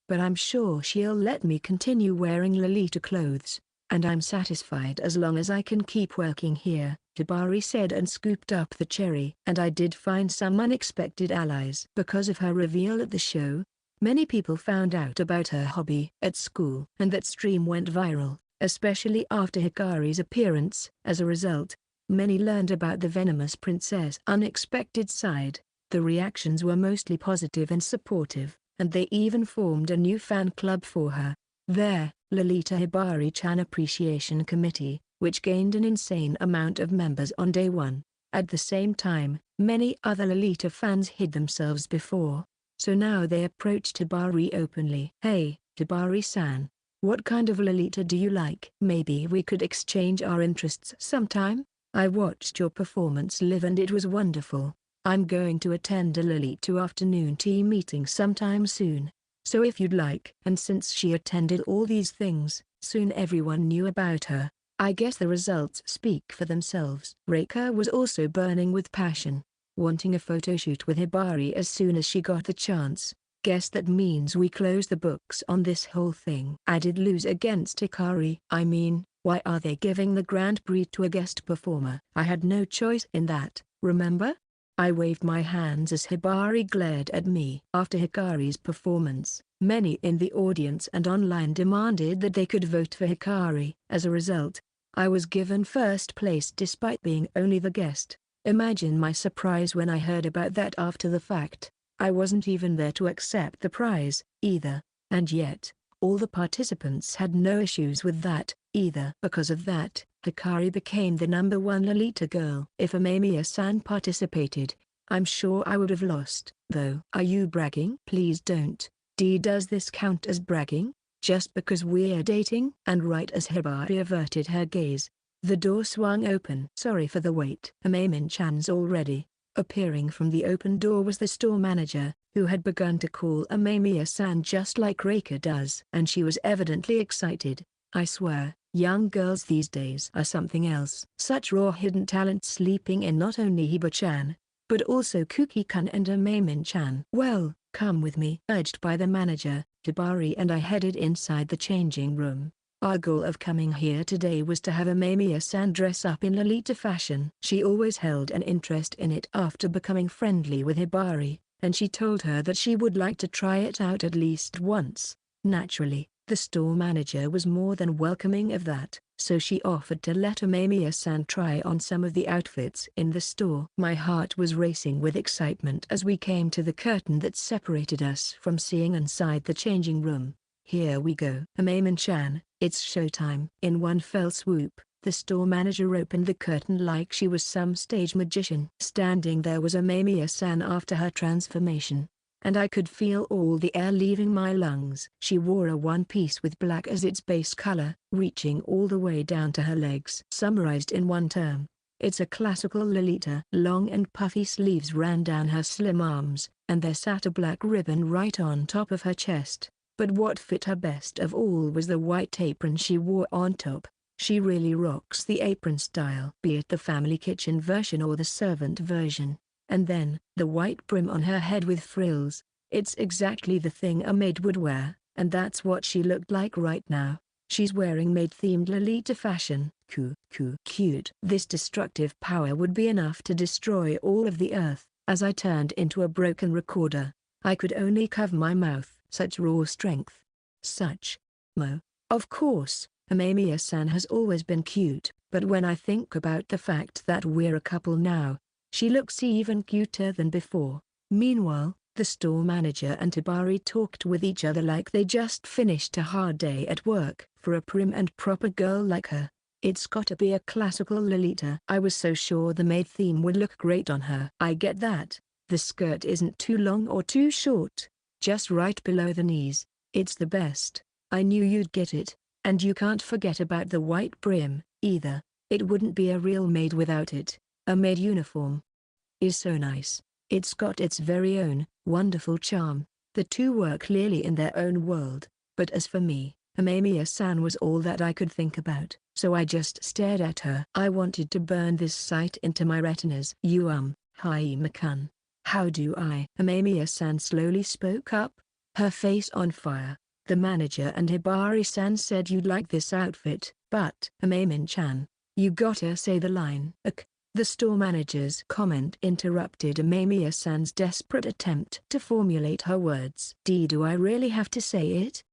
but I'm sure she'll let me continue wearing Lolita clothes, and I'm satisfied as long as I can keep working here," Hibari said and scooped up the cherry. And I did find some unexpected allies. Because of her reveal at the show, many people found out about her hobby at school, and that stream went viral, especially after Hikari's appearance. As a result, many learned about the venomous princess' unexpected side. The reactions were mostly positive and supportive, and they even formed a new fan club for her. Their Lolita Hibari-chan Appreciation Committee, which gained an insane amount of members on day one. At the same time, many other Lolita fans hid themselves before, so now they approached Hibari openly. "Hey, Hibari-san, what kind of Lolita do you like? Maybe we could exchange our interests sometime? I watched your performance live and it was wonderful. I'm going to attend a Lolita afternoon tea meeting sometime soon, so if you'd like." And since she attended all these things, soon everyone knew about her. I guess the results speak for themselves. Reika was also burning with passion, wanting a photo shoot with Hibari as soon as she got the chance. "Guess that means we close the books on this whole thing." I did lose against Hikari. I mean, why are they giving the Grand Prix to a guest performer? I had no choice in that, remember? I waved my hands as Hibari glared at me. After Hikari's performance, many in the audience and online demanded that they could vote for Hikari. As a result, I was given first place despite being only the guest. Imagine my surprise when I heard about that after the fact. I wasn't even there to accept the prize, either, and yet, all the participants had no issues with that, either. Because of that, Hikari became the #1 Lolita girl. If Amemiya-san participated, I'm sure I would have lost. Though. Are you bragging? Please don't. Does this count as bragging? Just because we're dating? And right as Hibari averted her gaze, the door swung open. Sorry for the wait. Amemiya-chan's already. Appearing from the open door was the store manager, who had begun to call Amemiya-san just like Reika does. And she was evidently excited. I swear, young girls these days are something else. Such raw hidden talent sleeping in not only Hiba-chan, but also Kuki-kun and Amemiya-chan. Well, Come with me. Urged by the manager, Tabari and I headed inside the changing room. Our goal of coming here today was to have Amamiya-san dress up in Lolita fashion. She always held an interest in it after becoming friendly with Hibari, and she told her that she would like to try it out at least once. Naturally, the store manager was more than welcoming of that, so she offered to let Amamiya-san try on some of the outfits in the store. My heart was racing with excitement as we came to the curtain that separated us from seeing inside the changing room. Here we go. Amamiya-chan, it's showtime. In one fell swoop, the store manager opened the curtain like she was some stage magician. Standing there was Amamiya-san after her transformation, and I could feel all the air leaving my lungs. She wore a one-piece with black as its base color, reaching all the way down to her legs. Summarized in one term, it's a classical Lolita. Long and puffy sleeves ran down her slim arms, and there sat a black ribbon right on top of her chest. But what fit her best of all was the white apron she wore on top. She really rocks the apron style, be it the family kitchen version or the servant version. And then, the white brim on her head with frills. It's exactly the thing a maid would wear, and that's what she looked like right now. She's wearing maid-themed Lolita fashion. Cute. This destructive power would be enough to destroy all of the earth. As I turned into a broken recorder, I could only cover my mouth. Such raw strength. Of course, Amamiya-san has always been cute, but when I think about the fact that we're a couple now, she looks even cuter than before. Meanwhile, the store manager and Tabari talked with each other like they just finished a hard day at work. For a prim and proper girl like her, it's gotta be a classical Lolita. I was so sure the maid theme would look great on her. I get that. The skirt isn't too long or too short. Just right below the knees. It's the best. I knew you'd get it. And you can't forget about the white brim, either. It wouldn't be a real maid without it. A maid uniform is so nice. It's got its very own, wonderful charm. The two were clearly in their own world. But as for me, Amamiya-san was all that I could think about. So I just stared at her. I wanted to burn this sight into my retinas. Hime-kun. How do I? Amamiya-san slowly spoke up, her face on fire. The manager and Hibari-san said you'd like this outfit, but Amamiya-chan, you gotta say the line. The store manager's comment interrupted Amamiya-san's desperate attempt to formulate her words. Do I really have to say it?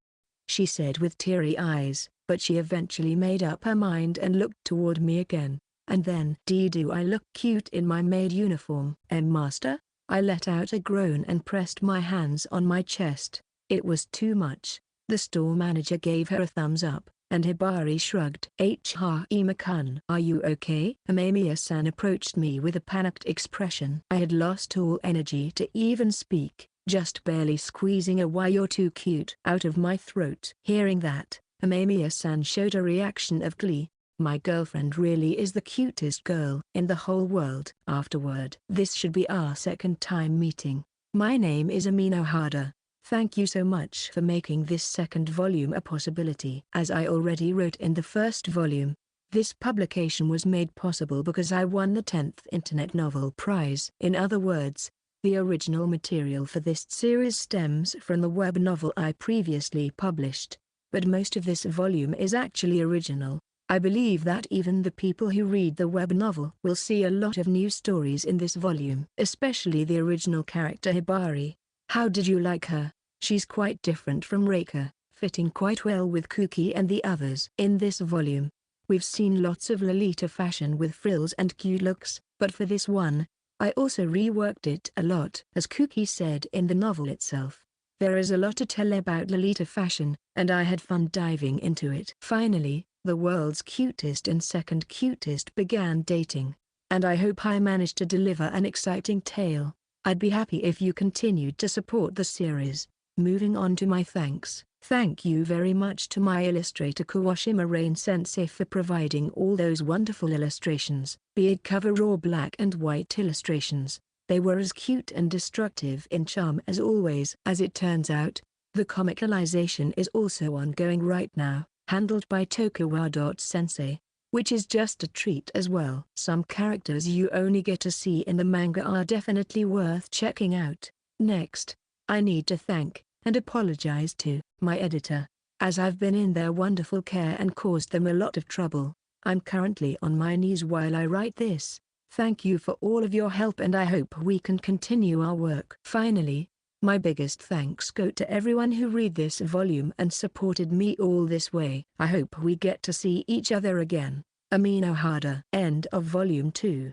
She said with teary eyes, but she eventually made up her mind and looked toward me again. And then, do I look cute in my maid uniform? Master? I let out a groan and pressed my hands on my chest. It was too much. The store manager gave her a thumbs up, and Hibari shrugged. Hime-kun. Are you okay? Amamiya-san approached me with a panicked expression. I had lost all energy to even speak, just barely squeezing a "why you're too cute" out of my throat. Hearing that, Amamiya-san showed a reaction of glee. My girlfriend really is the cutest girl in the whole world. Afterward, this should be our second time meeting. My name is Amino Hada. Thank you so much for making this second volume a possibility. As I already wrote in the first volume, this publication was made possible because I won the 10th Internet Novel Prize. In other words, the original material for this series stems from the web novel I previously published, but most of this volume is actually original. I believe that even the people who read the web novel will see a lot of new stories in this volume, especially the original character Hibari. How did you like her? She's quite different from Reika, fitting quite well with Kuki and the others. In this volume, we've seen lots of Lolita fashion with frills and cute looks, but for this one, I also reworked it a lot. As Kuki said in the novel itself, there is a lot to tell about Lolita fashion, and I had fun diving into it. Finally, the world's cutest and second cutest began dating, and I hope I managed to deliver an exciting tale. I'd be happy if you continued to support the series. Moving on to my thanks. Thank you very much to my illustrator Kawashima Rain-sensei for providing all those wonderful illustrations, be it cover or black and white illustrations. They were as cute and destructive in charm as always. As it turns out, the comicalization is also ongoing right now, handled by Tokuwa.sensei, which is just a treat as well. Some characters you only get to see in the manga are definitely worth checking out. Next, I need to thank and apologize to my editor, as I've been in their wonderful care and caused them a lot of trouble. I'm currently on my knees while I write this. Thank you for all of your help and I hope we can continue our work. Finally, my biggest thanks go to everyone who read this volume and supported me all this way. I hope we get to see each other again. Amina Harder. End of Volume 2.